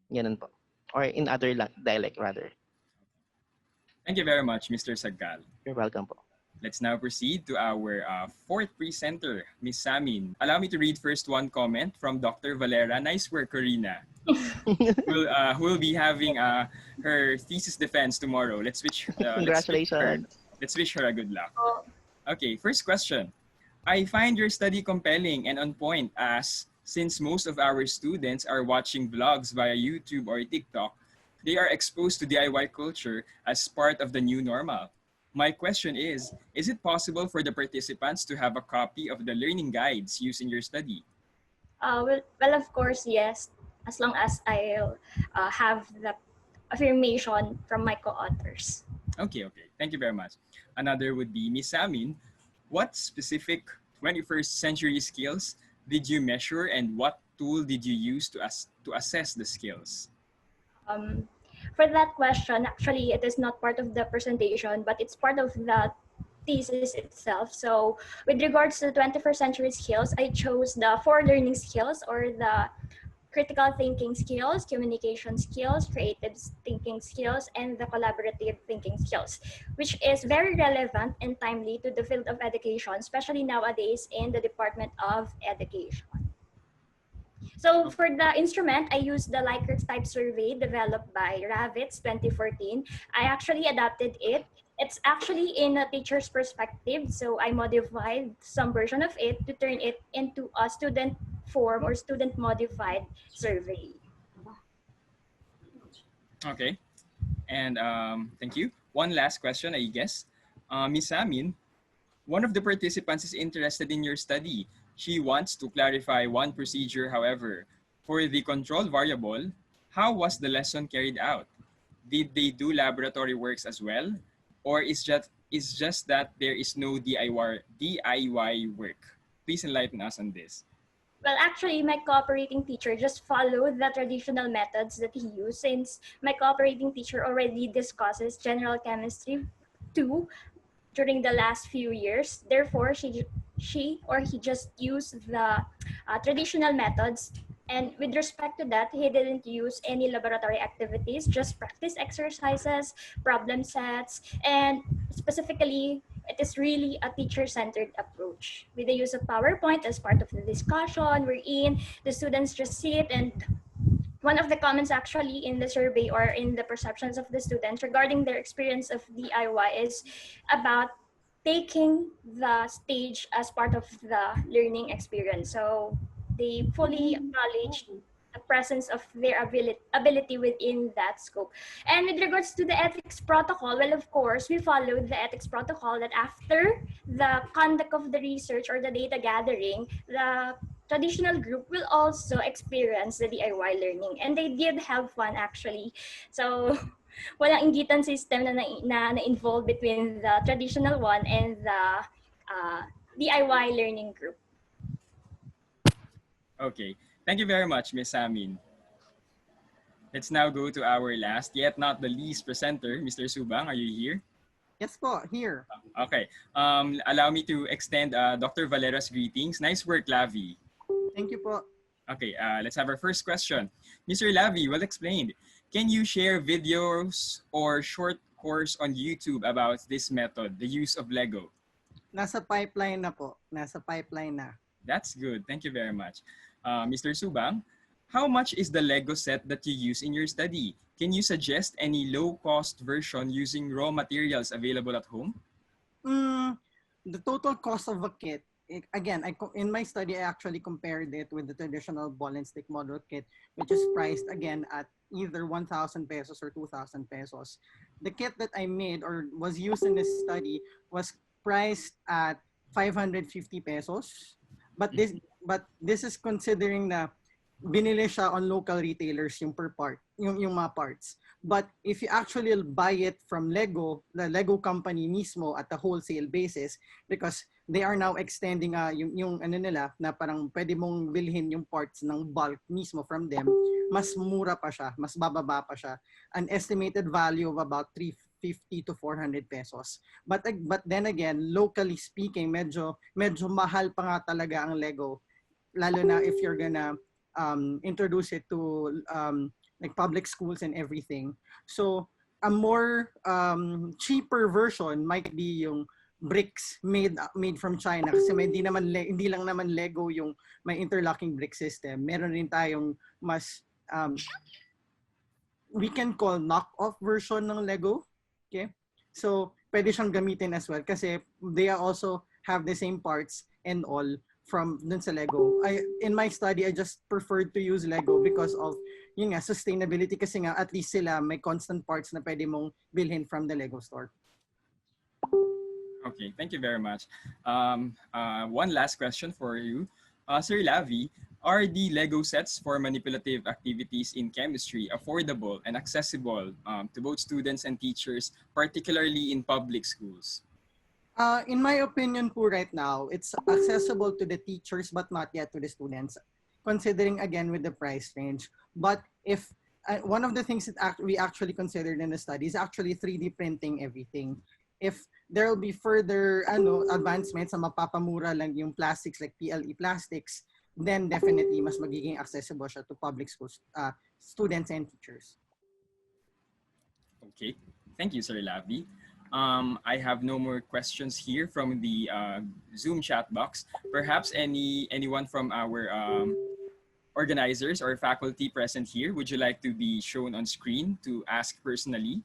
S9: Ganun po. Or in other dialect rather.
S1: Thank you very much, Mr. Sagkal.
S9: You're welcome po.
S1: Let's now proceed to our fourth presenter, Miss Samin. Allow me to read first one comment from Dr. Valera. Nice work, Corina. Who will be having her thesis defense tomorrow.
S9: Congratulations.
S1: Let's wish her a good luck. Okay, first question. I find your study compelling and on point as since most of our students are watching vlogs via YouTube or TikTok, they are exposed to DIY culture as part of the new normal. My question is it possible for the participants to have a copy of the learning guides used in your study?
S10: Well, of course, yes, as long as I have the affirmation from my co-authors.
S1: Okay, okay. Thank you very much. Another would be Miss Samin. What specific 21st century skills did you measure and what tool did you use to assess the skills?
S10: For that question, actually, it is not part of the presentation, but it's part of the thesis itself. So with regards to 21st century skills, I chose the 4 learning skills, or the critical thinking skills, communication skills, creative thinking skills, and the collaborative thinking skills, which is very relevant and timely to the field of education, especially nowadays in the Department of Education. So for the instrument, I used the Likert type survey developed by Ravitz 2014. I actually adapted it. It's actually in a teacher's perspective, so I modified some version of it to turn it into a student form or student modified survey.
S1: Okay. And thank you. One last question, I guess. Miss Amin, one of the participants is interested in your study. She wants to clarify one procedure, however. For the control variable, how was the lesson carried out? Did they do laboratory works as well? Or is just that there is no DIY work? Please enlighten us on this.
S10: Well, actually, my cooperating teacher just followed the traditional methods that he used, since my cooperating teacher already discusses general chemistry 2 during the last few years. Therefore, she or he just used the traditional methods. And with respect to that, he didn't use any laboratory activities, just practice exercises, problem sets, and specifically, it is really a teacher-centered approach with the use of PowerPoint as part of the discussion. Wherein the students just sit, and one of the comments actually in the survey or in the perceptions of the students regarding their experience of DIY is about taking the stage as part of the learning experience. So they fully acknowledge the presence of their ability within that scope. And with regards to the ethics protocol, well, of course, we followed the ethics protocol that after the conduct of the research or the data gathering, the traditional group will also experience the DIY learning. And they did have fun actually. So walang inggitan system na involved between the traditional one and the uh, DIY learning group.
S1: Okay. Thank you very much, Miss Amin. Let's now go to our last, yet not the least presenter, Mr. Subang. Are you here?
S6: Yes po, here.
S1: Okay. Allow me to extend Dr. Valera's greetings. Nice work, Lavi.
S6: Thank you po.
S1: Okay, let's have our first question. Mr. Lavi, well explained. Can you share videos or short course on YouTube about this method, the use of Lego?
S6: Nasa pipeline na po. Nasa pipeline na.
S1: That's good. Thank you very much. Mr. Subang, how much is the Lego set that you use in your study? Can you suggest any low-cost version using raw materials available at home?
S6: The total cost of a kit, again, in my study, I actually compared it with the traditional ball and stick model kit, which is priced again at either 1,000 pesos or 2,000 pesos. The kit that I made or was used in this study was priced at 550 pesos. But this is considering na binili siya on local retailers yung per part, yung mga parts. But if you actually buy it from Lego, the Lego company mismo at the wholesale basis, because they are now extending yung ano nila na parang pwede mong bilhin yung parts ng bulk mismo from them, mas mura pa siya, mas bababa pa siya. An estimated value of about 350 to 400 pesos. But then again, locally speaking, medyo mahal pa nga talaga ang Lego, lalo na if you're gonna introduce it to like public schools and everything. So a more cheaper version might be yung bricks made from China, kasi hindi lang naman Lego yung may interlocking brick system. Meron rin tayong mas we can call knock-off version ng Lego. Okay? So pwede siyang gamitin as well kasi they also have the same parts and all from dun sa Lego. In my study, I just preferred to use Lego because of yun nga, sustainability, kasi nga at least sila may constant parts na pwede mong bilhin from the Lego store.
S1: Okay, thank you very much. One last question for you. Sir Lavi, are the Lego sets for manipulative activities in chemistry affordable and accessible to both students and teachers, particularly in public schools?
S6: In my opinion po right now, it's accessible to the teachers but not yet to the students, considering again with the price range. But if one of the things that we actually considered in the study is actually 3D printing everything. If there will be further advancements na mapapamura lang yung plastics like PLE plastics, then definitely mas magiging accessible siya to public schools, students and teachers.
S1: Okay, thank you, Sir Lavi. I have no more questions here from the Zoom chat box. Perhaps anyone from our organizers or faculty present here, would you like to be shown on screen to ask personally?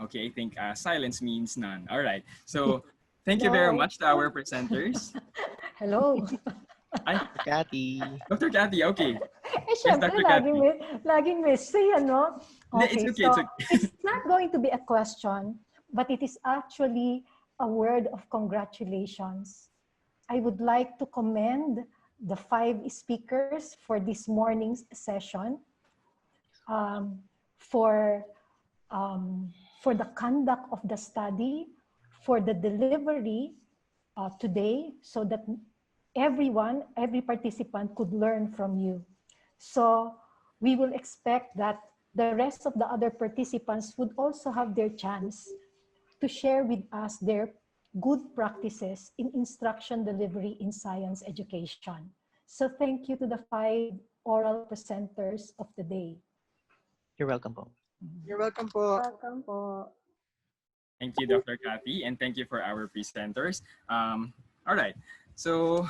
S1: Okay, I think silence means none. All right. So thank you very much to our presenters.
S5: Hello.
S1: Ay,
S9: Cathy.
S1: Dr. Cathy, okay.
S5: Syempre,
S1: Dr. Cathy.
S5: laging may say, ano?
S1: It's okay,
S5: so
S1: it's okay.
S5: it's not going to be a question, but it is actually a word of congratulations. I would like to commend the 5 speakers for this morning's session, for the conduct of the study, for the delivery today, so that every participant could learn from you. So we will expect that the rest of the other participants would also have their chance to share with us their good practices in instruction delivery in science education. So thank you to the 5 oral presenters of the day.
S9: You're welcome po.
S6: You're welcome po.
S8: Welcome po.
S1: Thank you, Dr. Cathy, and thank you for our presenters. All right. So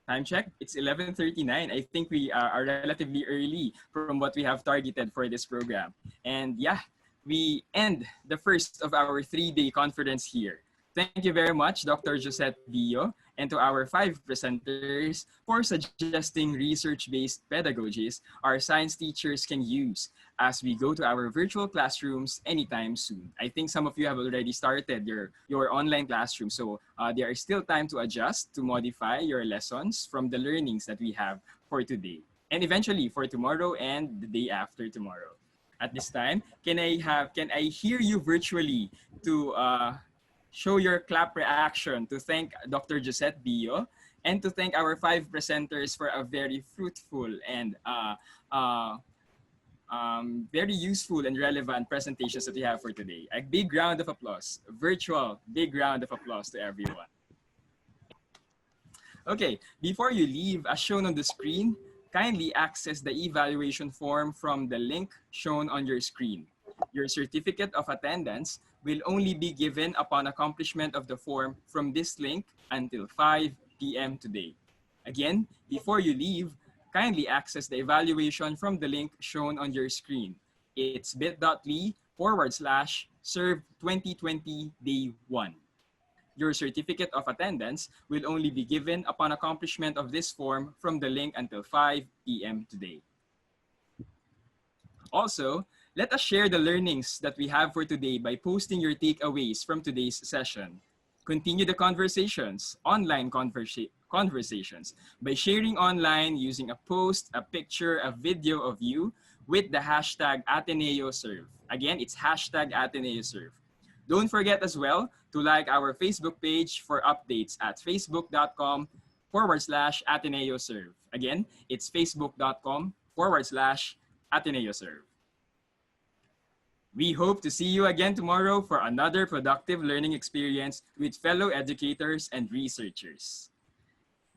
S1: Time check, it's 11:39. I think we are relatively early from what we have targeted for this program. And yeah, we end the first of our 3-day conference here. Thank you very much, Dr. Josette Dio, and to our 5 presenters for suggesting research-based pedagogies our science teachers can use as we go to our virtual classrooms anytime soon. I think some of you have already started your online classroom, so there is still time to adjust, to modify your lessons from the learnings that we have for today, and eventually for tomorrow and the day after tomorrow. At this time, can I hear you virtually to show your clap reaction to thank Dr. Josette Dio and to thank our 5 presenters for a very fruitful and uh, very useful and relevant presentations that we have for today. A big round of applause, virtual big round of applause to everyone. Okay, before you leave, as shown on the screen, kindly access the evaluation form from the link shown on your screen. Your certificate of attendance will only be given upon accomplishment of the form from this link until 5 p.m. today. Again, before you leave, kindly access the evaluation from the link shown on your screen. It's bit.ly/serve 2020 day 1. Your certificate of attendance will only be given upon accomplishment of this form from the link until 5 p.m. today. Also, let us share the learnings that we have for today by posting your takeaways from today's session. Continue the conversations, online conversations, by sharing online using a post, a picture, a video of you with the hashtag AteneoServe. Again, it's hashtag AteneoServe. Don't forget as well to like our Facebook page for updates at facebook.com/AteneoServe. Again, it's facebook.com/AteneoServe. We hope to see you again tomorrow for another productive learning experience with fellow educators and researchers.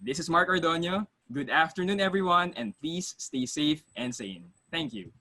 S1: This is Mark Ordonio. Good afternoon, everyone, and please stay safe and sane. Thank you.